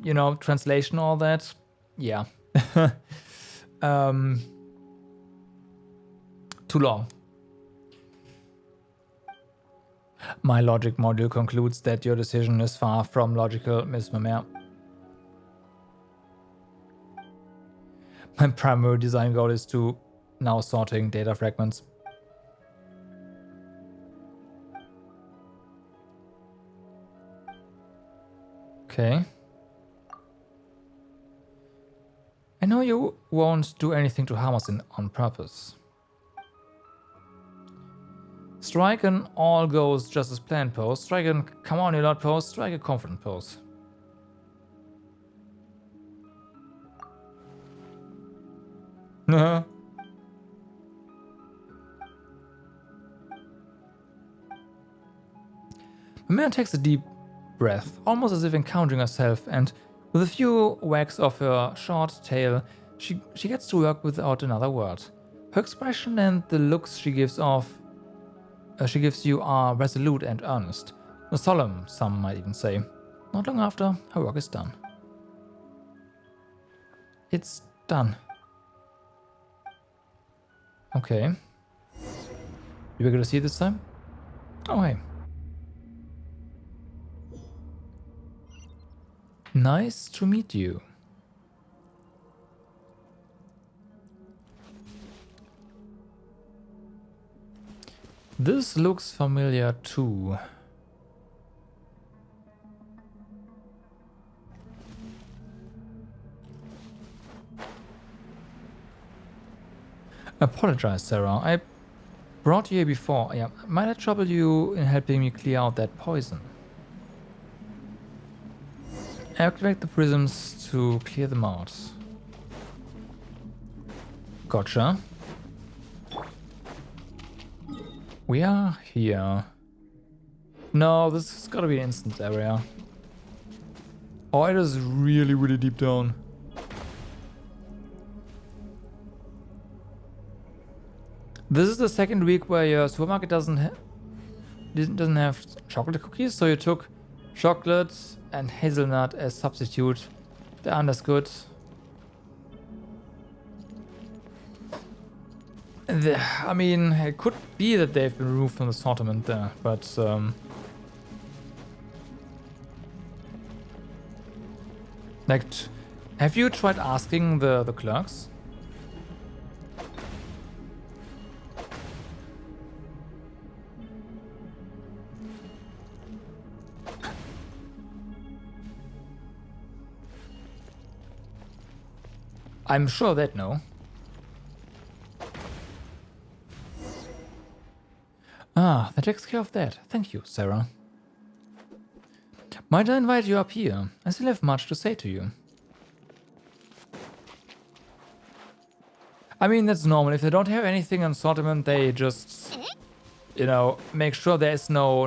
you know, translation, all that, yeah. Too long. My logic module concludes that your decision is far from logical, Miss Mimir. My primary design goal is to now sorting data fragments. Okay. I know you won't do anything to harm us on purpose. Strike an all goes just as planned pose. Strike an come on you lot pose. Strike a confident pose. Mimir takes a deep breath, almost as if encountering herself, and with a few wags of her short tail, she gets to work without another word. Her expression and the looks she gives you are resolute and earnest. Solemn, some might even say. Not long after, her work is done. It's done. Okay. You were gonna see it this time? Oh, hey. Nice to meet you. This looks familiar too. Apologize, Sarah. I brought you here before. Yeah, might I trouble you in helping me clear out that poison? Activate the prisms to clear them out. Gotcha. We are here. No, this has got to be an instance area. Oh, it is really, really deep down. This is the second week where your supermarket doesn't have chocolate cookies, so you took chocolate and hazelnut as substitute. They understood. I mean, it could be that they've been removed from the assortment there, but like, have you tried asking the clerks? I'm sure they'd know. That takes care of that. Thank you, Sarah. Might I invite you up here? I still have much to say to you. I mean, that's normal. If they don't have anything in assortment, they just, you know, make sure there is no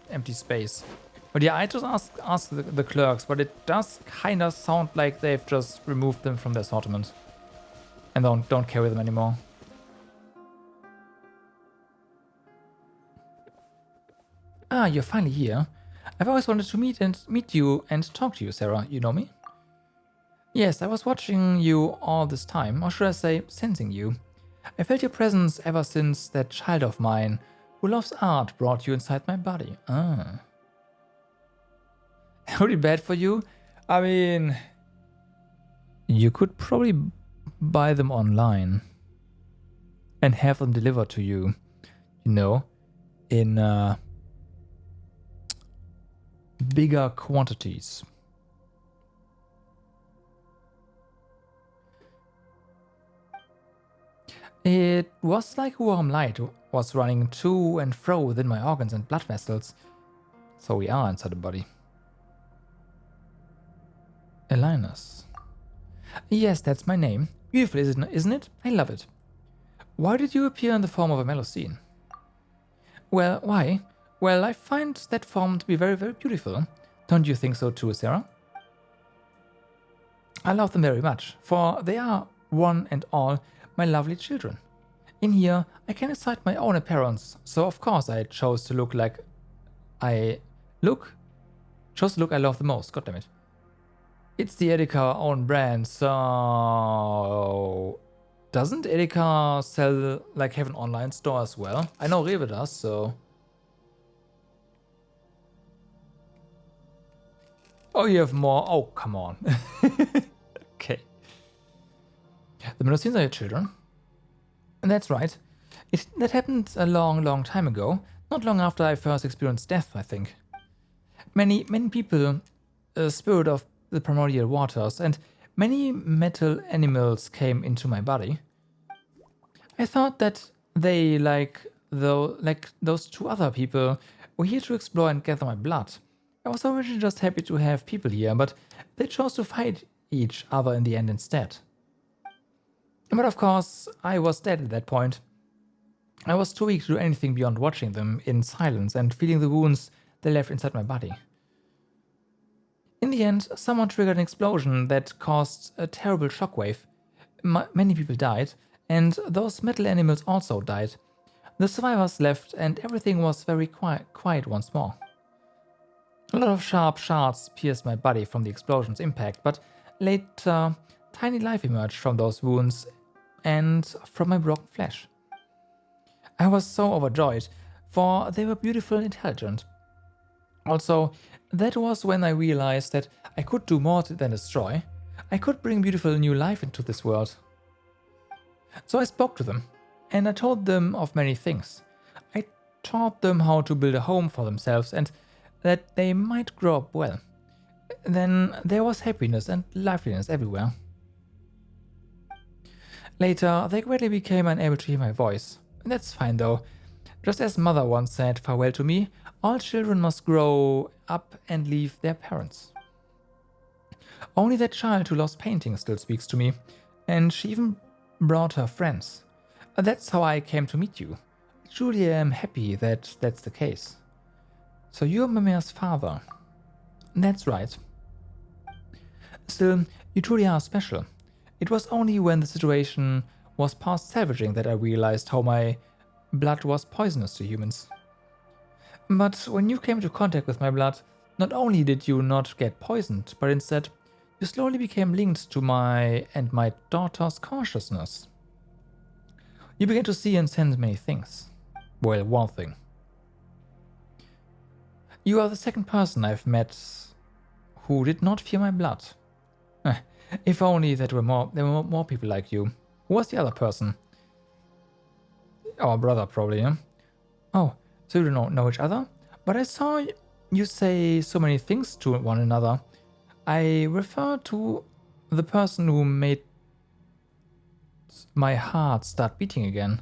empty space. But yeah, I just asked the clerks, but it does kind of sound like they've just removed them from the assortment and don't carry them anymore. Ah, you're finally here. I've always wanted to meet you and talk to you, Sarah. You know me? Yes, I was watching you all this time, or should I say, sensing you. I felt your presence ever since that child of mine who loves art brought you inside my body. Ah. Pretty bad for you? I mean, you could probably buy them online and have them delivered to you, you know, in bigger quantities. It was like warm light was running to and fro within my organs and blood vessels. So we are inside the body. Elinus. Yes, that's my name. Beautiful, isn't it? I love it. Why did you appear in the form of a Melusine? Well, why? Well, I find that form to be very, very beautiful. Don't you think so too, Sarah? I love them very much, for they are, one and all, my lovely children. In here, I can decide my own appearance, so of course I chose to look like I love the most, goddammit. It's the Edeka own brand, so... Doesn't Edeka sell, like, have an online store as well? I know Rewe does, so... Oh, you have more? Oh, come on. Okay. The Melusines are your children. And that's right. That happened a long, long time ago. Not long after I first experienced death, I think. Many people, spirit of the primordial waters, and many metal animals came into my body. I thought that they, like those two other people, were here to explore and gather my blood. I was originally just happy to have people here, but they chose to fight each other in the end instead. But of course, I was dead at that point. I was too weak to do anything beyond watching them in silence and feeling the wounds they left inside my body. In the end, someone triggered an explosion that caused a terrible shockwave. Many people died, and those metal animals also died. The survivors left, and everything was very quiet once more. A lot of sharp shards pierced my body from the explosion's impact, but later, tiny life emerged from those wounds and from my broken flesh. I was so overjoyed, for they were beautiful and intelligent. Also, that was when I realized that I could do more than destroy. I could bring beautiful new life into this world. So I spoke to them, and I told them of many things. I taught them how to build a home for themselves and that they might grow up well. Then there was happiness and liveliness everywhere. Later, they gradually became unable to hear my voice. That's fine though. Just as mother once said farewell to me, all children must grow up and leave their parents. Only that child who loves painting still speaks to me, and she even brought her friends. That's how I came to meet you. I truly am happy that that's the case. So you're Mimir's father. That's right. Still, you truly are special. It was only when the situation was past salvaging that I realized how my blood was poisonous to humans. But when you came into contact with my blood, not only did you not get poisoned, but instead, you slowly became linked to my and my daughter's consciousness. You began to see and sense many things. Well, one thing. You are the second person I've met who did not fear my blood. If only there were more people like you. Who was the other person? Our brother, probably, yeah? Oh, so you don't know each other? But I saw you say so many things to one another. I refer to the person who made my heart start beating again.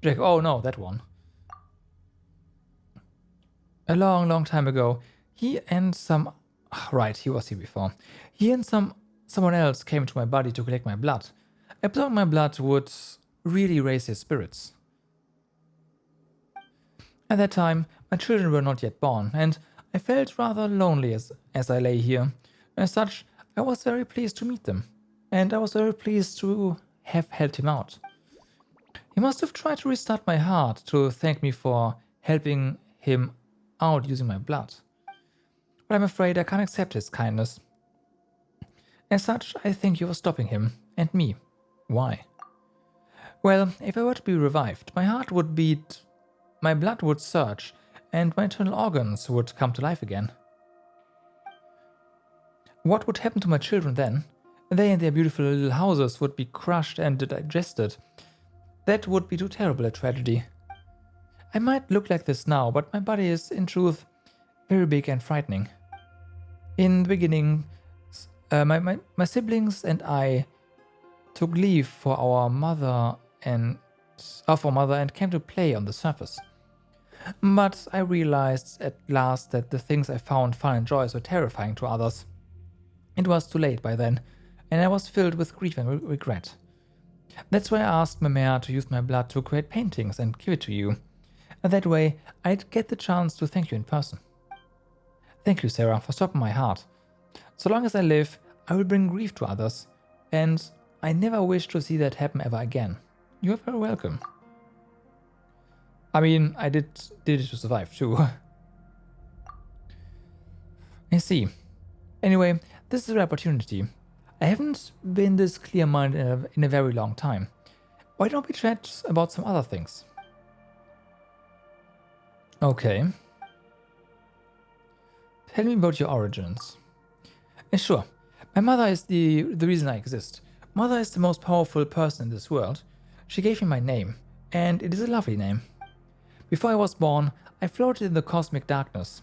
Jack, oh no, that one. A long, long time ago, he and some... Right, he was here before. He and someone else came to my body to collect my blood. Absorbing my blood would really raise his spirits. At that time, my children were not yet born, and I felt rather lonely as I lay here. As such, I was very pleased to meet them, and I was very pleased to have helped him out. He must have tried to restart my heart to thank me for helping him out using my blood. But I'm afraid I can't accept his kindness. As such, I thank you for stopping him and me. Why? Well, if I were to be revived, my heart would beat, my blood would surge, and my internal organs would come to life again. What would happen to my children then? They and their beautiful little houses would be crushed and digested. That would be too terrible a tragedy. I might look like this now, but my body is, in truth, very big and frightening. In the beginning, my siblings and I took leave for our mother and came to play on the surface. But I realized at last that the things I found fun and joyous were terrifying to others. It was too late by then, and I was filled with grief and regret. That's why I asked my mare to use my blood to create paintings and give it to you. That way, I'd get the chance to thank you in person. Thank you, Sarah, for stopping my heart. So long as I live, I will bring grief to others, and I never wish to see that happen ever again. You are very welcome. I mean, I did it to survive too. I see. Anyway, this is an opportunity. I haven't been this clear-minded in a very long time. Why don't we chat about some other things? Okay. Tell me about your origins. Sure. My mother is the reason I exist. Mother is the most powerful person in this world. She gave me my name, and it is a lovely name. Before I was born, I floated in the cosmic darkness,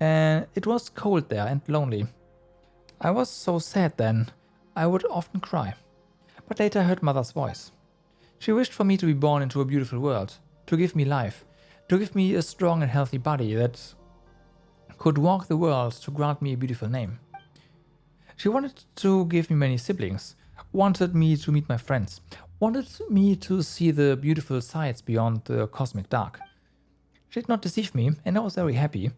and it was cold there and lonely. I was so sad then, I would often cry. But later I heard Mother's voice. She wished for me to be born into a beautiful world, to give me life, to give me a strong and healthy body that could walk the world, to grant me a beautiful name. She wanted to give me many siblings, wanted me to meet my friends, wanted me to see the beautiful sights beyond the cosmic dark. She did not deceive me, and I was very happy.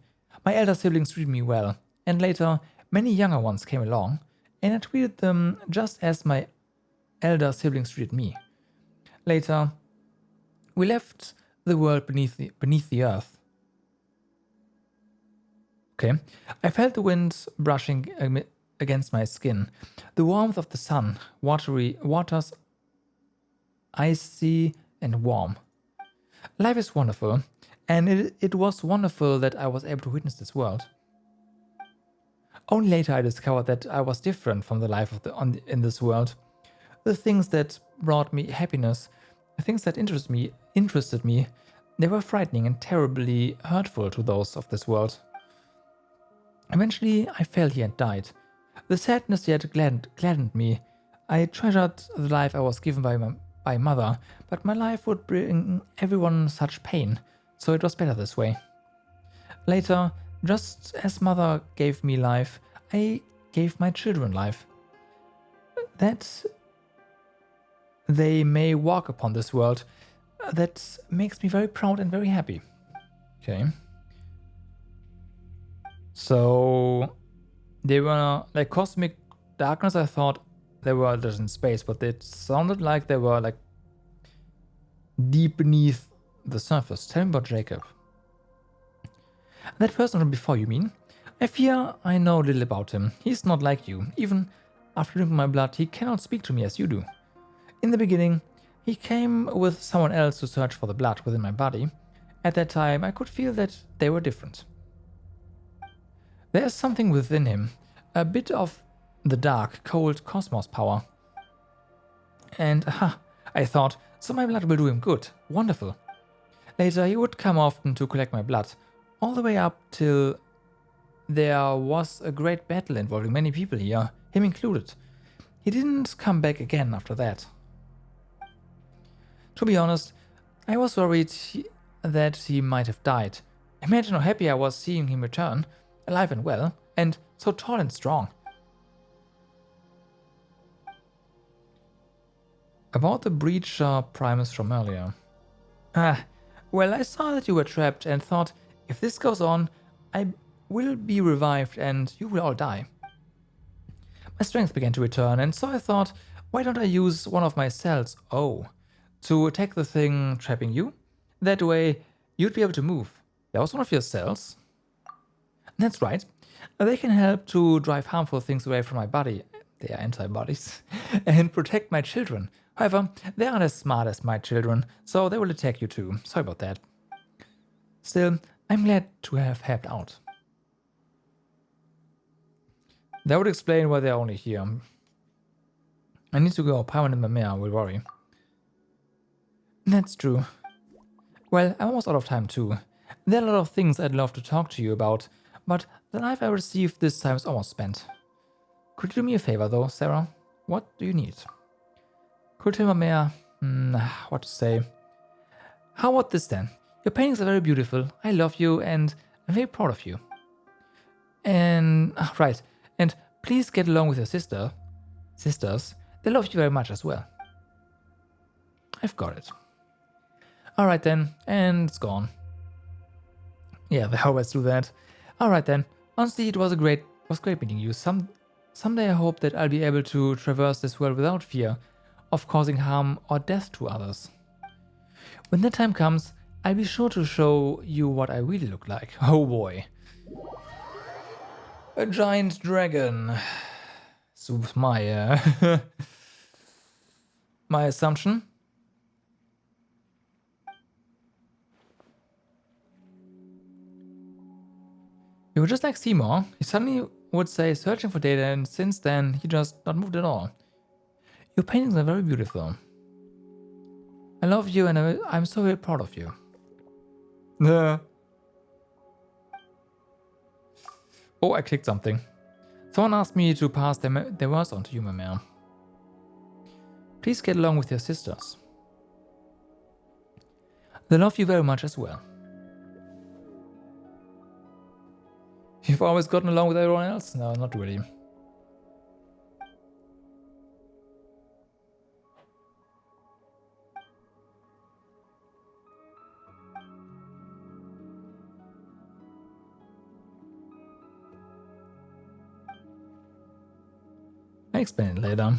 My elder siblings treated me well, and later many younger ones came along, and I treated them just as my elder siblings treated me. Later, we left the world beneath the earth. Okay, I felt the wind brushing against my skin, the warmth of the sun, waters icy and warm. Life is wonderful, and it was wonderful that I was able to witness this world. Only later I discovered that I was different from the life in this world. The things that brought me happiness, the things that interested me, they were frightening and terribly hurtful to those of this world. Eventually, I fell here and died. The sadness yet gladdened me. I treasured the life I was given by Mother, but my life would bring everyone such pain, so it was better this way. Later, just as Mother gave me life, I gave my children life. That they may walk upon this world, that makes me very proud and very happy. Okay. So, they were like cosmic darkness. I thought they were just in space, but it sounded like they were like deep beneath the surface. Tell me about Jacob. That person from before, you mean? I fear I know little about him. He's not like you. Even after drinking my blood, he cannot speak to me as you do. In the beginning, he came with someone else to search for the blood within my body. At that time, I could feel that they were different. There is something within him, a bit of the dark, cold cosmos power. And I thought, so my blood will do him good. Wonderful. Later, he would come often to collect my blood, all the way up till there was a great battle involving many people here, him included. He didn't come back again after that. To be honest, I was worried that he might have died. Imagine how happy I was seeing him return, alive and well, and so tall and strong. About the breacher primus from earlier. Well, I saw that you were trapped and thought, if this goes on, I will be revived and you will all die. My strength began to return, and so I thought, why don't I use one of my cells, to attack the thing trapping you? That way, you'd be able to move. That was one of your cells? That's right. They can help to drive harmful things away from my body. They are antibodies. And protect my children. However, they aren't as smart as my children, so they will attack you too. Sorry about that. Still, I'm glad to have helped out. That would explain why they're only here. I need to go. Paimon and Mimea will worry. That's true. Well, I'm almost out of time too. There are a lot of things I'd love to talk to you about, but the life I received this time is almost spent. Could you do me a favor though, Sarah? What do you need? Could you tell Mimea? What to say? How about this then? Your paintings are very beautiful. I love you and I'm very proud of you. And, right. And please get along with your sisters. They love you very much as well. I've got it. Alright then, and it's gone. Yeah, they always do that. Alright then, honestly it was great meeting you. Someday I hope that I'll be able to traverse this world without fear of causing harm or death to others. When that time comes, I'll be sure to show you what I really look like. Oh boy. A giant dragon. So my my assumption. You were just like Seymour. He suddenly would say searching for data, and since then he just not moved at all. Your paintings are very beautiful. I love you and I'm so very proud of you. Oh, I clicked something. Someone asked me to pass their words on to you, Mimea. Please get along with your sisters. They love you very much as well. You've always gotten along with everyone else? No, not really. I explain it later.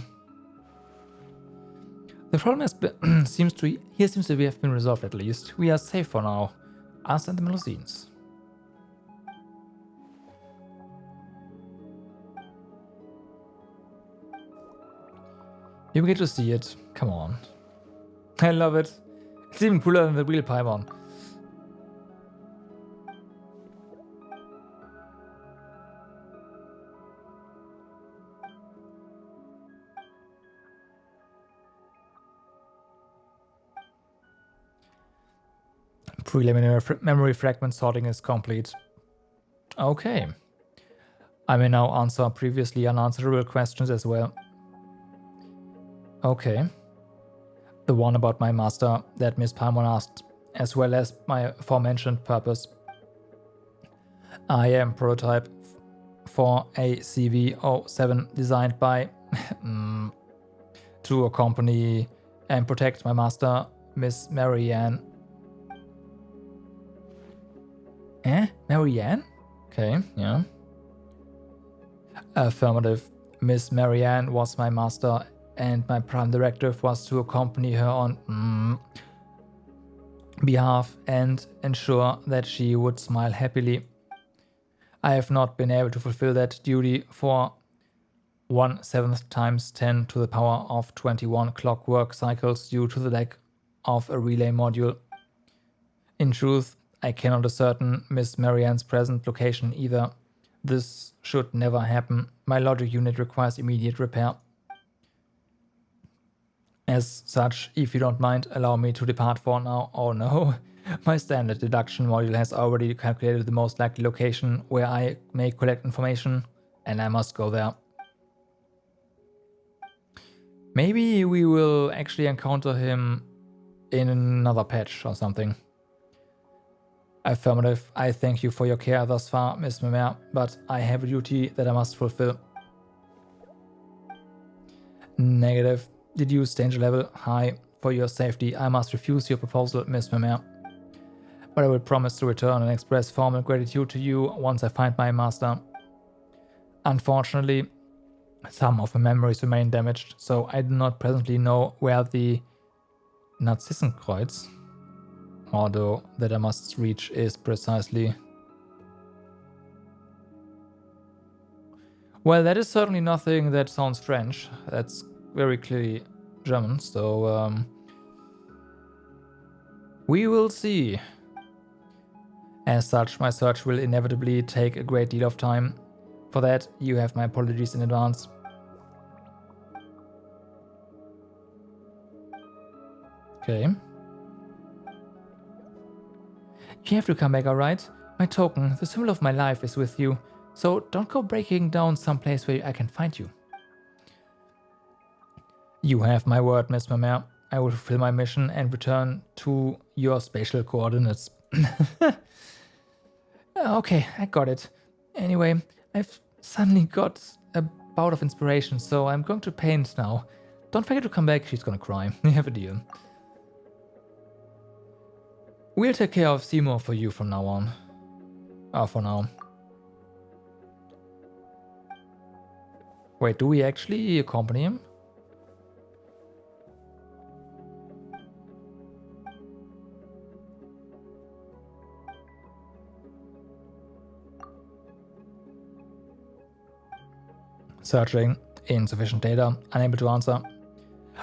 The problem has been, seems to have been resolved at least. We are safe for now. Us and the Melusines. You get to see it. Come on. I love it. It's even cooler than the real Paimon. Preliminary memory fragment sorting is complete. Okay. I may now answer previously unanswerable questions as well. Okay. The one about my master that Miss Paimon asked, as well as my aforementioned purpose. I am prototype for a CV07 designed by to accompany and protect my master, Miss Marianne. Marianne? Okay, yeah. Affirmative. Miss Marianne was my master, and my prime directive was to accompany her on behalf and ensure that she would smile happily. I have not been able to fulfill that duty for 1/7 times 10 to the power of 21 clockwork cycles due to the lack of a relay module. In truth, I cannot ascertain Miss Marianne's present location either. This should never happen. My logic unit requires immediate repair. As such, if you don't mind, allow me to depart for now. Oh no. My standard deduction module has already calculated the most likely location where I may collect information, and I must go there. Maybe we will actually encounter him in another patch or something. Affirmative. I thank you for your care thus far, Miss Mimere, but I have a duty that I must fulfill. Negative. Did you danger level high? For your safety, I must refuse your proposal, Miss Mimere. But I will promise to return and express formal gratitude to you once I find my master. Unfortunately, some of my memories remain damaged, so I do not presently know where the Narzissenkreuz, although that I must reach, is precisely. Well, that is certainly nothing that sounds French. That's very clearly German, so we will see. As such, my search will inevitably take a great deal of time. For that, you have my apologies in advance. Okay. You have to come back, alright? My token, the symbol of my life, is with you. So don't go breaking down someplace where I can find you. You have my word, Miss Mimere. I will fulfill my mission and return to your spatial coordinates. Okay, I got it. Anyway, I've suddenly got a bout of inspiration, so I'm going to paint now. Don't forget to come back, she's gonna cry. We have a deal. We'll take care of Seymour for you from now on. For now. Wait, do we actually accompany him? Searching. Insufficient data. Unable to answer.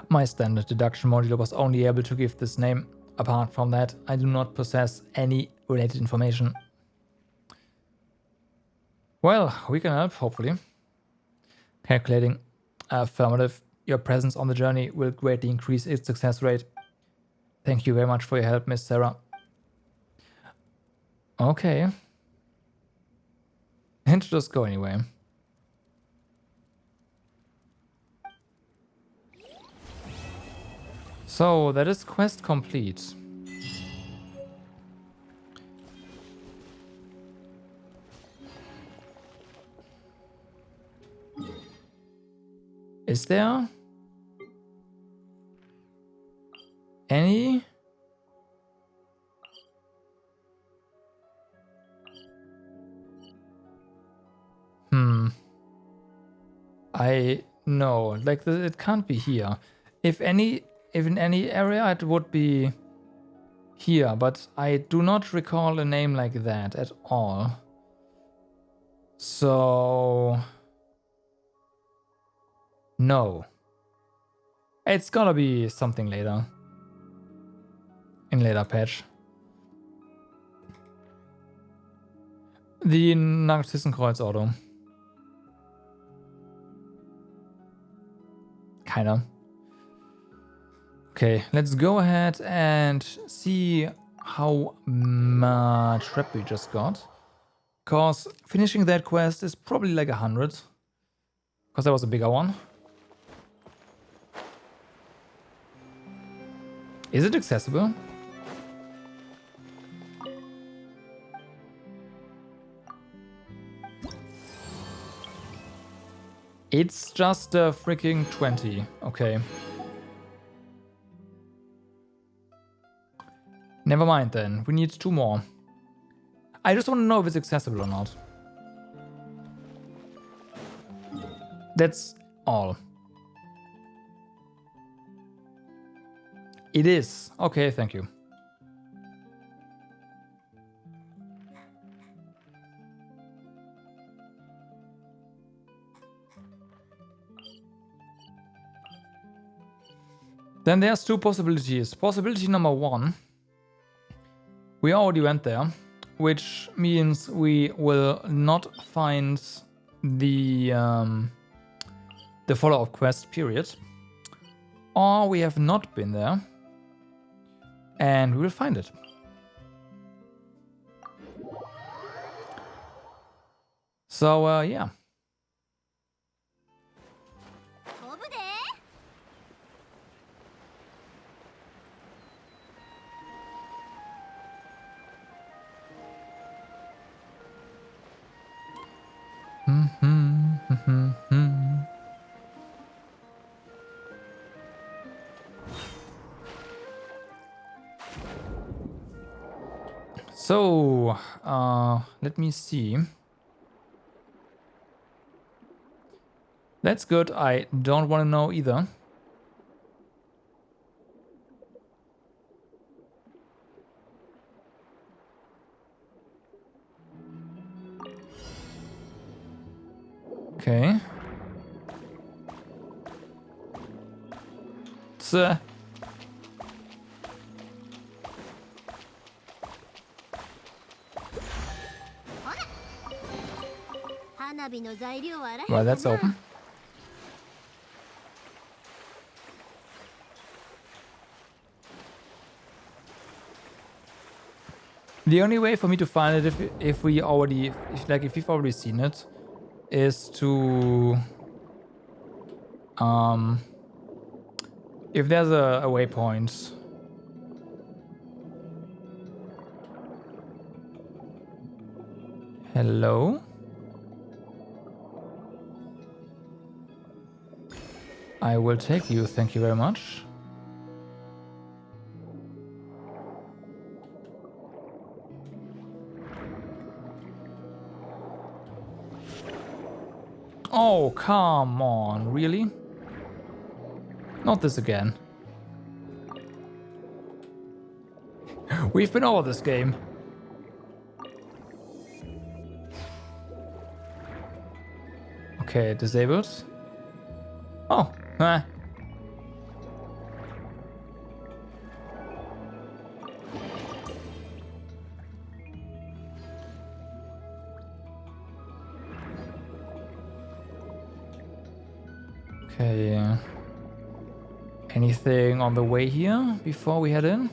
My standard deduction module was only able to give this name. Apart from that, I do not possess any related information. Well, we can help, hopefully. Calculating. Affirmative. Your presence on the journey will greatly increase its success rate. Thank you very much for your help, Miss Sarah. Okay. And just go anyway. So, that is quest complete. Is there any? I know, like it can't be here. If in any area, it would be here, but I do not recall a name like that at all. So no. It's gotta be something later. In later patch. The Narzissenkreuz Auto. Keiner. Okay, let's go ahead and see how much rep we just got. Because finishing that quest is probably like 100. Because that was a bigger one. Is it accessible? It's just a freaking 20. Okay. Never mind then. We need 2 more. I just want to know if it's accessible or not. That's all. It is. Okay, thank you. Then there's 2 possibilities. Possibility number 1. We already went there, which means we will not find the follow-up quest, period. Or we have not been there, and we will find it. So, yeah. So, let me see. That's good. I don't want to know either. Okay. So, well, that's open. The only way for me to find it, if we've already seen it, is to if there's a waypoint. Hello? I will take you, thank you very much. Oh, come on, really? Not this again. We've been over this game. Okay, disabled. Oh, Okay. Anything on the way here before we head in?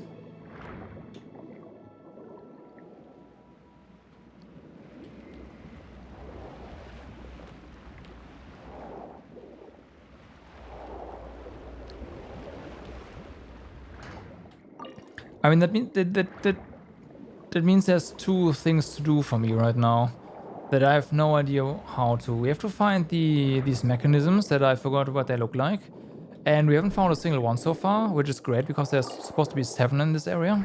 I mean, that means there's two things to do for me right now that I have no idea how to. We have to find these mechanisms that I forgot what they look like. And we haven't found a single one so far, which is great because there's supposed to be 7 in this area.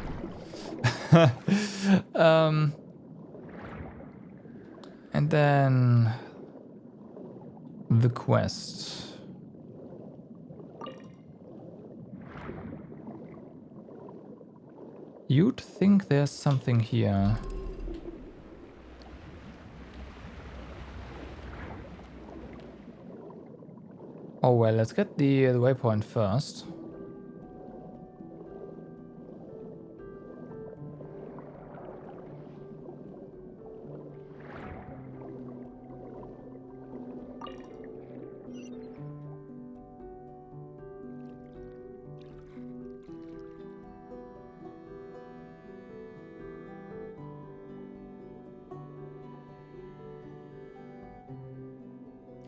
And then the quest. You'd think there's something here. Oh well, let's get the waypoint first.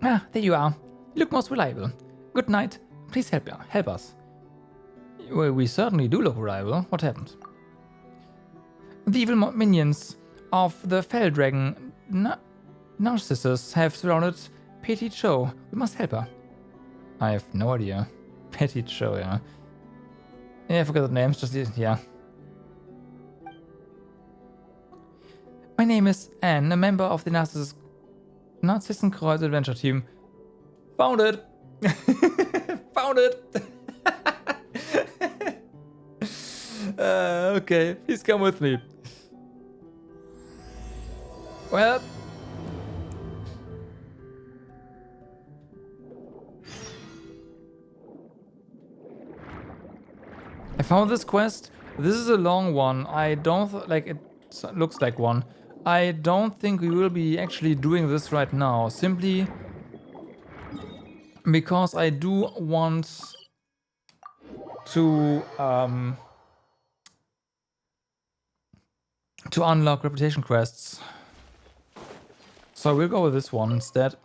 Ah, there you are. You look most reliable. Good night. Please help us. Well, we certainly do look reliable. What happened? The evil minions of the Fell Dragon Narcissus have surrounded Petit Cho. We must help her. I have no idea. Petit Cho, yeah. Yeah, I forgot the names. Just yeah. My name is Anne, a member of the Narcissenkreuz adventure team. Found it! Found it! Okay, please come with me. Well... I found this quest. This is a long one. I don't... like, it looks like one. I don't think we will be actually doing this right now. Simply... because I do want to unlock reputation quests. So we'll go with this one instead.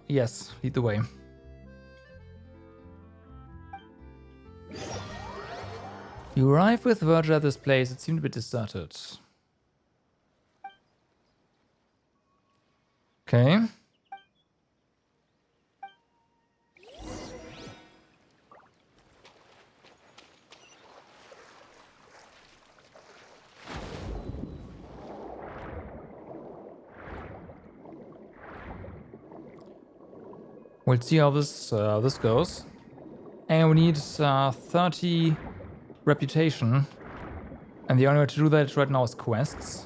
Yes, lead the way. You arrive with Virgil at this place. It seemed a bit deserted. Okay. We'll see how this goes. And we need 30 reputation. And the only way to do that right now is quests.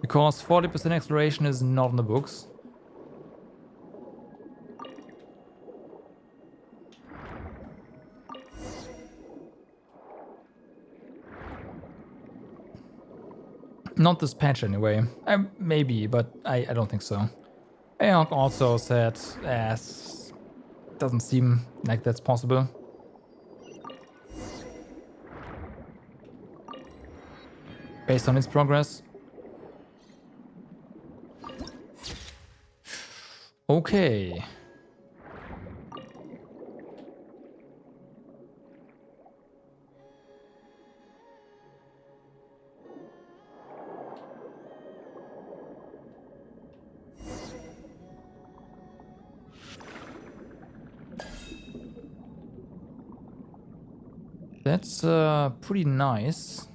Because 40% exploration is not in the books. Not this patch anyway. Maybe, but I don't think so. Aeok also said doesn't seem like that's possible. Based on its progress. Okay. That's pretty nice.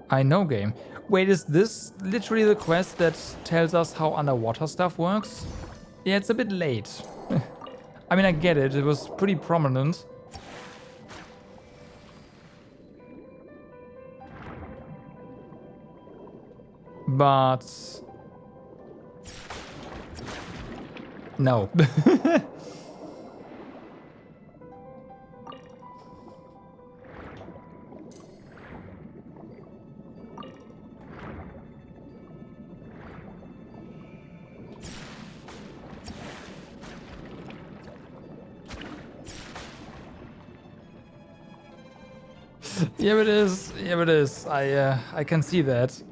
I know game. Wait, is this literally the quest that tells us how underwater stuff works? Yeah, it's a bit late. I mean, I get it. It was pretty prominent. But... no. Yeah, it is. Yeah, it is. I can see that.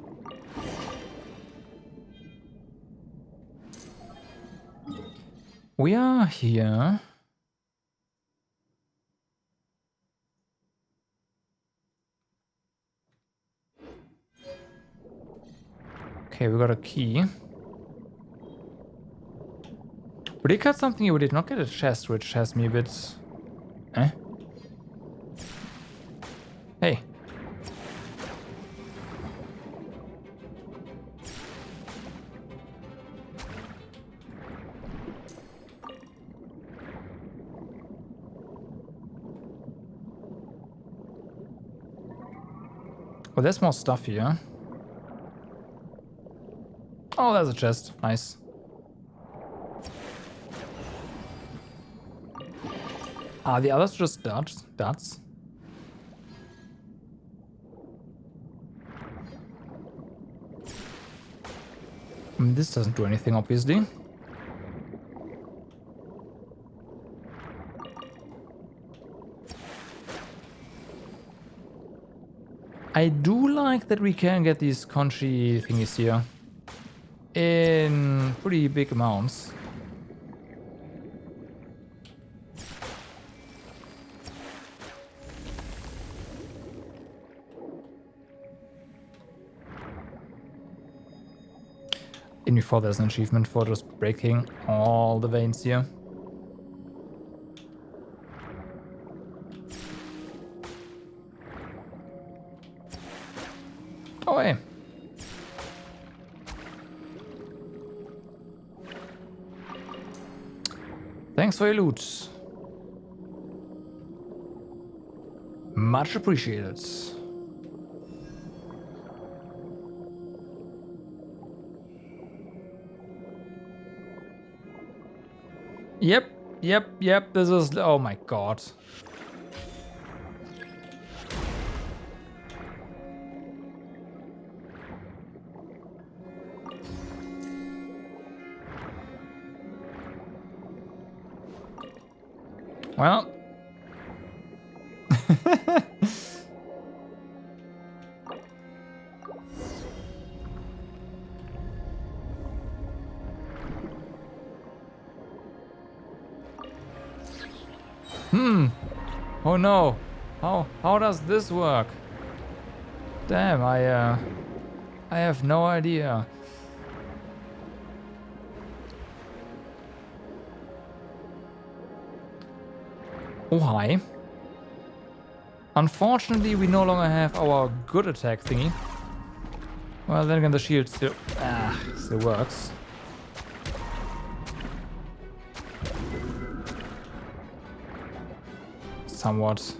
We are here. Okay, we got a key. We did cut something here. We did not get a chest, which has me a bit... Eh? Hey. Oh, there's more stuff here. Oh, there's a chest. Nice. Are the others just dots? This doesn't do anything, obviously. I do like that we can get these conchi thingies here in pretty big amounts. In before there's an achievement for just breaking all the veins here. Oh, hey. Thanks for your loot. Much appreciated. Yep, this is... oh my god. Well... oh no. How does this work? Damn, I have no idea. Oh, hi. Unfortunately, we no longer have our good attack thingy. Well, then again, the shield still works. Somewhat.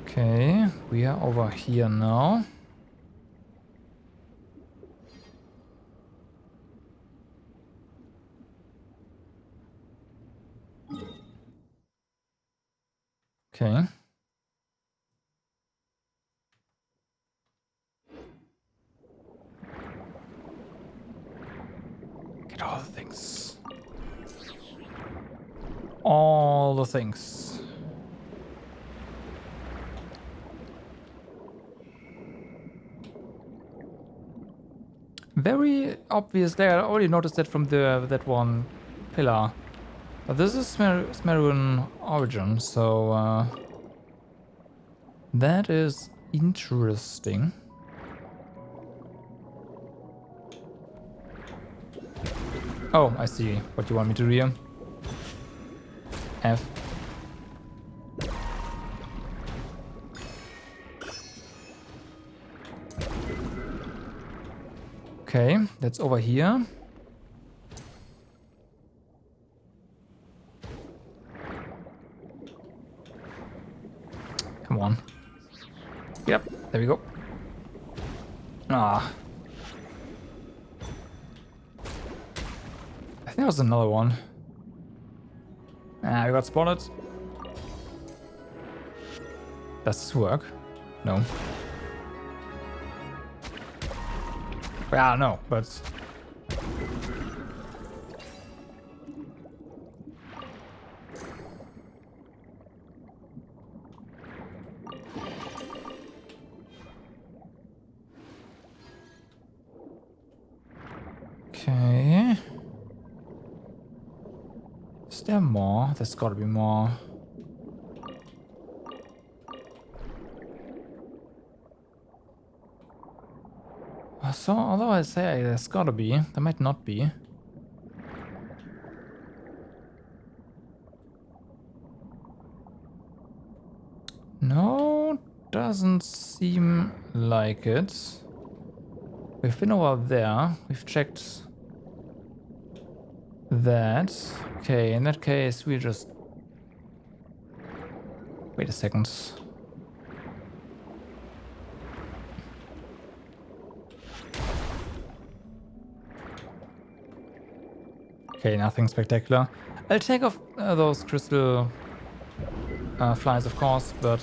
Okay, we are over here now. Okay. Get all the things. All the things. Very obvious there. I already noticed that from that one pillar. But this is Smeruan origin, so that is interesting. Oh, I see what you want me to do here. F. Okay, that's over here. Come on. Yep, there we go. Ah. I think there was another one. Ah, we got spotted. Does this work? No. Yeah, no, but... Okay. Is there more? There's gotta be more. So, although I say there's gotta be, there might not be. No, doesn't seem like it. We've been over there. We've checked that. Okay, in that case, we just... Wait a second. Okay, nothing spectacular. I'll take off those crystal flies, of course, but...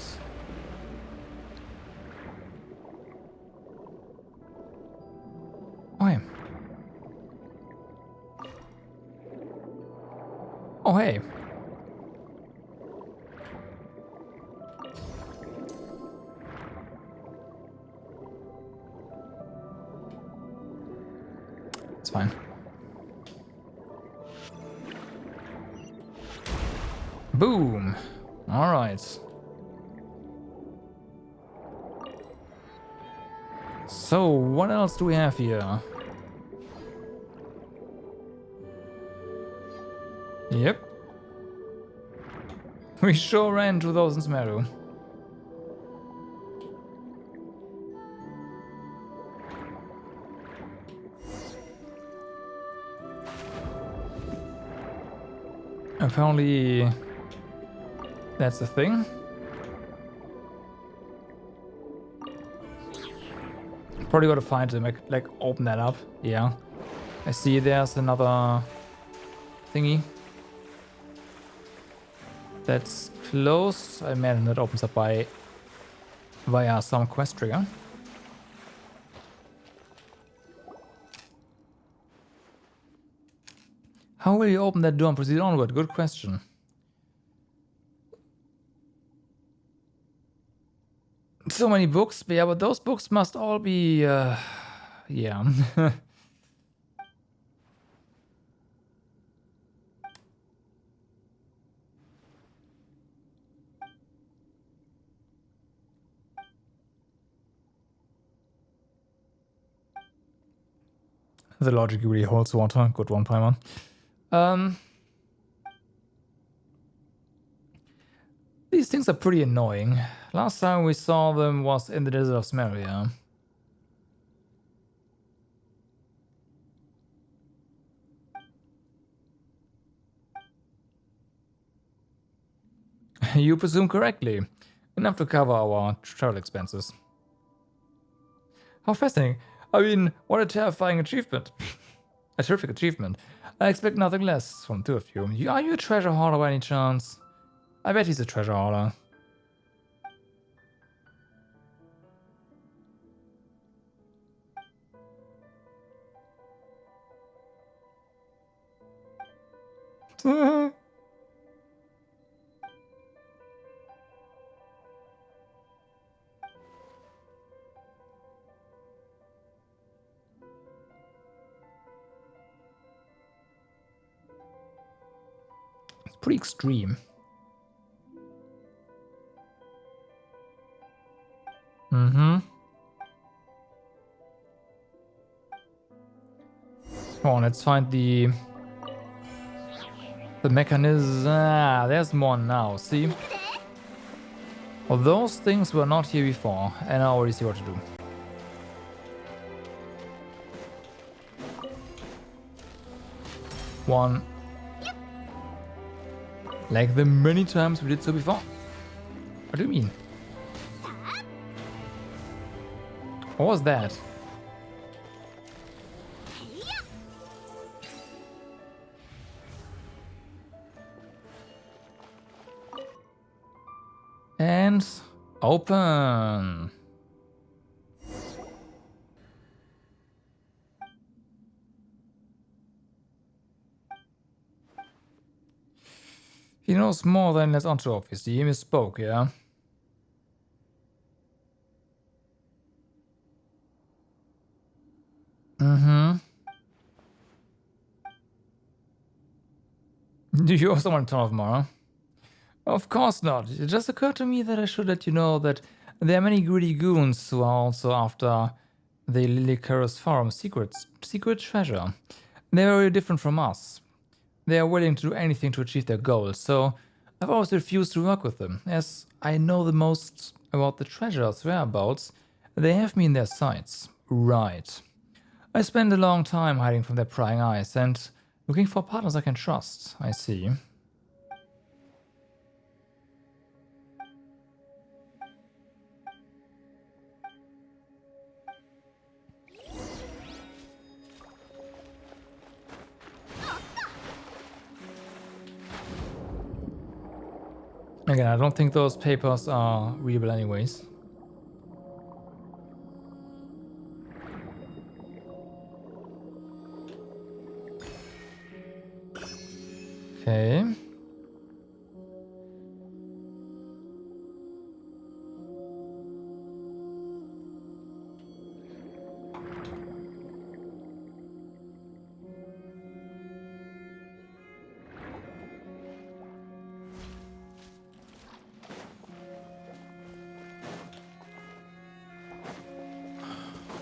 Oh, hey. Oh, hey. It's fine. Boom. All right. So, what else do we have here? Yep. We sure ran to those in Smeru. Apparently, that's the thing. Probably gotta find them, like open that up. Yeah. I see there's another thingy. That's close. I imagine that opens up via some quest trigger. How will you open that door and proceed onward? Good question. So many books, yeah, but those books must all be, yeah. The logic really holds water. Good one, Paimon. These things are pretty annoying. Last time we saw them was in the desert of Samaria. You presume correctly. Enough to cover our travel expenses. How fascinating. I mean, what a terrifying achievement. A terrific achievement. I expect nothing less from two of you. Are you a treasure hoarder by any chance? I bet he's a treasure hoarder. It's pretty extreme. Mm-hmm. Come on, let's find the mechanism. Ah, there's one now, see? Well, those things were not here before, and I already see what to do. One. Like the many times we did so before. What do you mean? What was that? And open. He knows more than let's onto, obviously. He misspoke, yeah? Mm-hmm. Do you owe someone a ton of more? Of course not. It just occurred to me that I should let you know that there are many greedy goons who are also after the Lilicarus Forum secret treasure. They are very different from us. They are willing to do anything to achieve their goals, so I've always refused to work with them. As I know the most about the treasure's whereabouts, they have me in their sights. Right. I spend a long time hiding from their prying eyes and looking for partners I can trust. I see. Again, I don't think those papers are readable anyways. Okay.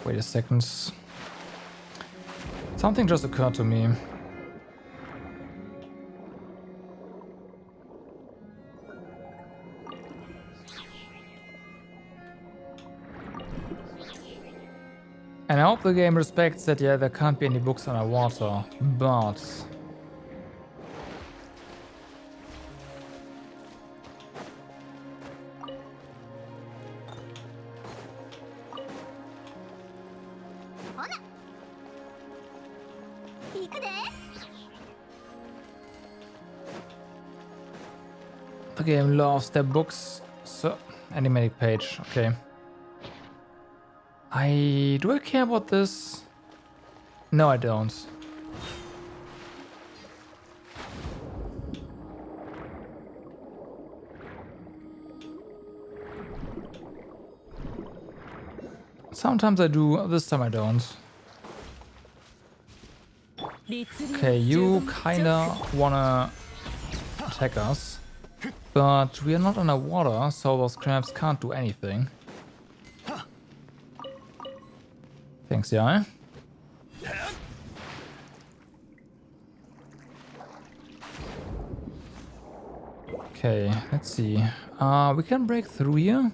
Wait a second. Something just occurred to me. And I hope the game respects that, yeah, there can't be any books underwater, but... the game loves their books. So, animatic page, okay. Do I care about this? No, I don't. Sometimes I do, this time I don't. Okay, you kinda wanna attack us, but we are not underwater, so those crabs can't do anything. Thanks, yeah. Okay, let's see. We can break through here.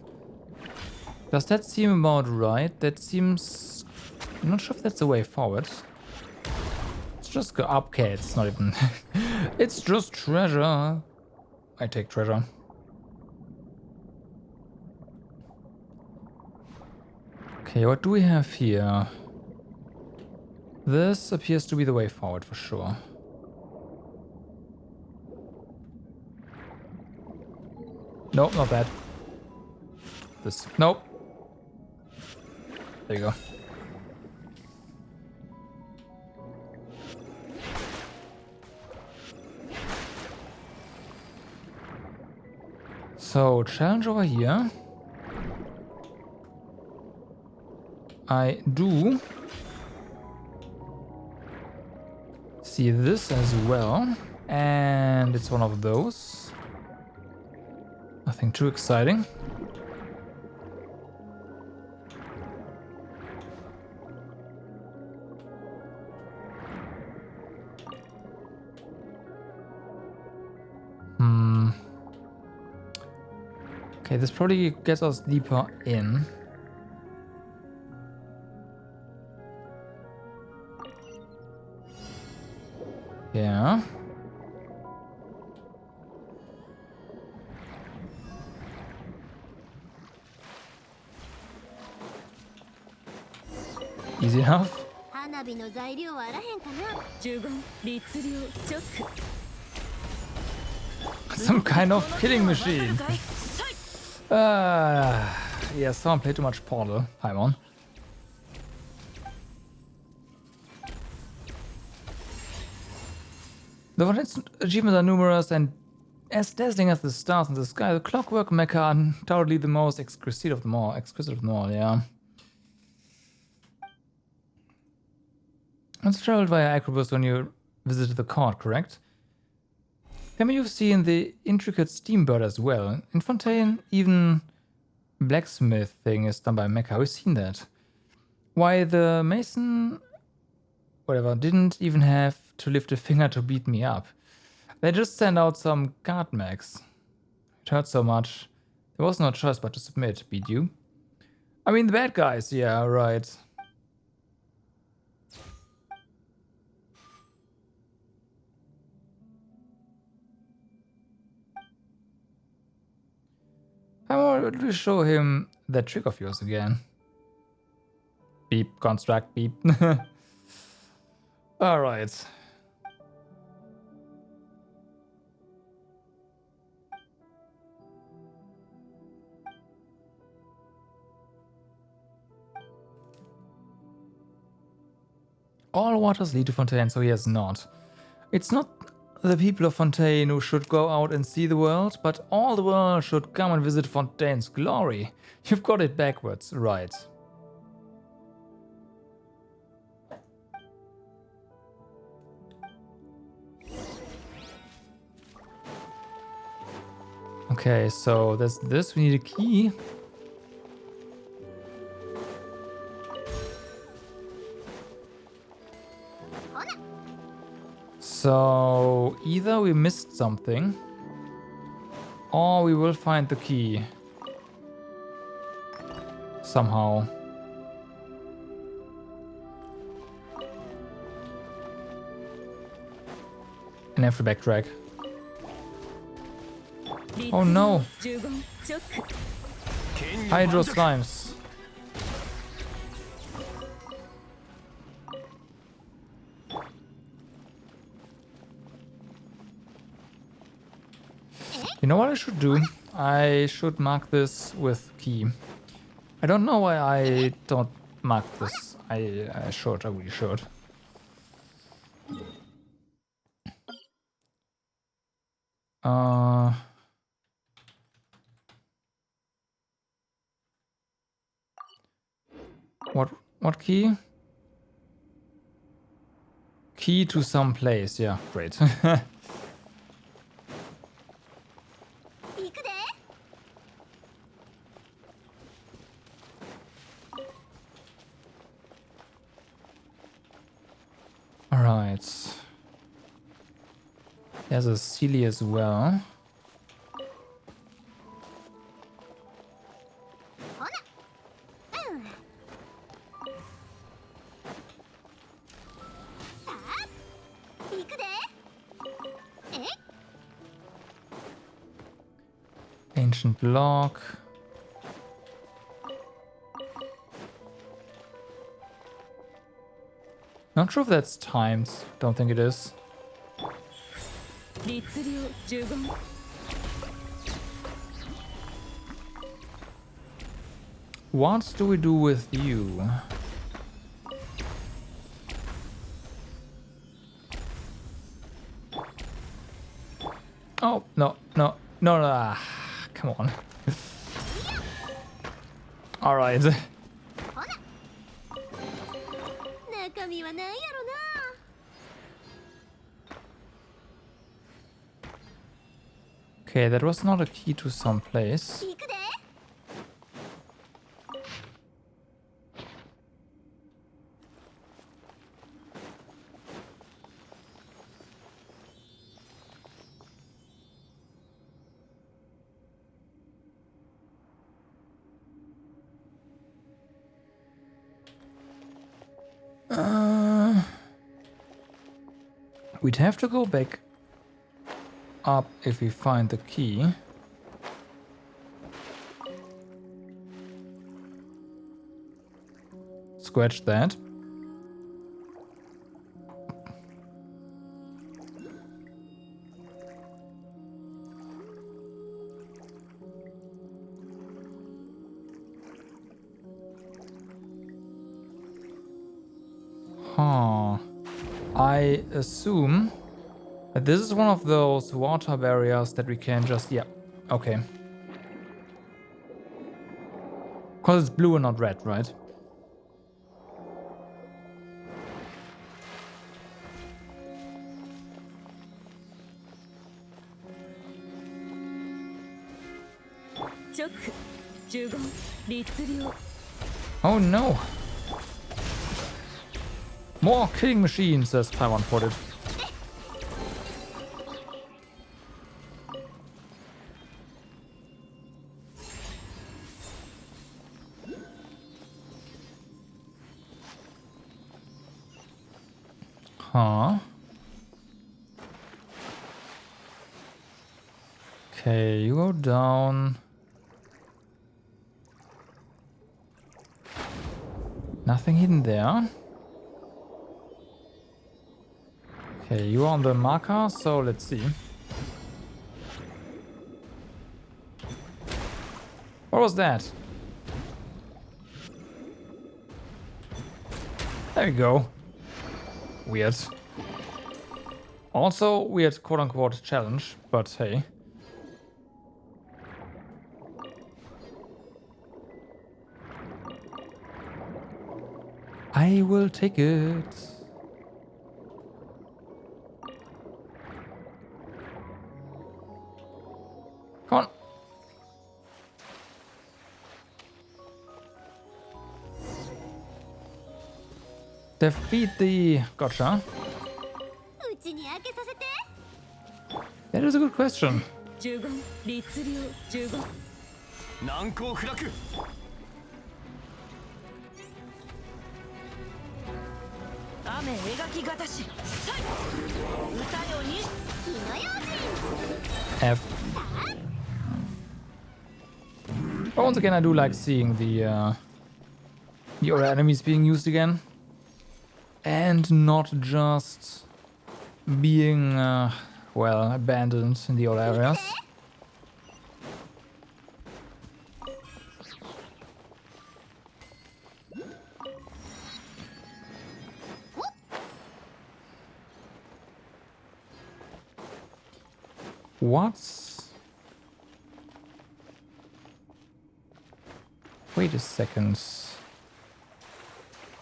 Does that seem about right? That seems... I'm not sure if that's the way forward. Let's just go up. Okay, it's not even... It's just treasure. I take treasure. Okay, what do we have here? This appears to be the way forward for sure. Nope, not that. This. Nope. There you go. So, challenge over here. I do see this as well. And it's one of those. Nothing too exciting. Okay, this probably gets us deeper in. Yeah. Easy enough. Some kind of killing machine. Yeah, someone played too much Portal. Paimon. The Fontain's achievements are numerous and as dazzling as the stars in the sky. The clockwork mecha are undoubtedly the most exquisite of them all. Yeah. It's traveled via Acrobus when you visited the court, correct? Tell me you've seen the intricate steamboat as well. In Fontaine, even blacksmith thing is done by mecha. We've seen that. Why the mason, whatever, didn't even have to lift a finger to beat me up. They just sent out some guard mags. It hurt so much. There was no choice but to submit. Beat you? I mean, the bad guys, yeah, right. I want to show him that trick of yours again. Beep, construct, beep. Alright. All waters lead to Fontaine, so he has not. It's not the people of Fontaine who should go out and see the world, but all the world should come and visit Fontaine's glory. You've got it backwards, right. Okay, so there's this. We need a key. So either we missed something, or we will find the key somehow. And have to backtrack. Oh no! Hydro slimes. You know what I should do? I should mark this with key. I don't know why I don't mark this. I really should. What key? Key to some place, yeah, great. Alright. There's a Sealy as well. Ancient log. Not sure if that's timed. Don't think it is. What do we do with you? Oh, no. Come on. All right. Okay, that was not a key to some place. We'd have to go back up if we find the key. Scratch that. Huh. I assume that this is one of those water barriers that we can just... Yeah, okay. Because it's blue and not red, right? Oh no! More killing machines, as Taiwan put it. Huh. Okay, you go down. Nothing hidden there. Okay, you're on the marker, so let's see. What was that? There we go. Weird. Also, weird quote-unquote challenge, but hey. I will take it. Come on. Defeat the... Gotcha. That is a good question. F. But once again, I do like seeing the other enemies being used again. And not just being, well, abandoned in the old areas. What's... Wait a second.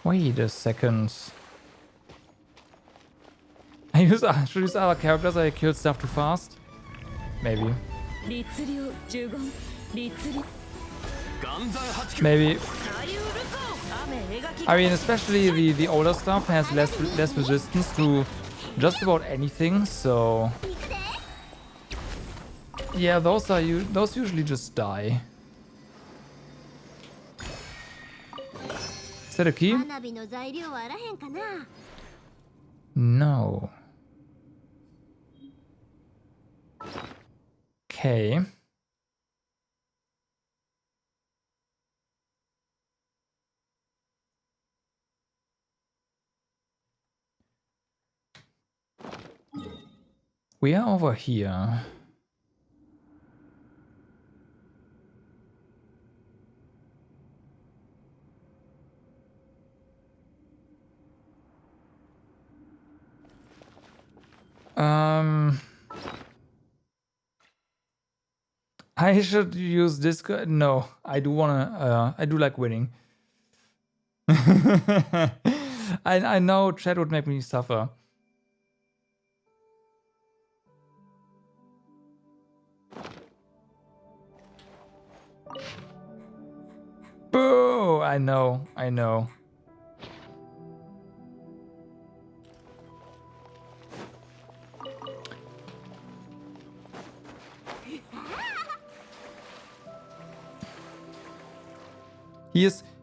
Wait a second. Should use other characters I kill stuff too fast? Maybe. Maybe. I mean, especially the older stuff has less resistance to just about anything, so... Yeah, those usually just die. Is that a key? No. Okay. We are over here. I should use this. No, I do wanna. I do like winning. I know chat would make me suffer. Boo! I know. I know.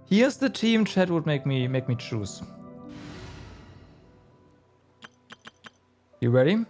Here's the team chat would make me choose. You ready?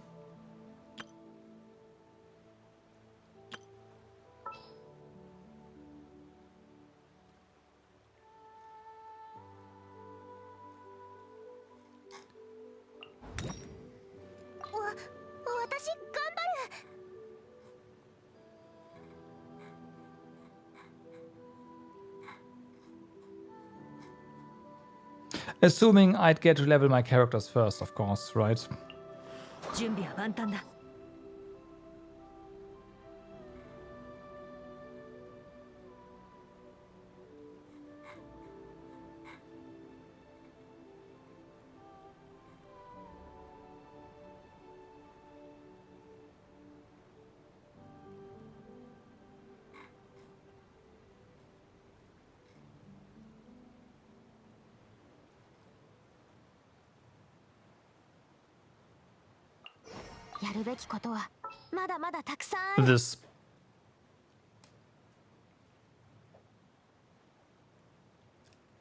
Assuming I'd get to level my characters first, of course, right?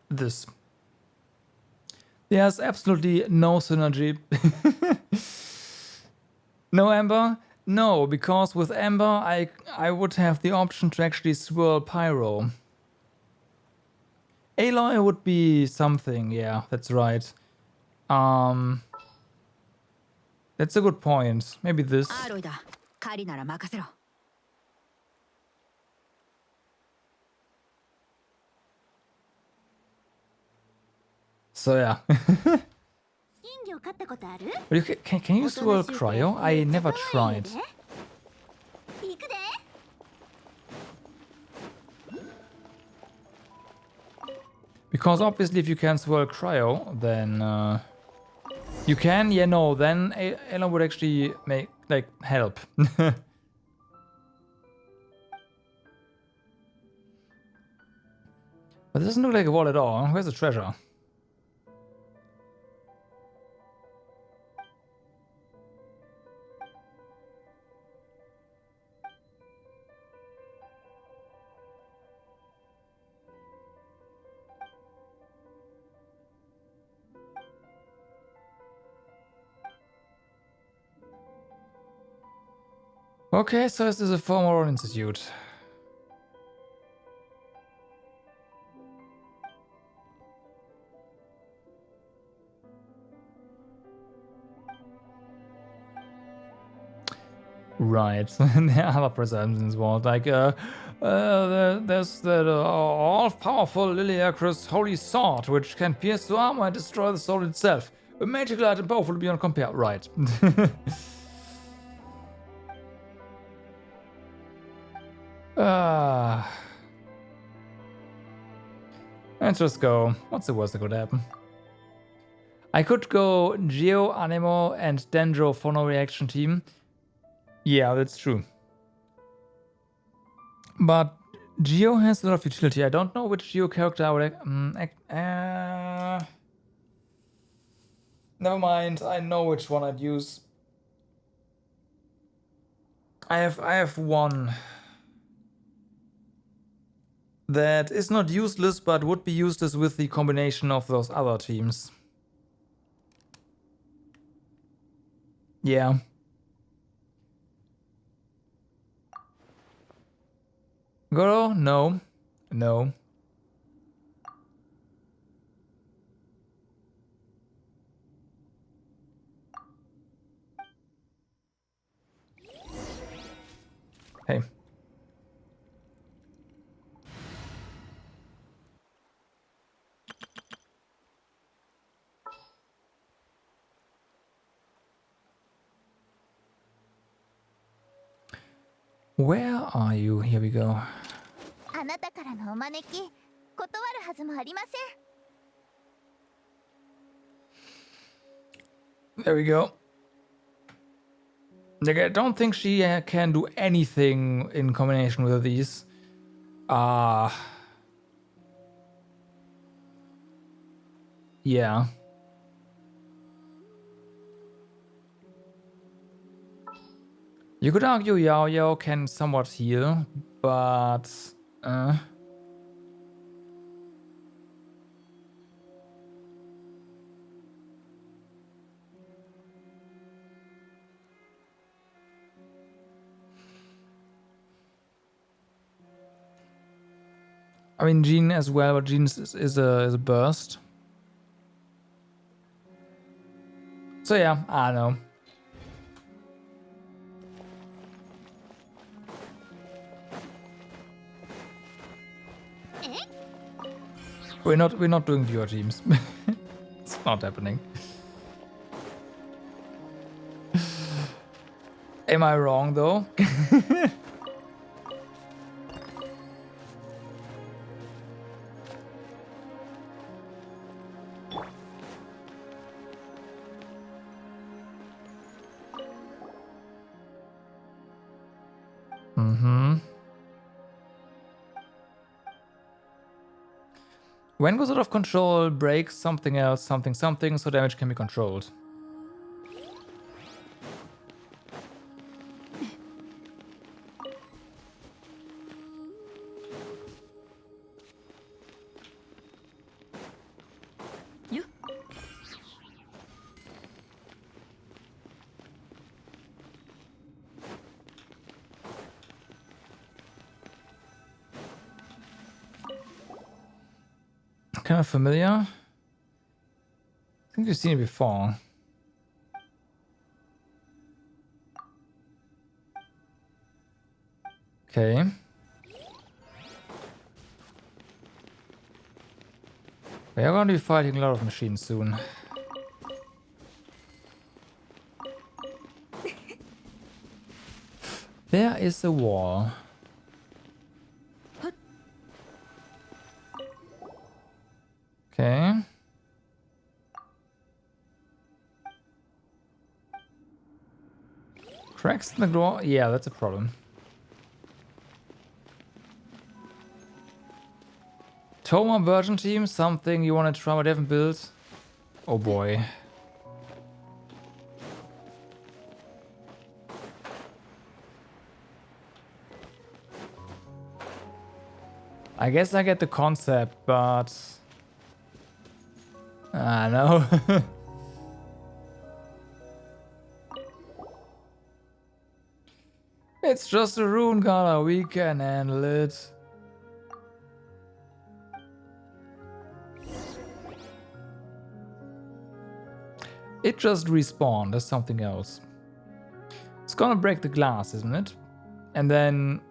This. There's absolutely no synergy. No Ember? No, because with Ember I would have the option to actually swirl Pyro. Aloy would be something, yeah, that's right. That's a good point. Maybe this. So yeah. But can you swirl Cryo? I never tried. Because obviously if you can swirl Cryo, then you can, yeah, no, then Aloy would actually make, like, help. But it doesn't look like a wall at all. Where's the treasure? Okay, so this is a former institute. Right, there are other perceptions as well. Like, there's that all-powerful Liliacrus Holy Sword, which can pierce the armor and destroy the sword itself. A magical item powerful beyond compare. Right. Let's just go. What's the worst that could happen? I could go Geo, Anemo, and Dendro for no reaction team. Yeah, that's true. But Geo has a lot of utility. I don't know which Geo character I would... never mind, I know which one I'd use. I have one that is not useless, but would be useless with the combination of those other teams. Yeah. Goro? No. No. Hey. Where are you? Here we go. あなたからのお招き、断るはずもありません。 There we go. Like, I don't think she can do anything in combination with these. Yeah. You could argue Yao Yao can somewhat heal, but I mean Jean as well, but Jean is a burst. So yeah, I don't know. We're not doing viewer teams. It's not happening. Am I wrong though? When goes out of control, breaks something else, something, so damage can be controlled. Kind of familiar. I think we've seen it before. Okay. We are going to be fighting a lot of machines soon. There is a wall. Okay. Cracks in the door? Yeah, that's a problem. Toma version team, something you want to try but haven't built? Oh boy. I guess I get the concept, but I know. It's just a rune gala, we can handle it. It just respawned as something else. It's gonna break the glass, isn't it? And then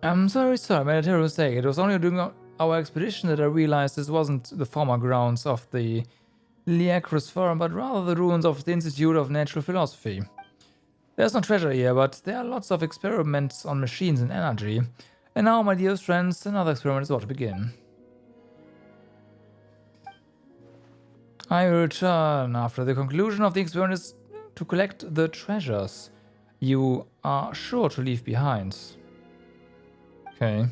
I'm sorry, sir, I made a terrible mistake. It was only during our expedition that I realized this wasn't the former grounds of the Liacrus Forum, but rather the ruins of the Institute of Natural Philosophy. There's no treasure here, but there are lots of experiments on machines and energy. And now, my dear friends, another experiment is about to begin. I will return after the conclusion of the experiment is to collect the treasures you are sure to leave behind. Okay.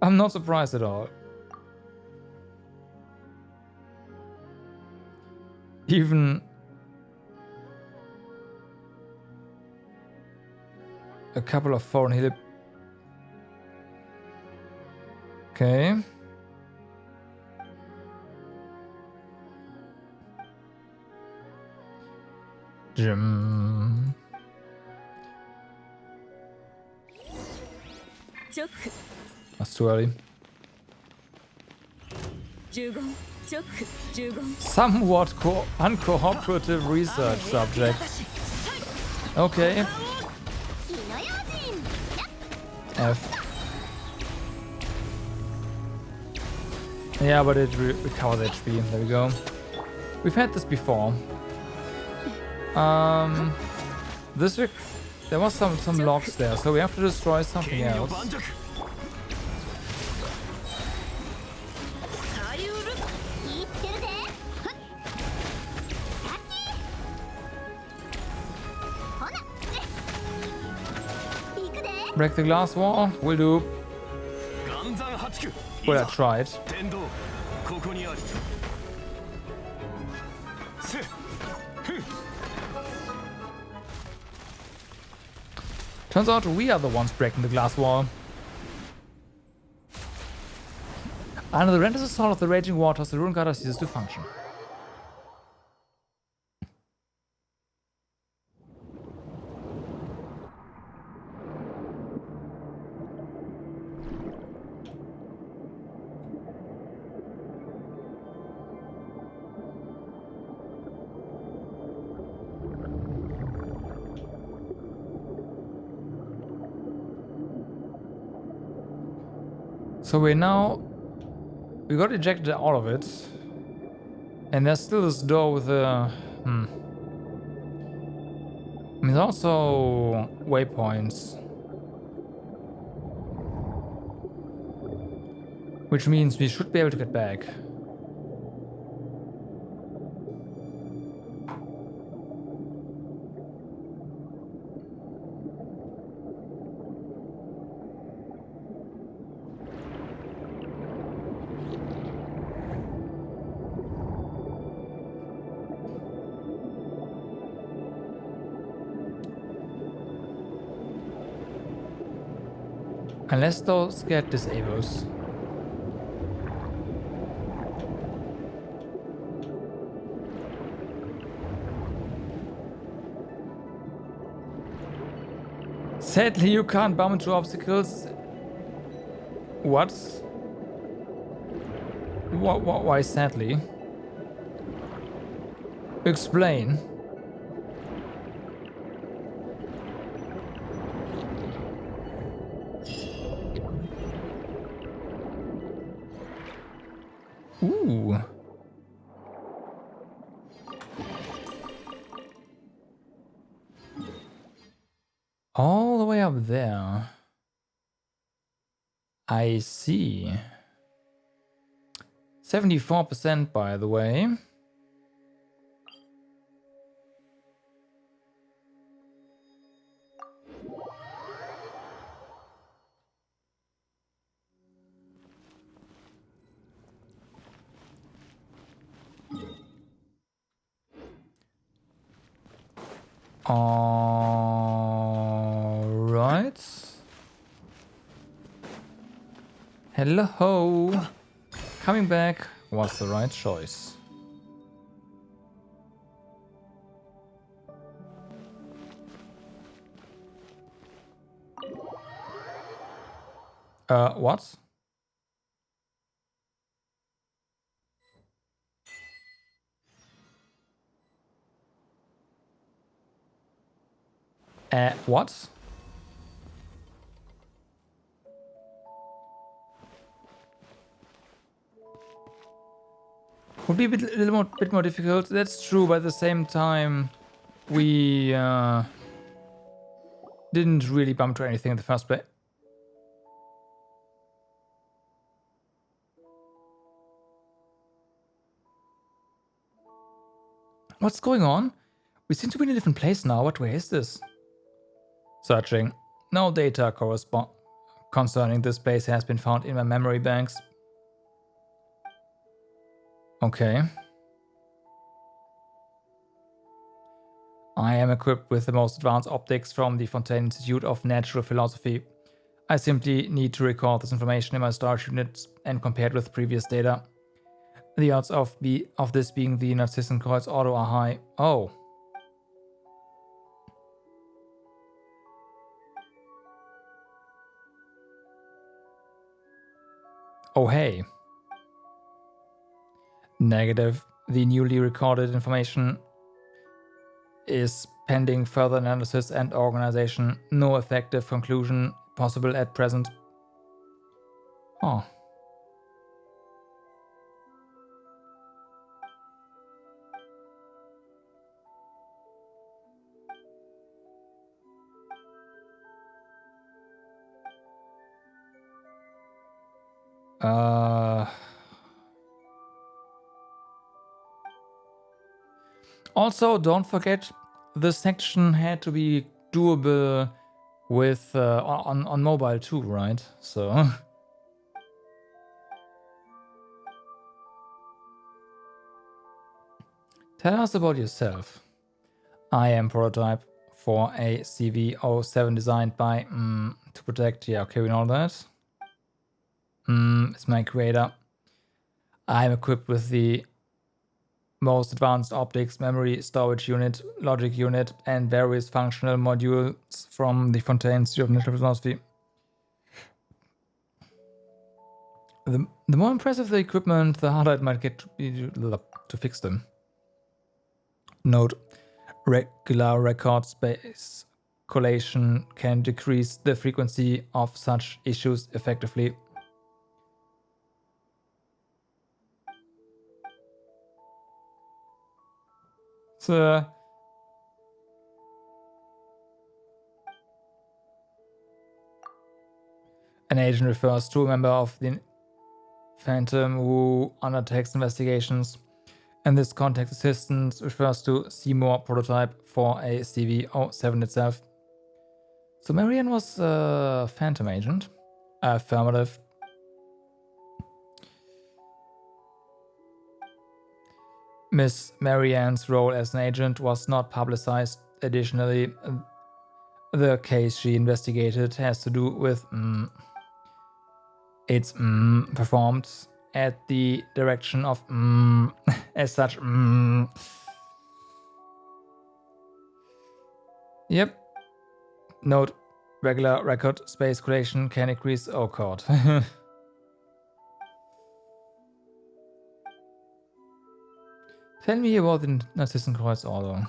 I'm not surprised at all. Even a couple of foreign hill. Okay. Gym. That's too early. 15 Somewhat uncooperative research subject. Okay. F. Yeah, but it recovers HP. There we go. We've had this before. This there was some logs there, so we have to destroy something else. Break the glass wall. Will do. Well, I tried. Turns out we are the ones breaking the glass wall. Under the relentless assault of the raging waters, the ruined gutter ceases to function. So we got ejected out of it, and there's still this door with a there's also waypoints, which means we should be able to get back. Unless those get disabled. Sadly, you can't bump into obstacles. What? Why sadly? Explain. Ooh. All the way up there. I see. 74% by the way. Alright. Hello. Coming back was the right choice. What? What? Would be a bit more difficult. That's true, but at the same time, we didn't really bump into anything in the first place. What's going on? We seem to be in a different place now. What way is this? Searching. No data concerning this place has been found in my memory banks. Okay. I am equipped with the most advanced optics from the Fontaine Institute of Natural Philosophy. I simply need to record this information in my storage units and compare it with previous data. The odds of this being the Narcissenkreuz Auto are high. Oh. Oh hey. Negative. The newly recorded information is pending further analysis and organization. No effective conclusion possible at present. Oh. Also, don't forget, this section had to be doable with on mobile too, right? So tell us about yourself. I am prototype for a CV07 designed by to protect. Yeah, okay, we know that. Is my creator. I'm equipped with the most advanced optics, memory, storage unit, logic unit, and various functional modules from the Fontaine Institute of Natural Philosophy. The more impressive the equipment, the harder it might get to fix them. Note: regular record space collation can decrease the frequency of such issues effectively. So, an agent refers to a member of the Phantom who undertakes investigations. In this context, assistance refers to Seymour prototype for a CV07 itself. So Marianne was a Phantom agent. Affirmative. Miss Marianne's role as an agent was not publicized. Additionally, the case she investigated has to do with it's performed at the direction of as such. Yep. Note: regular record space collation can increase. Oh god. Tell me about the Narcissenkreuz order.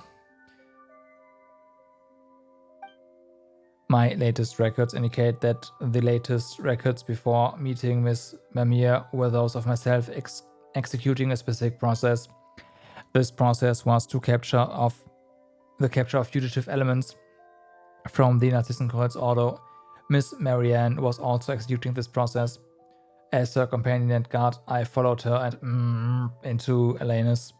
My latest records indicate that the latest records before meeting Miss Mamiya were those of myself executing a specific process. This process was to capture of fugitive elements from the Narcissenkreuz order. Miss Marianne was also executing this process. As her companion and guard, I followed her and into Elena's.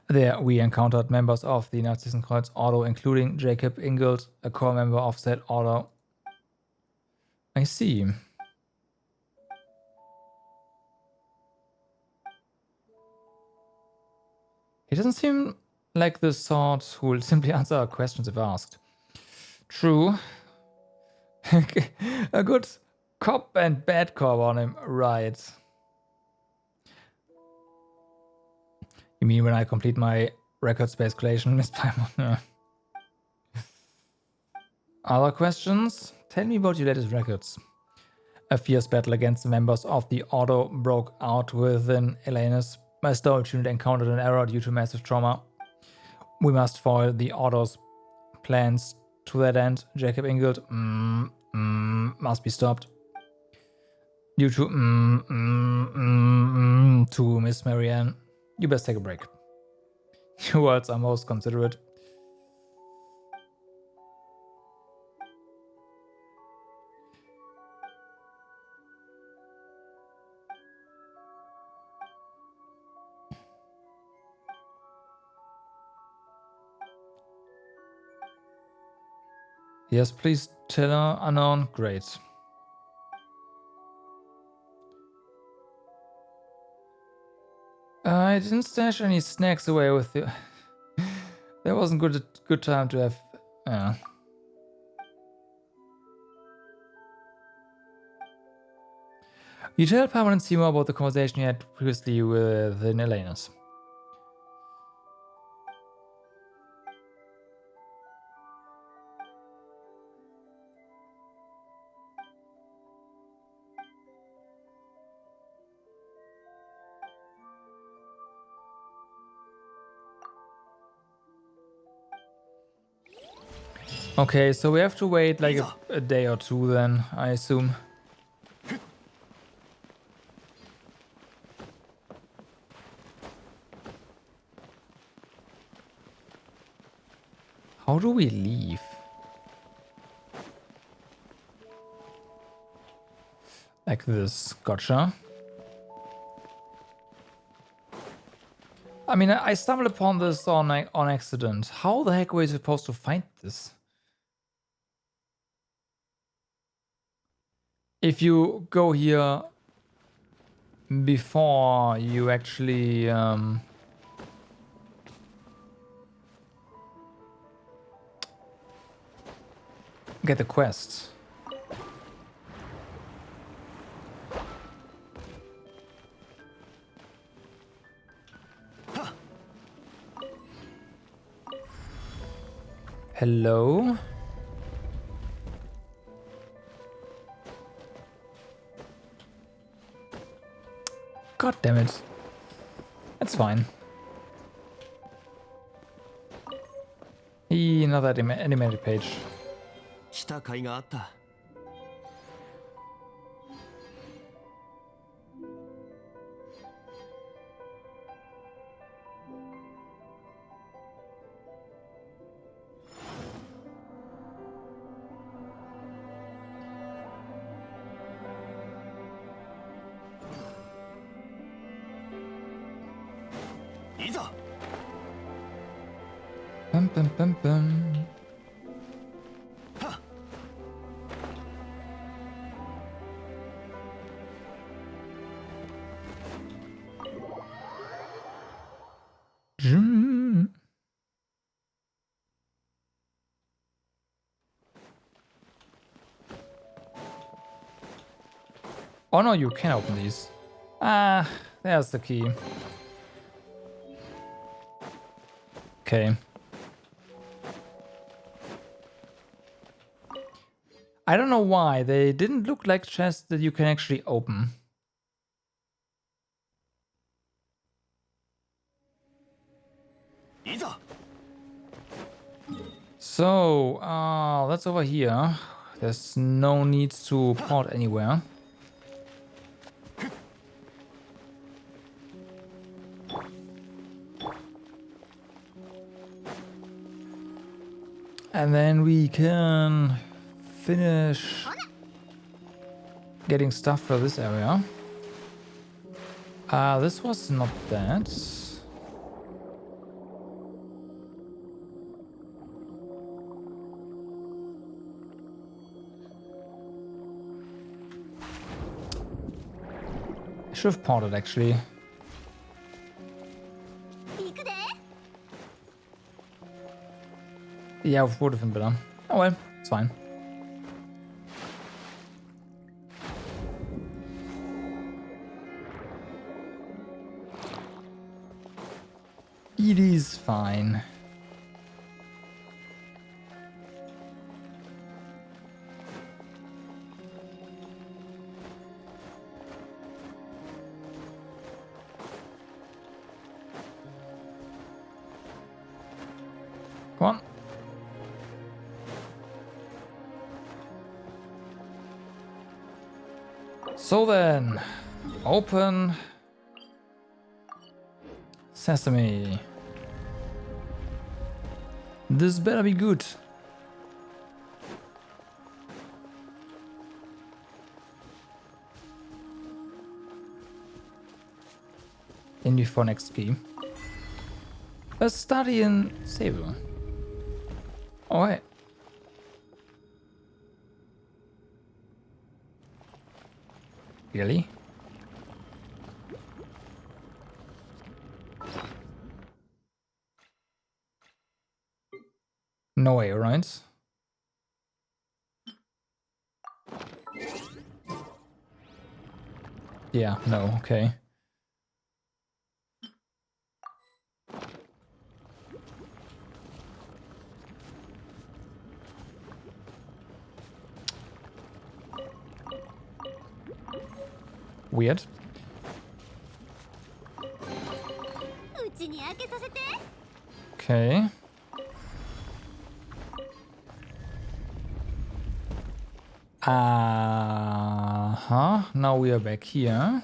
There, we encountered members of the Narcissenkreuz order, including Jacob Ingold, a core member of said order. I see. He doesn't seem like the sort who will simply answer our questions if asked. True. A good cop and bad cop on him, right? You mean when I complete my record space collation, Miss Paimon? Other questions? Tell me about your latest records. A fierce battle against the members of the Order broke out within Elena's. My storage unit encountered an error due to massive trauma. We must foil the Order's plans. To that end, Jacob Ingold must be stopped. Due to to Miss Marianne. You best take a break. Your words are most considerate. Yes, please tell her unknown. Great. I didn't stash any snacks away with you. There wasn't good time to have. You tell Paimon and Seymour about the conversation you had previously with Elena's. Okay, so we have to wait like a day or two then, I assume. How do we leave? Like this, gotcha. I mean, I stumbled upon this on accident. How the heck were we supposed to find this? If you go here before you actually get the quest. Hello? God damn it. That's fine. Another animated page. 来た甲斐があった。いざ。Bum, bum, bum, bum. Zoom. Oh no, you can open these. Ah, there's the key. Okay. I don't know why, they didn't look like chests that you can actually open. So, that's over here. There's no need to port anywhere. And then we can finish getting stuff for this area. This was not that. I should have ported actually. Yeah, would have been better. Oh well, it's fine. It is fine. Come on. So then, open Sesame. This better be good. In before next key. A study in Sable. Alright. Really? No way, right? Yeah, no, okay. Weird. Okay. Now we are back here.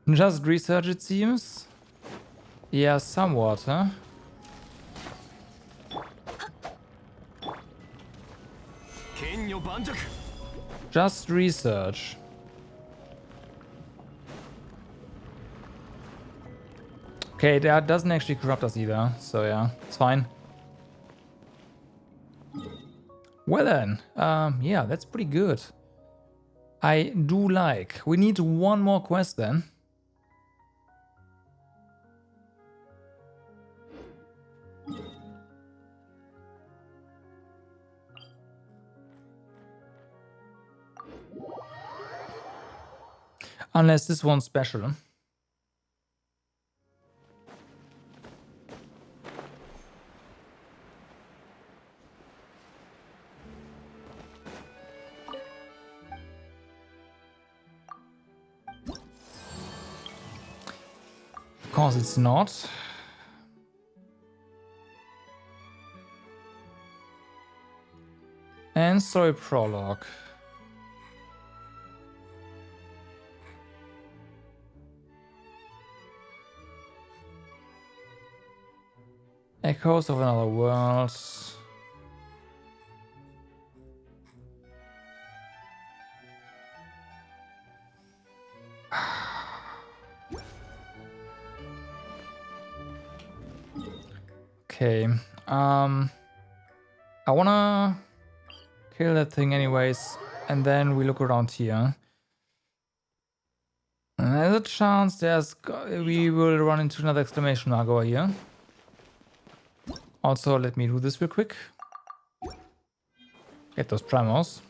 Just research, it seems. Yeah, somewhat, huh? Just research. Okay, that doesn't actually corrupt us either, so yeah, it's fine. Well then, yeah, that's pretty good. I do like. We need one more quest then. Unless this one's special. Of course it's not. And story prologue. Echoes of Another World. Okay. I wanna kill that thing anyways, and then we look around here. And there's a chance we will run into another exclamation mark over here. Also, let me do this real quick. Get those primos.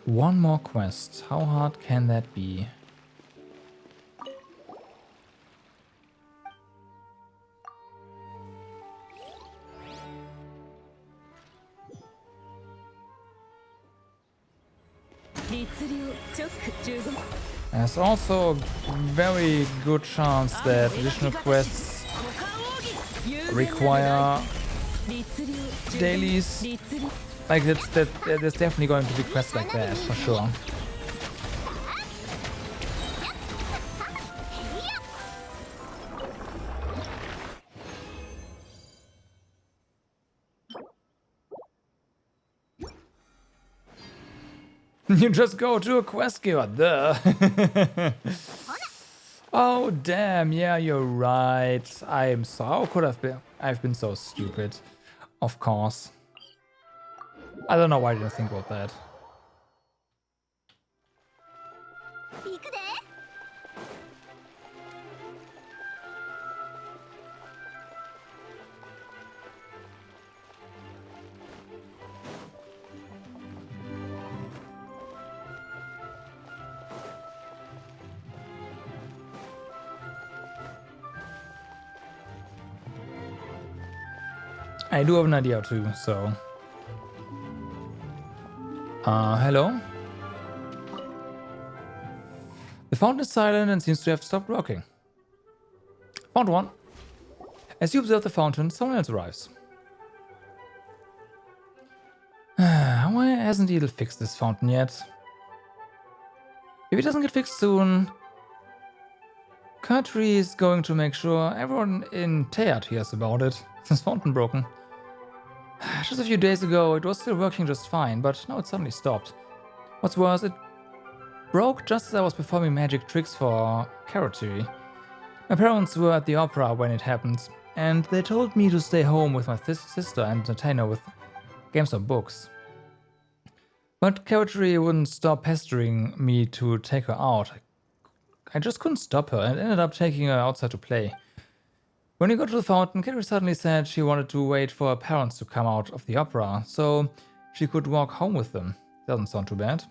One more quest. How hard can that be? There's also a very good chance that additional quests require dailies. Like there's definitely going to be quests like that for sure. You just go to a quest giver, duh. Oh damn, yeah, you're right. How could I've been so stupid. Of course. I don't know why I didn't think about that. I do have an idea too, so. Hello? The fountain is silent and seems to have stopped working. Found one. As you observe the fountain, someone else arrives. Why hasn't Edel fixed this fountain yet? If it doesn't get fixed soon, Kurtry is going to make sure everyone in Teyvat hears about it. This fountain broken. Just a few days ago, it was still working just fine, but now it suddenly stopped. What's worse, it broke just as I was performing magic tricks for Kurtry. My parents were at the opera when it happened, and they told me to stay home with my sister and entertain her with games or books. But Kurtry wouldn't stop pestering me to take her out. I just couldn't stop her and ended up taking her outside to play. When we got to the fountain, Kurtry suddenly said she wanted to wait for her parents to come out of the opera, so she could walk home with them. Doesn't sound too bad.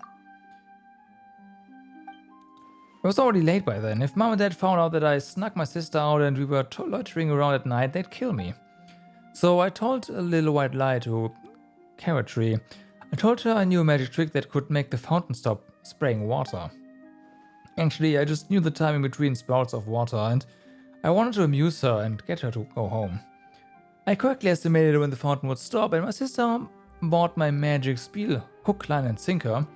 It was already late by then. If Mom and Dad found out that I snuck my sister out and we were loitering around at night, they'd kill me. So I told a little white lie to Carrot Tree. I told her I knew a magic trick that could make the fountain stop spraying water. Actually, I just knew the timing between spouts of water and I wanted to amuse her and get her to go home. I correctly estimated when the fountain would stop and my sister bought my magic spiel, hook, line and sinker.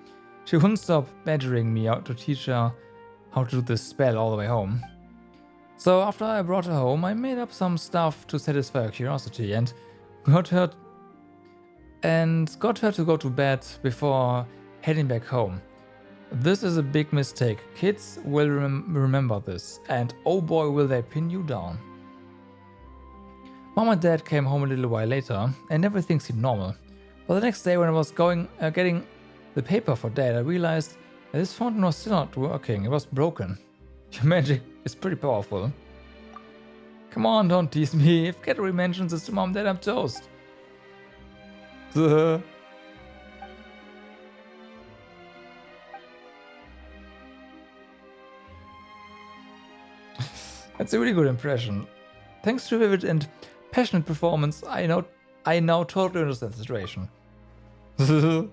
She wouldn't stop badgering me out to teach her how to do this spell all the way home. So after I brought her home, I made up some stuff to satisfy her curiosity and got her to go to bed before heading back home. This is a big mistake. Kids will remember this, and oh boy will they pin you down. Mom and Dad came home a little while later, and everything seemed normal. But the next day when I was getting the paper for Dad, I realized that this fountain was still not working. It was broken. Your magic is pretty powerful. Come on, don't tease me. If Cattery mentions this to Mom and Dad, I'm toast. That's a really good impression. Thanks to vivid and passionate performance, I now totally understand the situation. And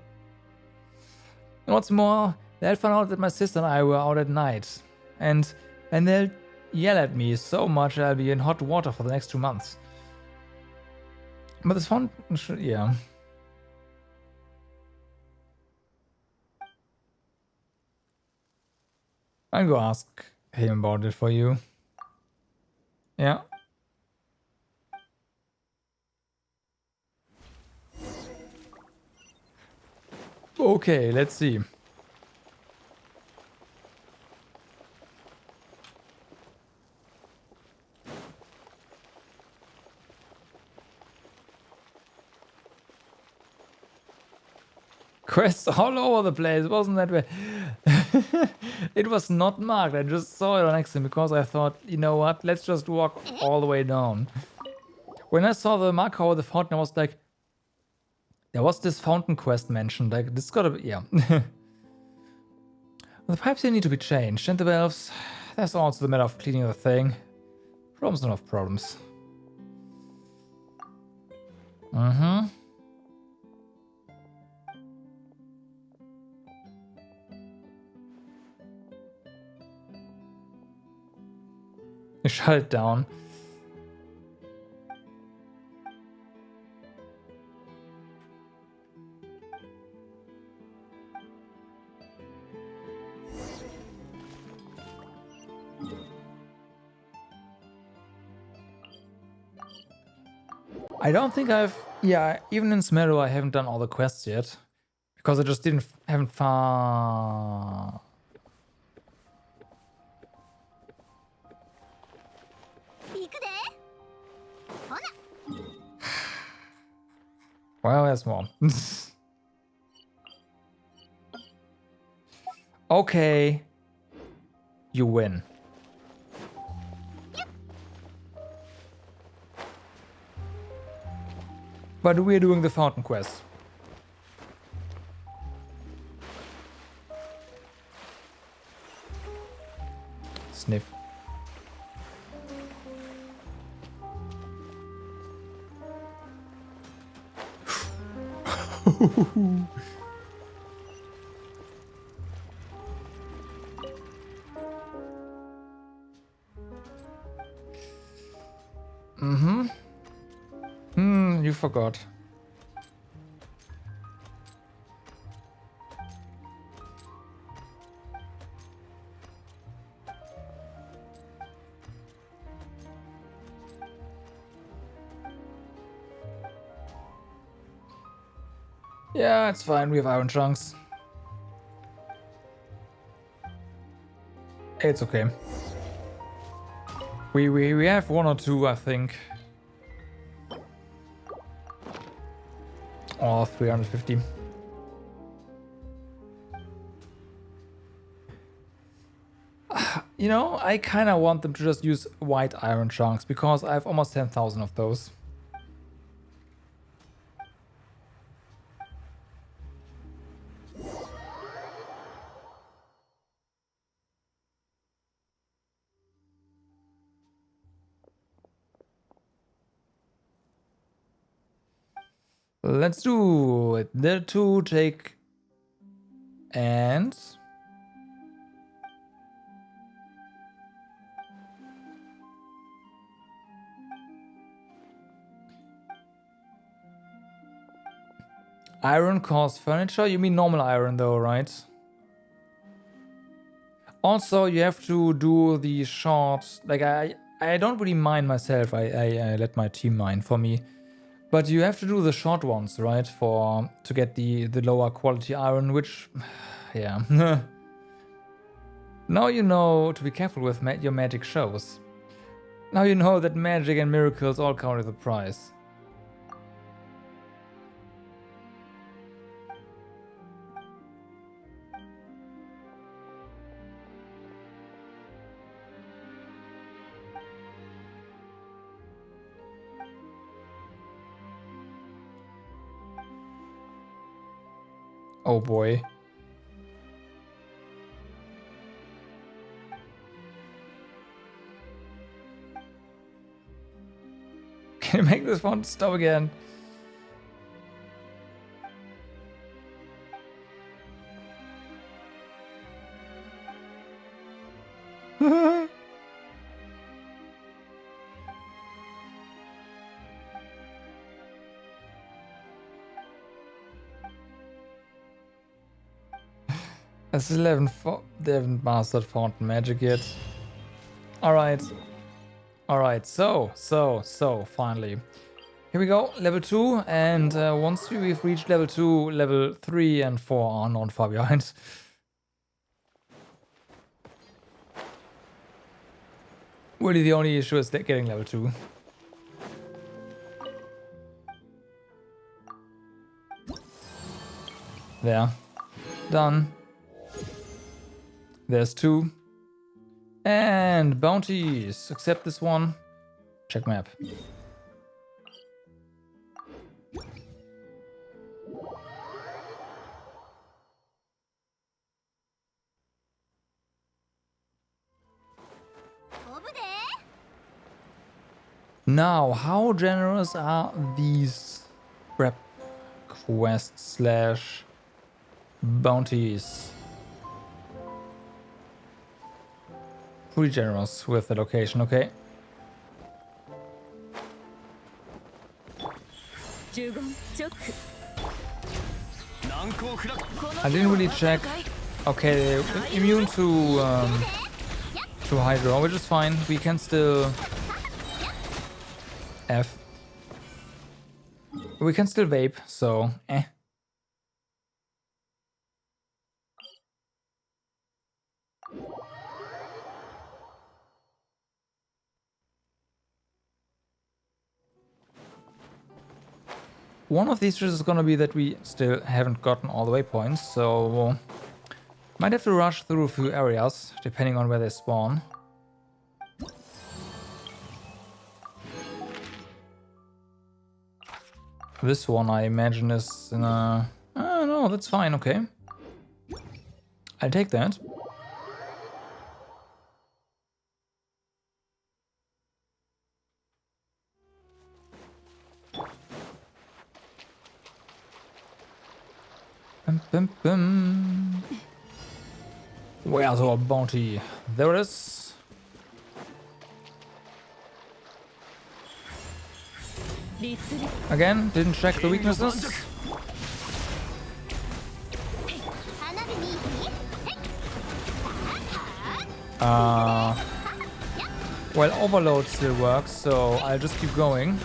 what's more, they'll find out that my sister and I were out at night. And they'll yell at me so much I'll be in hot water for the next 2 months. But this fountain should, yeah. I'll go ask him about it for you. Yeah. Okay, let's see. Quests all over the place, wasn't that way? It was not marked, I just saw it on accident because I thought, you know what, let's just walk all the way down. When I saw the marker over the fountain, I was like, there was this fountain quest mentioned, like, this gotta be, yeah. The pipes here need to be changed, and the valves, that's also the matter of cleaning the thing. Problems enough problems. Mm-hmm. Shut it down. I don't think yeah, even in Smeru I haven't done all the quests yet. Because I just haven't found... Well, there's more. Okay. You win. But we're doing the fountain quest. Sniff. Mm-hmm. You forgot. Yeah, it's fine. We have iron chunks. It's okay. We have 1 or 2, I think. Or 350. You know, I kind of want them to just use white iron chunks because I have almost 10,000 of those. Let's do it. There two take and iron costs furniture. You mean normal iron though, right? Also, you have to do the short. Like I don't really mine myself. I let my team mine for me. But you have to do the short ones, right? To get the lower quality iron, which, yeah. Now you know to be careful with your magic shows. Now you know that magic and miracles all come with a price. Oh boy. Can you make this one stop again? I still they haven't mastered Fountain Magic yet. Alright. Alright, so, finally. Here we go, level 2, and once we've reached level 2, level 3 and 4 are not far behind. Really the only issue is getting level 2. There. Done. There's 2. And bounties. Accept this one. Check map. Now, how generous are these prep quests / bounties? Pretty generous with the location, okay. I didn't really check. Okay, they're immune to Hydro, which is fine. We can still F. We can still vape, so eh. One of these is gonna be that we still haven't gotten all the waypoints, so might have to rush through a few areas, depending on where they spawn. This one, I imagine, is in a... Oh, no, that's fine, okay. I'll take that. Bum, bum, bum. Where's our bounty? There it is. Again, didn't check the weaknesses. Well, Overload still works, so I'll just keep going.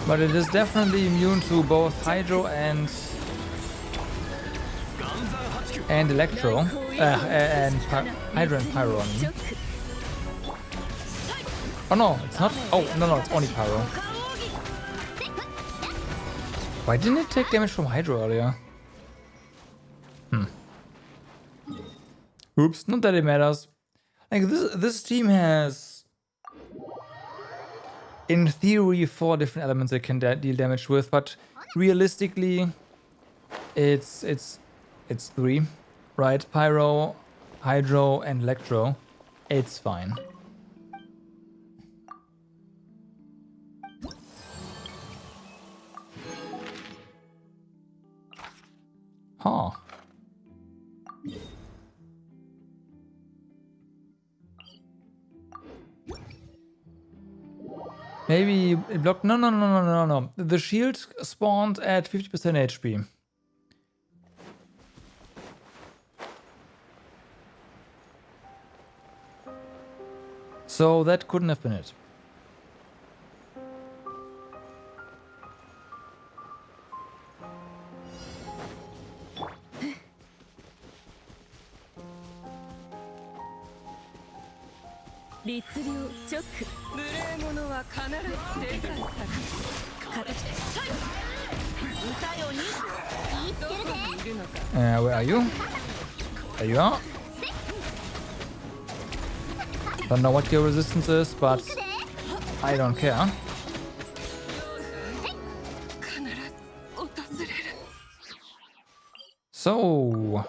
But it is definitely immune to both Hydro and Electro. And Hydro and Pyro, I mean. Oh no, it's not. Oh, no, it's only Pyro. Why didn't it take damage from Hydro earlier? Oops, not that it matters. Like, this team has, in theory, 4 different elements it can deal damage with, but realistically, it's 3, right? Pyro, Hydro, and Electro. It's fine. Huh. Maybe it blocked. No, no, no, no, no, no. The shield spawned at 50% HP. So that couldn't have been it. Where are you? There you are. Don't know what your resistance is, but I don't care. So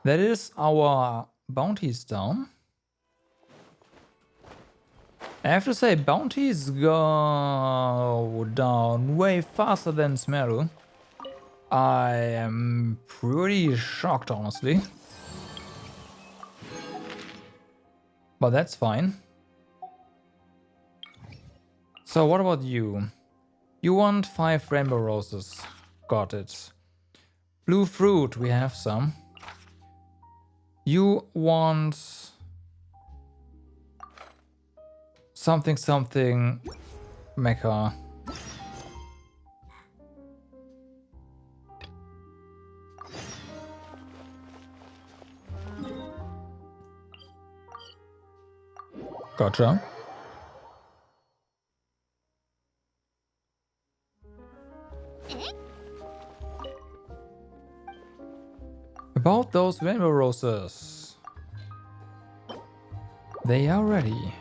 that is our bounties down. I have to say, bounties go down way faster than Smeru. I am pretty shocked, honestly. But that's fine. So what about you? You want 5 rainbow roses. Got it. Blue fruit, we have some. You want something something mecha. Gotcha. About those rainbow roses. They are ready.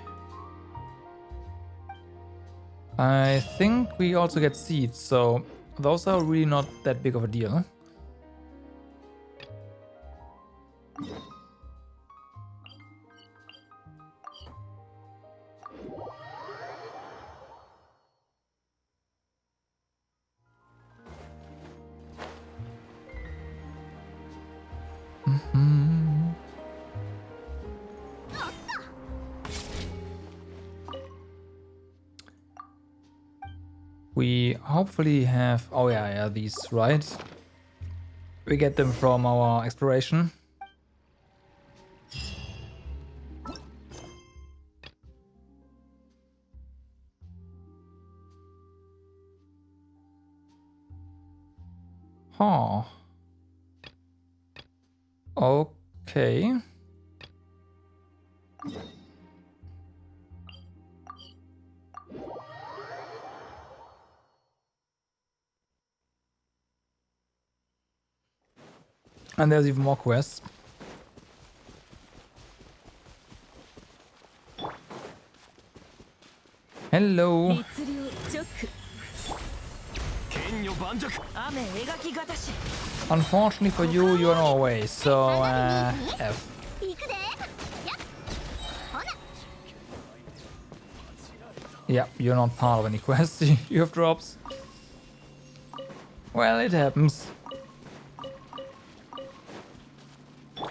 I think we also get seeds, so those are really not that big of a deal. We hopefully have... Oh yeah, these, right? We get them from our exploration. Huh. Okay. And there's even more quests. Hello. Unfortunately for you, you're in our way, so F. Yeah, you're not part of any quest. You have drops. Well, it happens.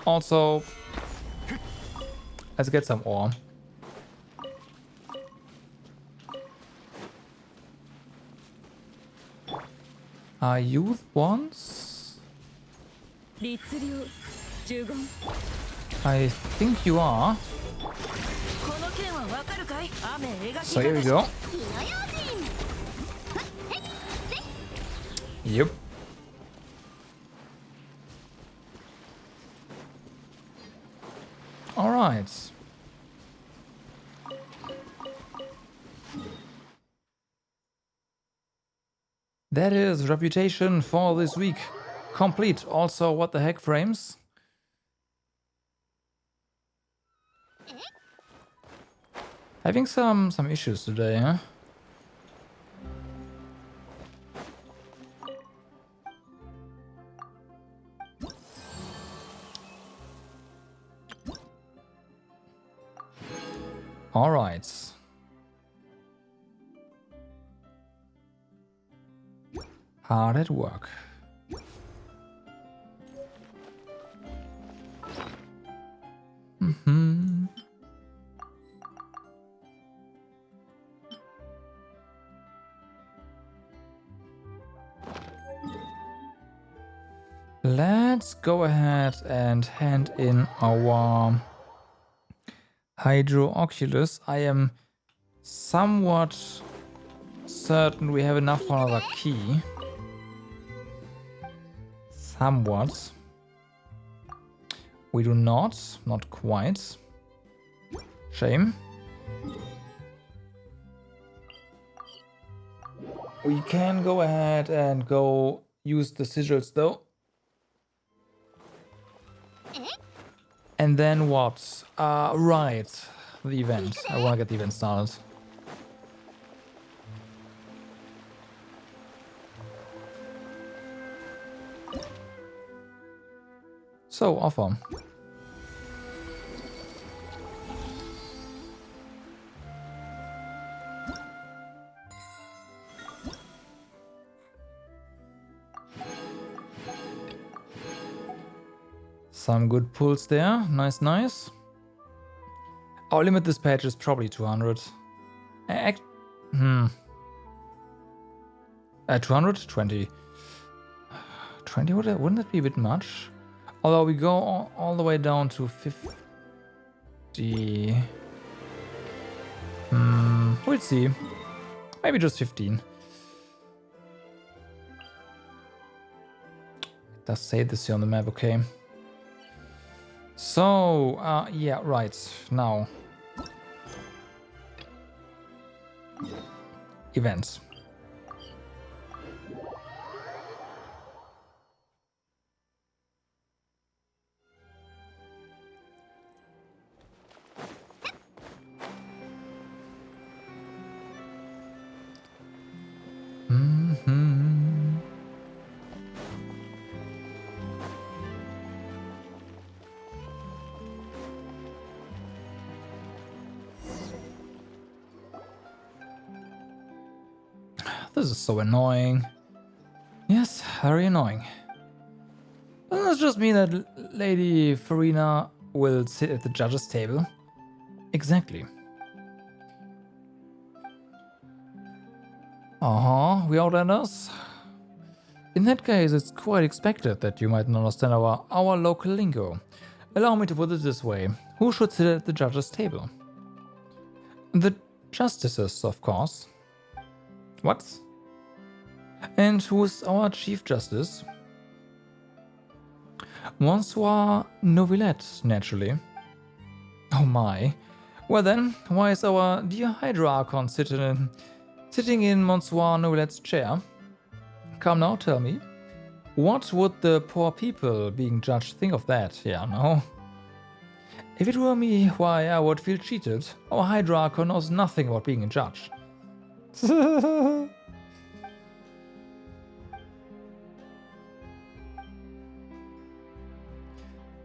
Also, let's get some ore. Are you the ones? I think you are. So here we go. Yep. All right. That is reputation for this week. Complete. Also, what the heck frames? Having some issues today, huh? All right. Hard at work. Mhm. Let's go ahead and hand in our Hydro Oculus. I am somewhat certain we have enough for another key. Somewhat. We do not. Not quite. Shame. We can go ahead and go use the sigils though. And then what? Right. The event. I want to get the event started. So, offer. Some good pulls there. Nice, nice. Our limit this page is probably 200. 220. 20, wouldn't that be a bit much? Although we go all the way down to 50. We'll see. Maybe just 15. It does say this here on the map, okay. So, yeah, right. Now. Events. This is so annoying. Yes, very annoying. Doesn't this just mean that Lady Farina will sit at the judges' table? Exactly. We outlanders. In that case, it's quite expected that you might not understand our local lingo. Allow me to put it this way. Who should sit at the judges' table? The justices, of course. What? And who's our Chief Justice? Monsieur Novilette, naturally. Oh my. Well then, why is our dear Hydra Archon sitting in Monsieur Novilette's chair? Come now, tell me. What would the poor people being judged think of that? Yeah, no. If it were me, why, I would feel cheated. Our Hydra Archon knows nothing about being a judge.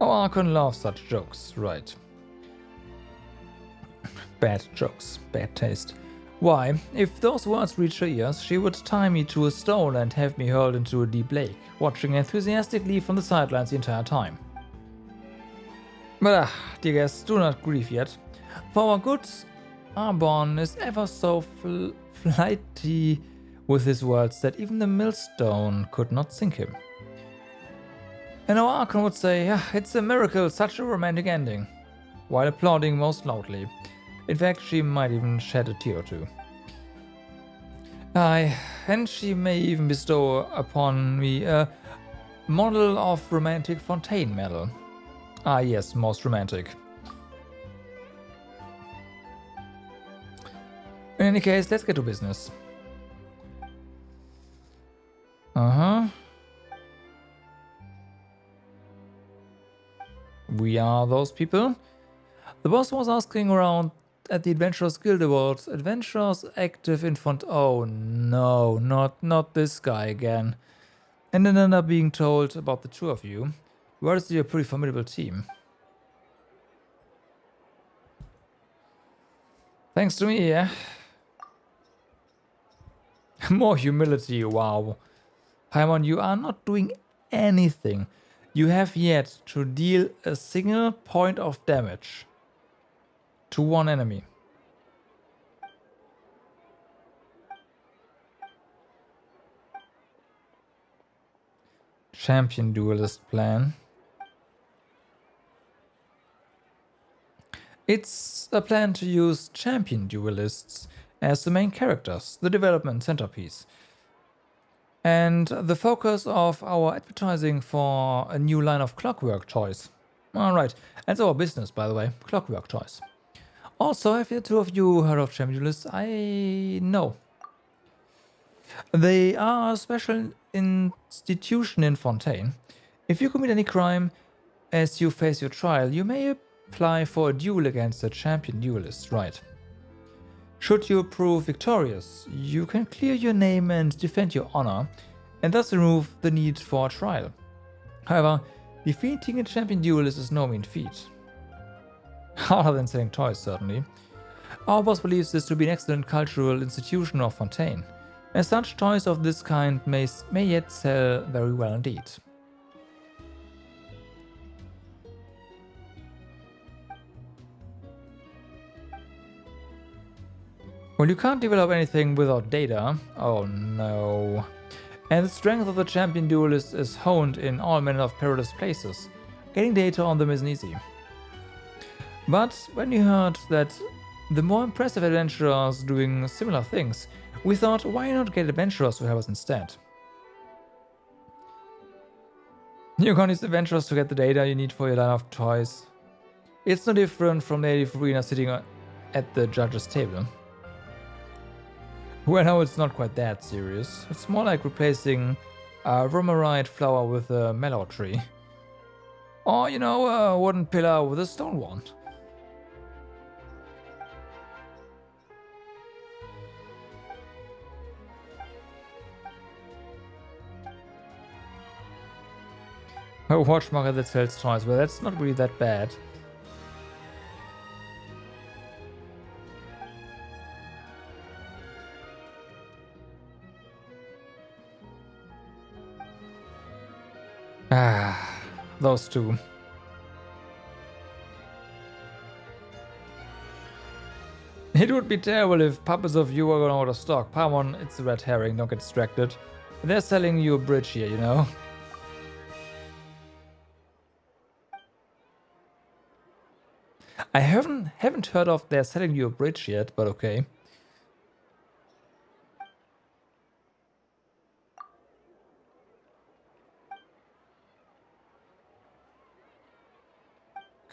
Our Archon loves such jokes, right. Bad jokes, bad taste. Why, if those words reached her ears, she would tie me to a stone and have me hurled into a deep lake, watching enthusiastically from the sidelines the entire time. But dear guests, do not grieve yet, for our good Arbon is ever so flighty with his words that even the millstone could not sink him. And our Archon would say, it's a miracle, such a romantic ending, while applauding most loudly. In fact, she might even shed a tear or two. Aye, and she may even bestow upon me a model of romantic fontaine medal. Ah yes, most romantic. In any case, let's get to business. We are those people. The boss was asking around at the Adventurers Guild Awards. Adventurers active in Font. Oh no, not this guy again. And then end up being told about the two of you. Where is your pretty formidable team? Thanks to me, yeah. More humility, wow. Paimon, you are not doing anything. You have yet to deal a single point of damage to one enemy. Champion Duelist plan. It's a plan to use champion duelists as the main characters, the development centerpiece, and the focus of our advertising for a new line of clockwork toys. Alright, that's our business, by the way, clockwork toys. Also, have the two of you heard of champion duelists? I know. They are a special institution in Fontaine. If you commit any crime as you face your trial, you may apply for a duel against a champion duelist, right? Should you prove victorious, you can clear your name and defend your honor, and thus remove the need for a trial. However, defeating a champion duelist is no mean feat. Harder than selling toys, certainly. Our boss believes this to be an excellent cultural institution of Fontaine. As such, toys of this kind may yet sell very well indeed. Well, you can't develop anything without data. Oh no. And the strength of the champion duelist is honed in all manner of perilous places. Getting data on them isn't easy. But when you heard that the more impressive adventurers doing similar things, we thought, why not get adventurers to help us instead? You're gonna use adventurers to get the data you need for your line of toys. It's no different from Lady Farina sitting at the judge's table. Well, no, it's not quite that serious. It's more like replacing a romarite flower with a mallow tree. Or, you know, a wooden pillar with a stone one. A watchmaker that sells toys. Well, that's not really that bad. Ah, those two. It would be terrible if puppets of you were going out of stock. Paimon, it's a red herring, don't get distracted. They're selling you a bridge here, you know? I haven't heard of they're selling you a bridge yet, but okay.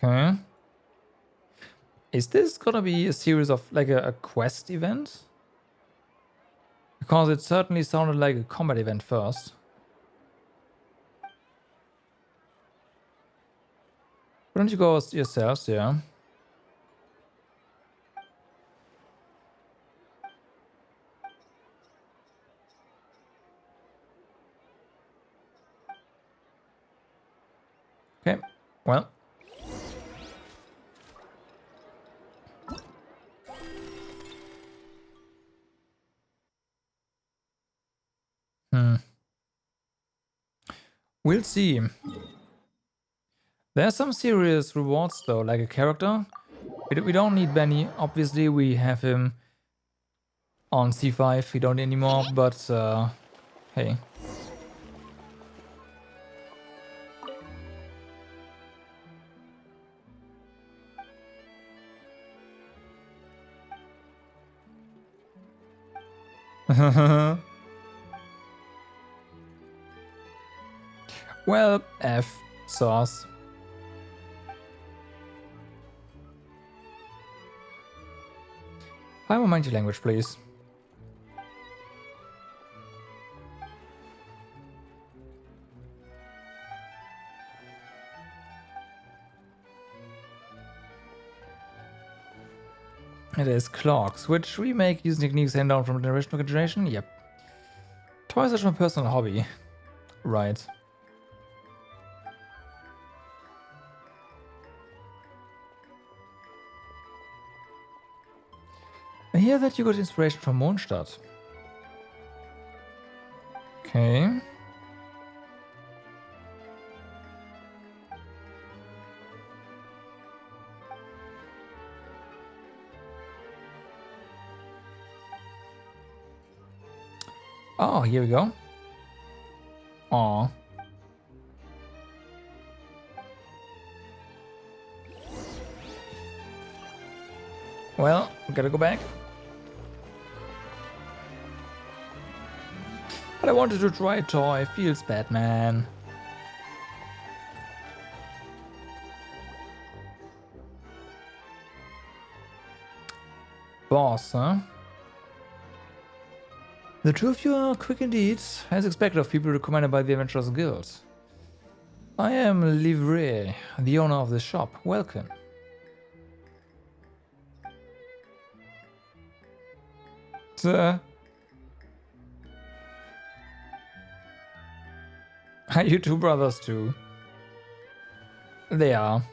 Okay. Is this gonna be a series of like a quest event? Because it certainly sounded like a combat event first. Why don't you go yourselves, yeah? Okay, well. We'll see. There are some serious rewards though, like a character. We don't need Benny. Obviously, we have him on C5. We don't need anymore, but hey. Well, F sauce. I will mind your language, please. It is clocks, which we make using techniques handed down from generation to generation. Yep. Toys are my personal hobby. Right. I hear that you got inspiration from Mondstadt. Okay. Oh, here we go. Aw. Well, gotta go back. But I wanted to try a toy. Feels bad, man. Boss, huh? The two of you are quick indeed, as expected of people recommended by the Adventurers Guild. I am Livre, the owner of the shop. Welcome. Are you two brothers too? They are.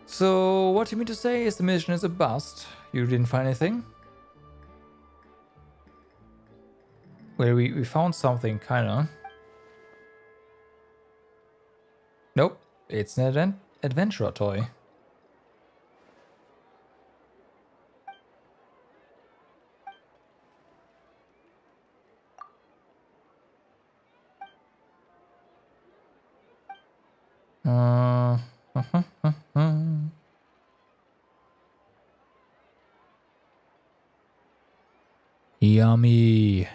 So, what you mean to say is the mission is a bust? You didn't find anything? Well, we found something, kinda. Nope, it's an adventurer toy. Yummy.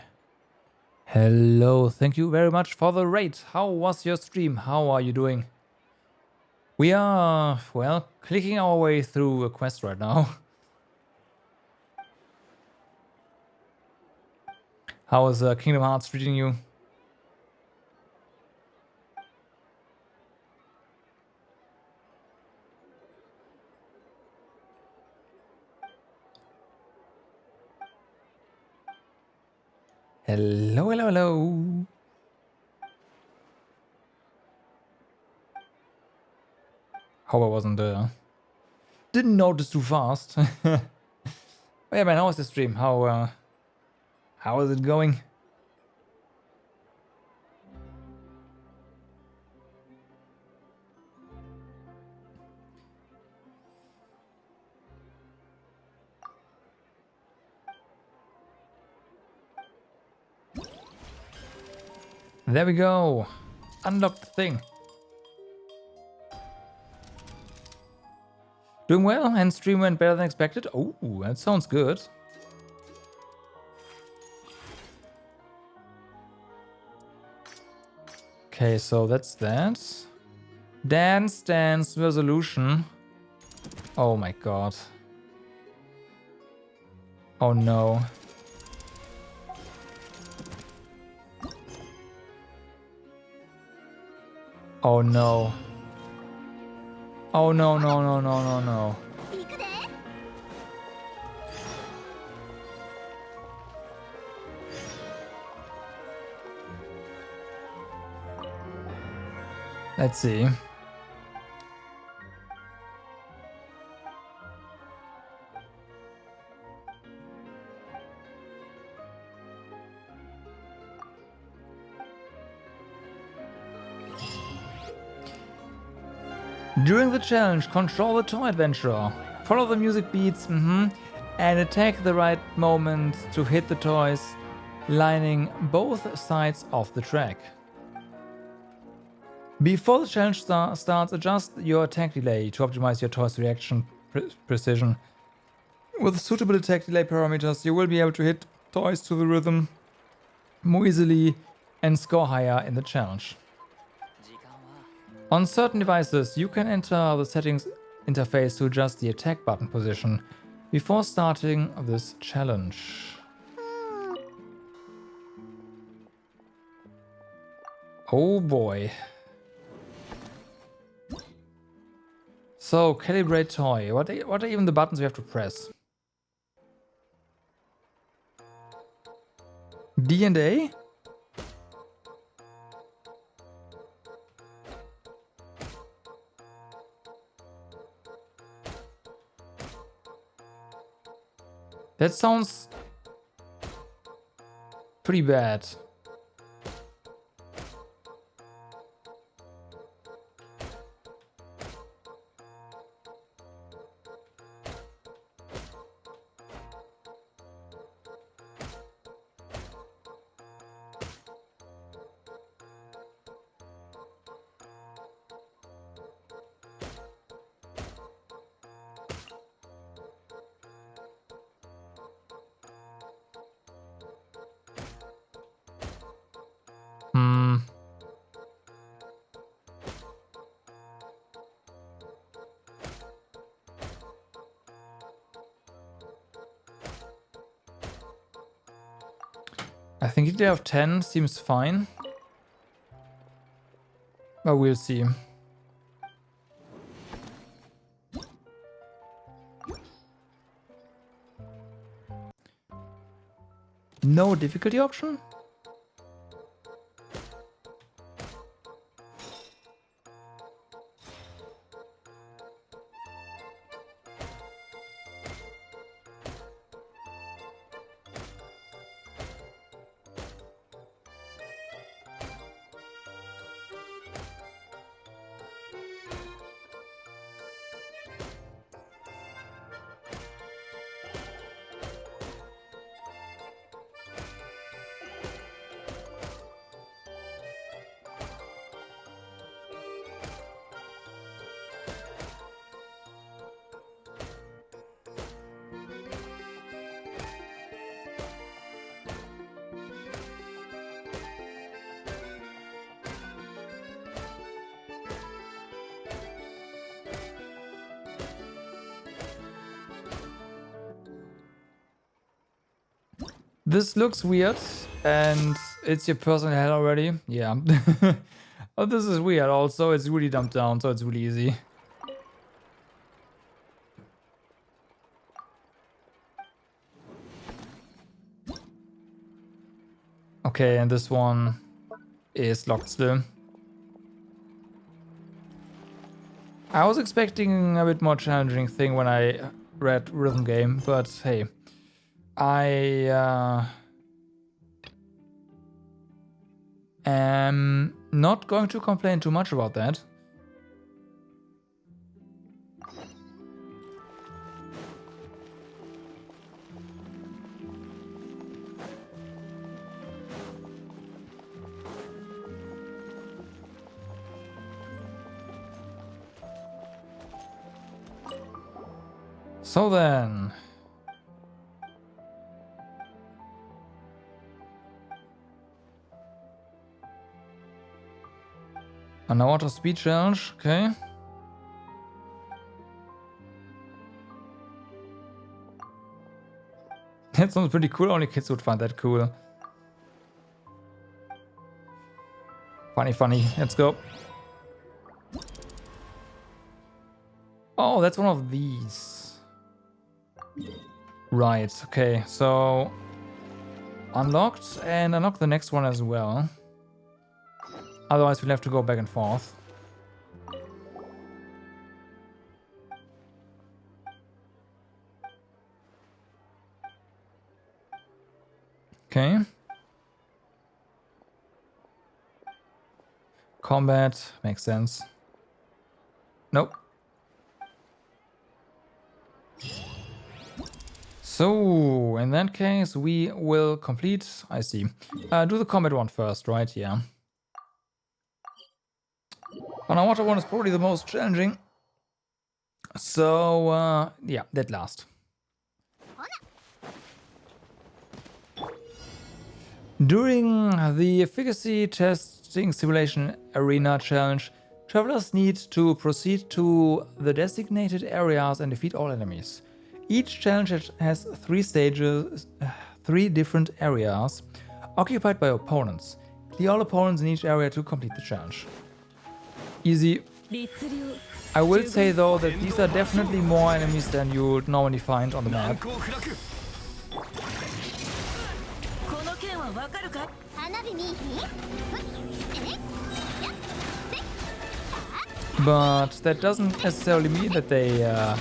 Hello, thank you very much for the raid. How was your stream? How are you doing? We are, well, clicking our way through a quest right now. How is Kingdom Hearts treating you? Hello, hello, hello. Hope I wasn't didn't notice too fast. But yeah, man, how was the stream? How is it going? There we go. Unlocked the thing. Doing well, and stream went better than expected. Oh, that sounds good. Okay, so that's that. Dance Dance Resolution. Oh my god. Oh no. Oh no. Oh no, no, no, no, no, no. Let's see. During the challenge, control the toy adventurer. Follow the music beats, and attack the right moment to hit the toys, lining both sides of the track. Before the challenge starts, adjust your attack delay to optimize your toy's reaction precision. With suitable attack delay parameters, you will be able to hit toys to the rhythm more easily and score higher in the challenge. On certain devices, you can enter the settings interface to adjust the attack button position before starting this challenge. Oh boy. So, calibrate toy. What are even the buttons we have to press? D and A? That sounds pretty bad. I think ETA of 10 seems fine. But we'll see. No difficulty option? This looks weird, and it's your personal hell already. Yeah. Oh, this is weird also. It's really dumped down, so it's really easy. Okay, and this one is locked still. I was expecting a bit more challenging thing when I read Rhythm Game, but hey. I am not going to complain too much about that. So then, underwater speed challenge, okay. That sounds pretty cool, only kids would find that cool. Funny, funny, let's go. Oh, that's one of these. Right, okay, so unlocked, and unlock the next one as well. Otherwise we'll have to go back and forth. Okay. Combat, makes sense. Nope. So, in that case, we will complete, I see. Do the combat one first, right? Yeah. Underwater one is probably the most challenging. So, yeah, that last. During the efficacy testing simulation arena challenge, travelers need to proceed to the designated areas and defeat all enemies. Each challenge has 3 stages, 3 different areas occupied by opponents. Clear all opponents in each area to complete the challenge. Easy. I will say though that these are definitely more enemies than you would normally find on the map. But that doesn't necessarily mean that they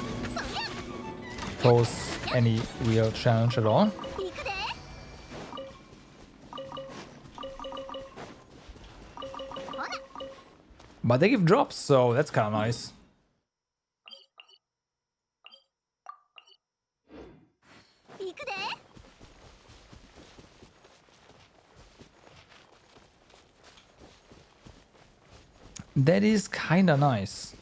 pose any real challenge at all. But they give drops, so that's kind of nice. That is kind of nice.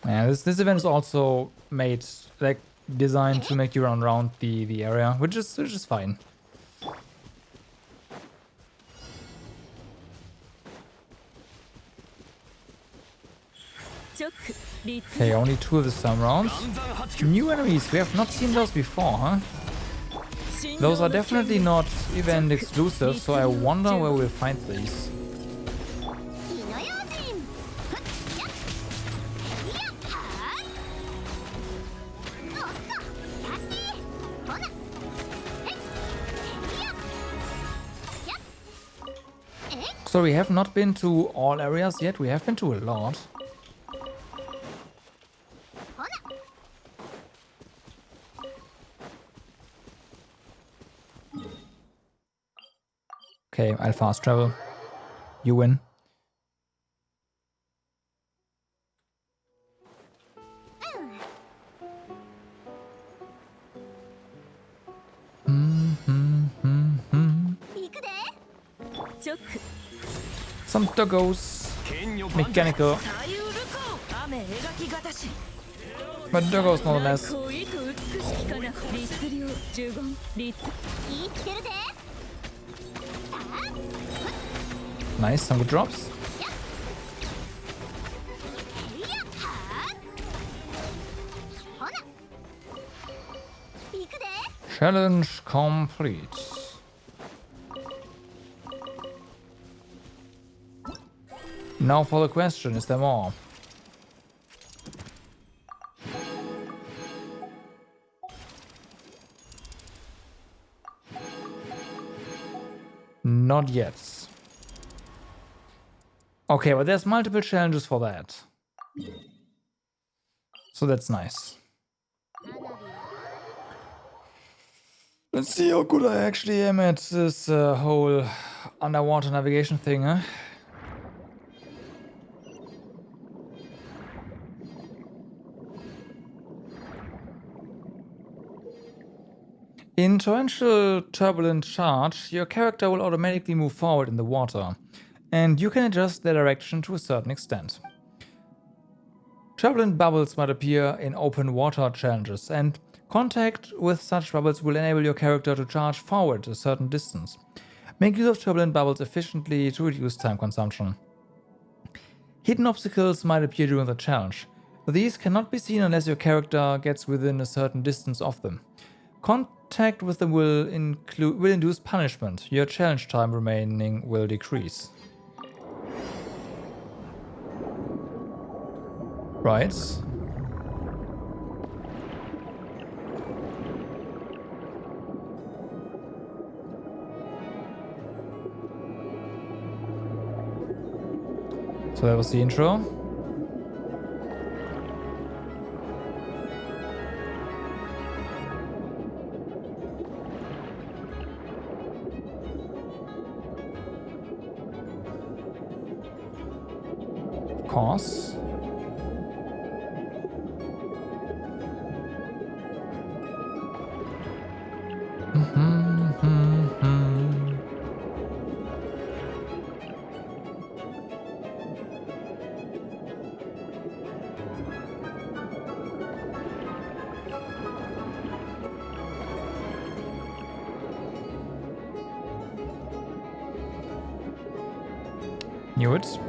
Yeah, this event is also made, like, designed to make you run around the area, which is fine. Okay, only 2 this time around. New enemies, we have not seen those before, huh? Those are definitely not event exclusive, so I wonder where we'll find these. So we have not been to all areas yet, we have been to a lot. Okay, I'll fast travel. You win. Some doggos. Mechanical. But doggos nonetheless. Nice, some good drops. Challenge complete. Now for the question, is there more? Not yet. Okay, but there's multiple challenges for that. So that's nice. Let's see how good I actually am at this whole underwater navigation thing, huh? In torrential turbulent charge, your character will automatically move forward in the water, and you can adjust their direction to a certain extent. Turbulent bubbles might appear in open water challenges, and contact with such bubbles will enable your character to charge forward a certain distance. Make use of turbulent bubbles efficiently to reduce time consumption. Hidden obstacles might appear during the challenge. These cannot be seen unless your character gets within a certain distance of them. Contact with them will induce punishment. Your challenge time remaining will decrease. Right. So that was the intro. Of course. Knew it.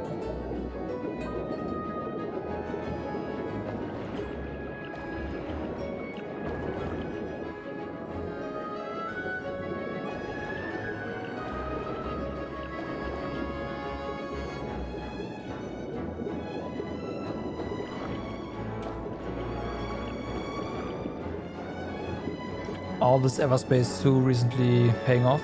All this Everspace 2 recently paying off.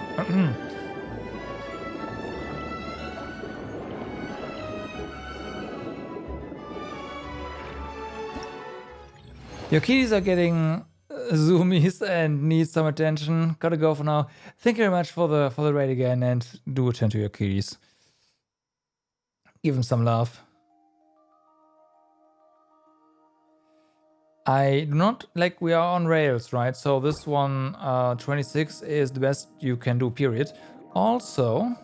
Your kitties are getting zoomies and need some attention. Gotta go for now. Thank you very much for the raid again, and do attend to your kitties. Give them some love. I do not like, we are on rails, right? So this one, 26 is the best you can do, period. Also,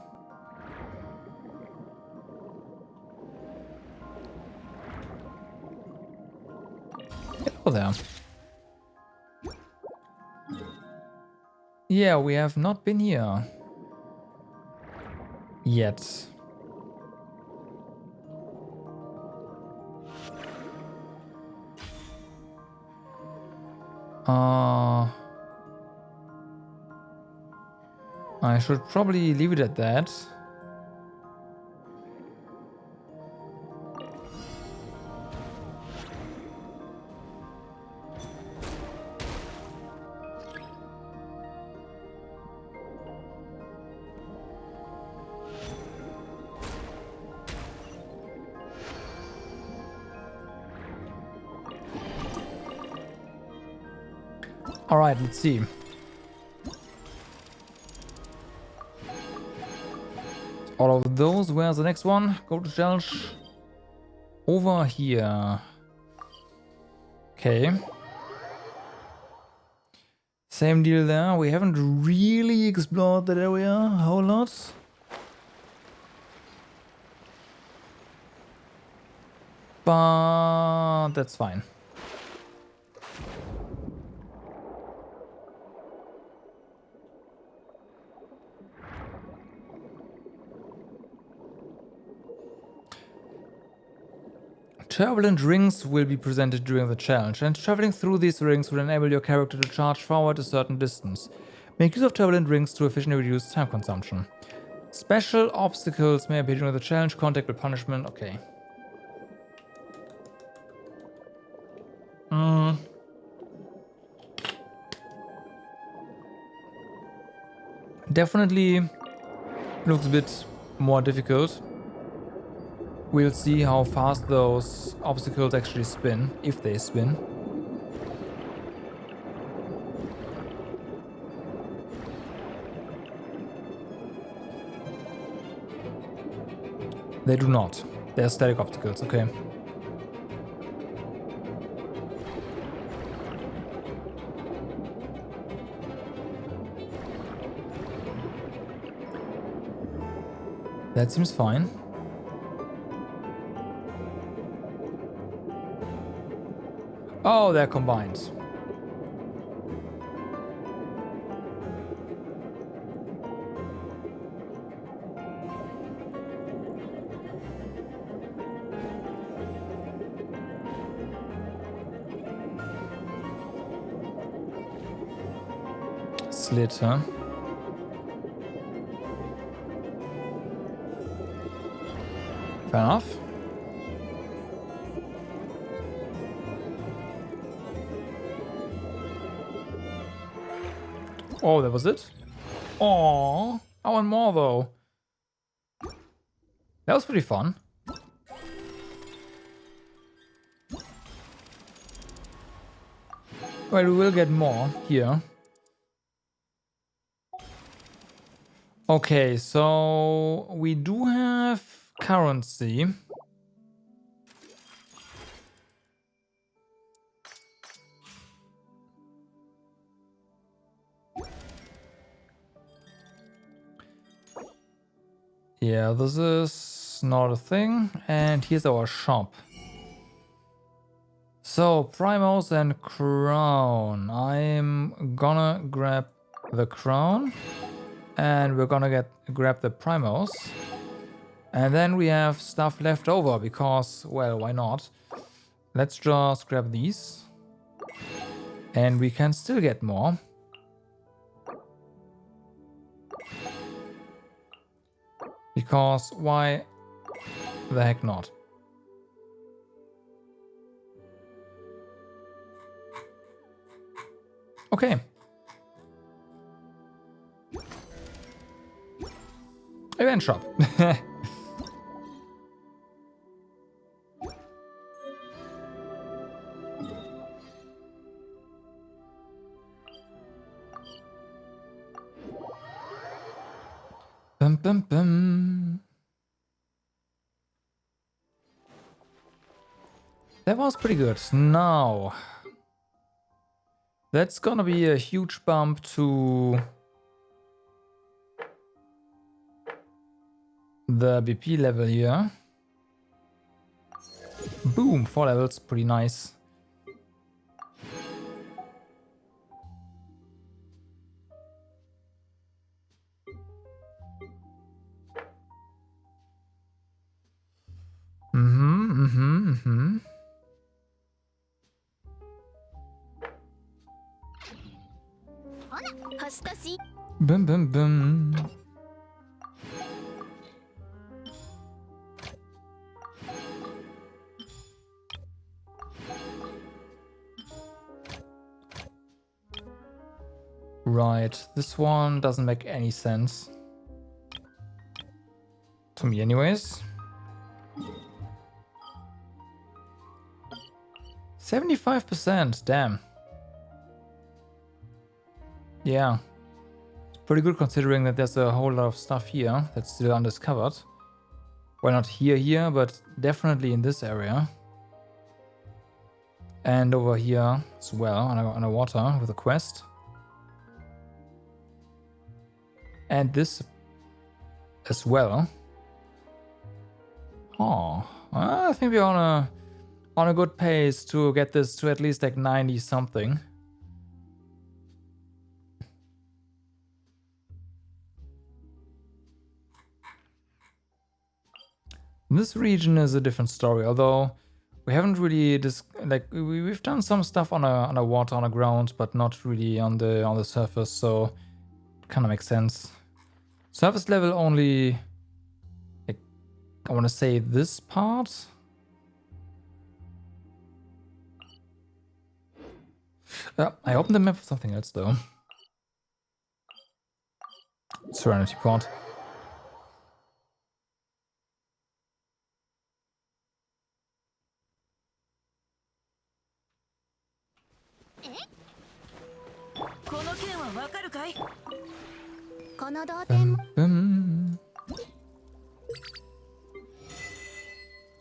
hello there. Yeah, we have not been here yet. I should probably leave it at that. All right, let's see. All of those. Where's the next one? Go to challenge. Over here. Okay. Same deal there. We haven't really explored that area a whole lot. But that's fine. Turbulent rings will be presented during the challenge, and traveling through these rings will enable your character to charge forward a certain distance. Make use of turbulent rings to efficiently reduce time consumption. Special obstacles may appear during the challenge. Contact with punishment. Okay. Definitely looks a bit more difficult. We'll see how fast those obstacles actually spin, if they spin. They do not. They're static obstacles, okay. That seems fine. Oh, they're combined. Slit, huh? Fair enough. Oh, that was it? Aww. I want more, though. That was pretty fun. Well, we will get more here. Okay, so we do have currency. Yeah, this is not a thing. And here's our shop. So, Primos and Crown. I'm gonna grab the Crown. And we're gonna grab the Primos. And then we have stuff left over because, well, why not? Let's just grab these. And we can still get more. Because why the heck not? Okay. Event shop. Bum, bum, bum. That was pretty good. Now, that's gonna be a huge bump to the BP level here. Boom, 4 levels, pretty nice. Bum bum bum. Right, this one doesn't make any sense. To me anyways. 75%, damn. Yeah. It's pretty good considering that there's a whole lot of stuff here that's still undiscovered. Well, not here, but definitely in this area. And over here as well, underwater with a quest. And this as well. Oh, I think we're on a good pace to get this to at least like 90 something. This region is a different story, although we haven't really we've done some stuff on a water on the ground, but not really on the surface, so it kind of makes sense. Surface level only, like, I want to say this part. I opened the map for something else though. Serenity Pod.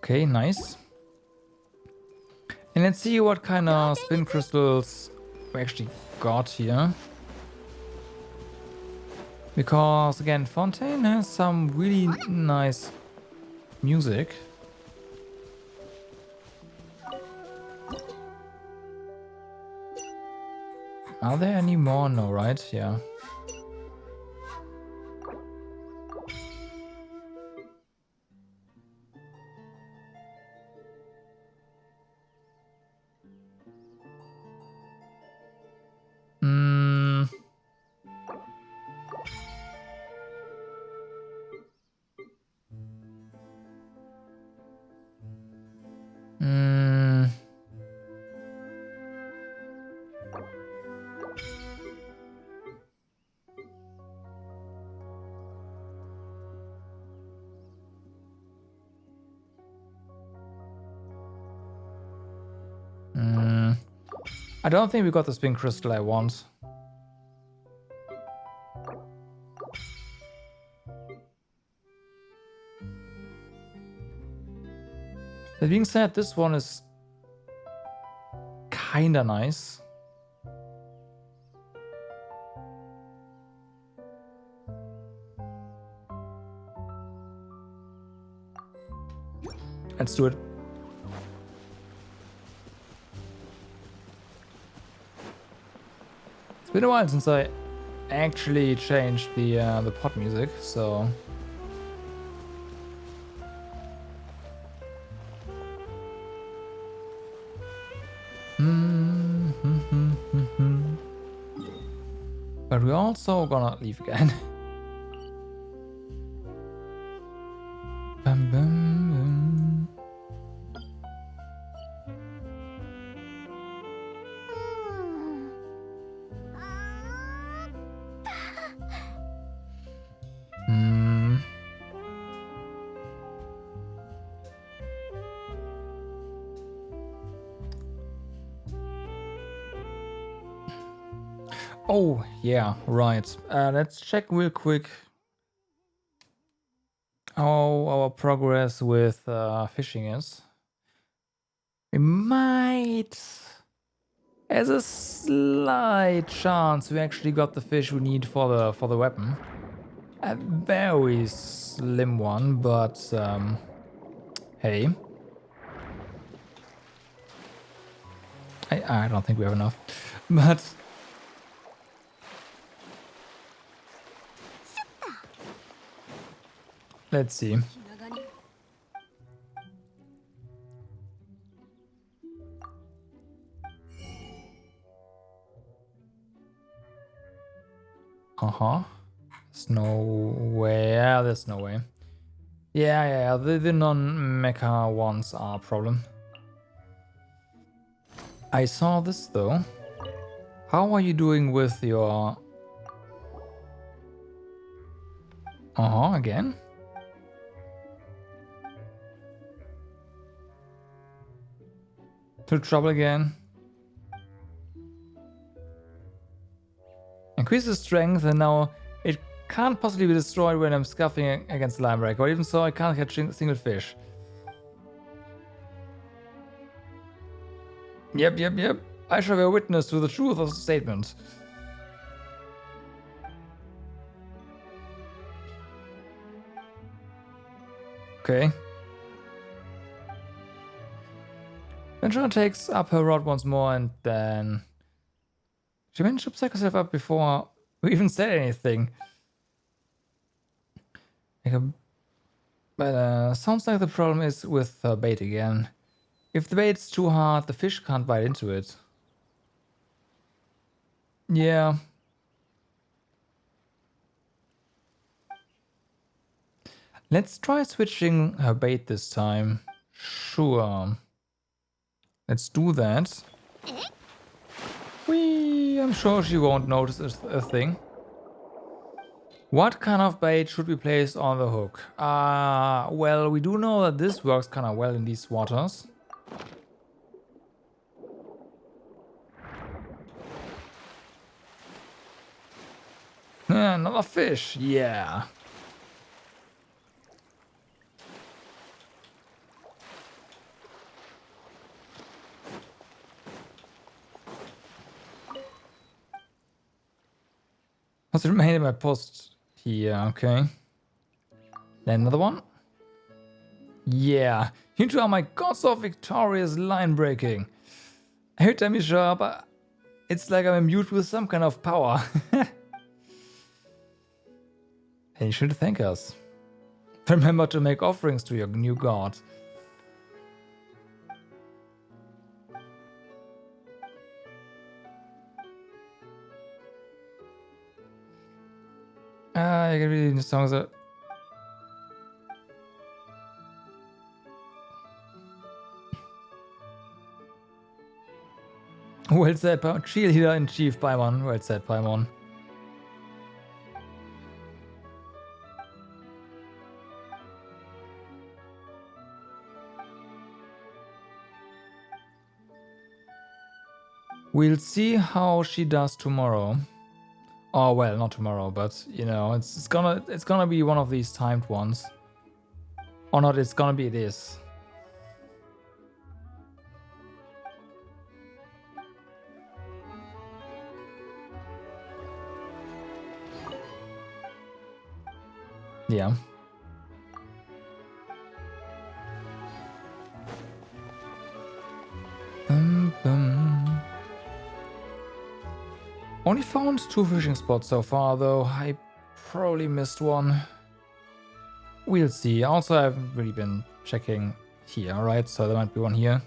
Okay, nice. And let's see what kind of spin crystals we actually got here. Because again, Fontaine has some really nice music. Are there any more? No, right? Yeah. I don't think we got the spin crystal I want. That being said, this one is kinda nice. Let's do it. It's been a while since I actually changed the pod music, so but we're also gonna leave again. Bum, bum, bum. Oh, yeah, right. Let's check real quick how our progress with fishing is. We might, as a slight chance, we actually got the fish we need for the weapon. A very slim one, but hey. I don't think we have enough, but let's see. Uh-huh. There's no way. Yeah, there's no way. Yeah, the non-mecha ones are a problem. I saw this though. How are you doing with your... Uh-huh, again? To trouble again. Increases strength, and now it can't possibly be destroyed when I'm scuffing against the line break, or even so I can't catch a single fish. Yep. I shall bear witness to the truth of the statement. Okay. Then Shona takes up her rod once more, and then... She managed to psych herself up before we even said anything. But sounds like the problem is with her bait again. If the bait's too hard, the fish can't bite into it. Yeah. Let's try switching her bait this time. Sure. Let's do that. I'm sure she won't notice a thing. What kind of bait should we place on the hook? Well, we do know that this works kind of well in these waters. Another fish, yeah. Must remain in my post here, okay. Then another one. Yeah, you two are my gods of victorious line breaking. I heard time you show up, it's like I'm imbued with some kind of power. And you should thank us. Remember to make offerings to your new god. I can read the songs that... Well said, Cheerleader in Chief Paimon. Well said, Paimon. We'll see how she does tomorrow. Oh well, not tomorrow, but you know, it's gonna be one of these timed ones. Or not, it's gonna be this. Yeah. Only found 2 fishing spots so far, though. I probably missed one. We'll see. Also, I haven't really been checking here, right? So there might be one here.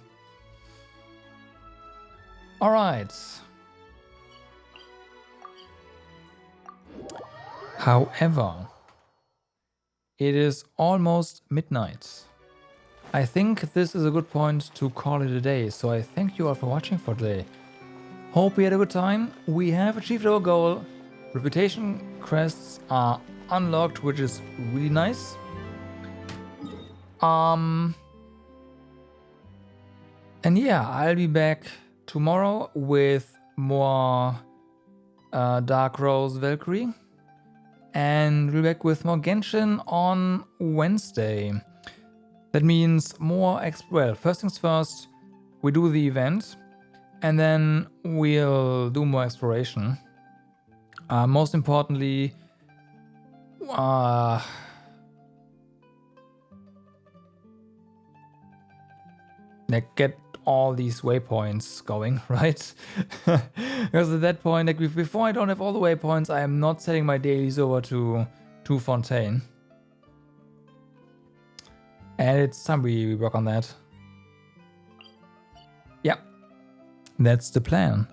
Alright. However, it is almost midnight. I think this is a good point to call it a day, so I thank you all for watching for today. Hope you had a good time. We have achieved our goal. Reputation crests are unlocked, which is really nice. And yeah, I'll be back tomorrow with more Dark Rose Valkyrie. And we'll be back with more Genshin on Wednesday. That means more well, first things first, we do the event. And then we'll do more exploration. Most importantly, get all these waypoints going, right? Because at that point, like before I don't have all the waypoints, I am not sending my dailies over to Fontaine. And it's time we work on that. Yeah. That's the plan.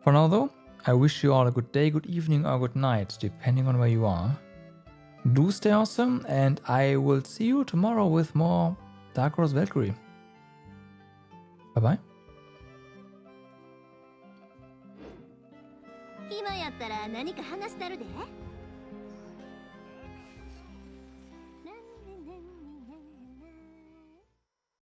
For now though, I wish you all a good day, good evening, or good night, depending on where you are. Do stay awesome, and I will see you tomorrow with more Dark Rose Valkyrie. Bye bye. 今やったら何か話したるで。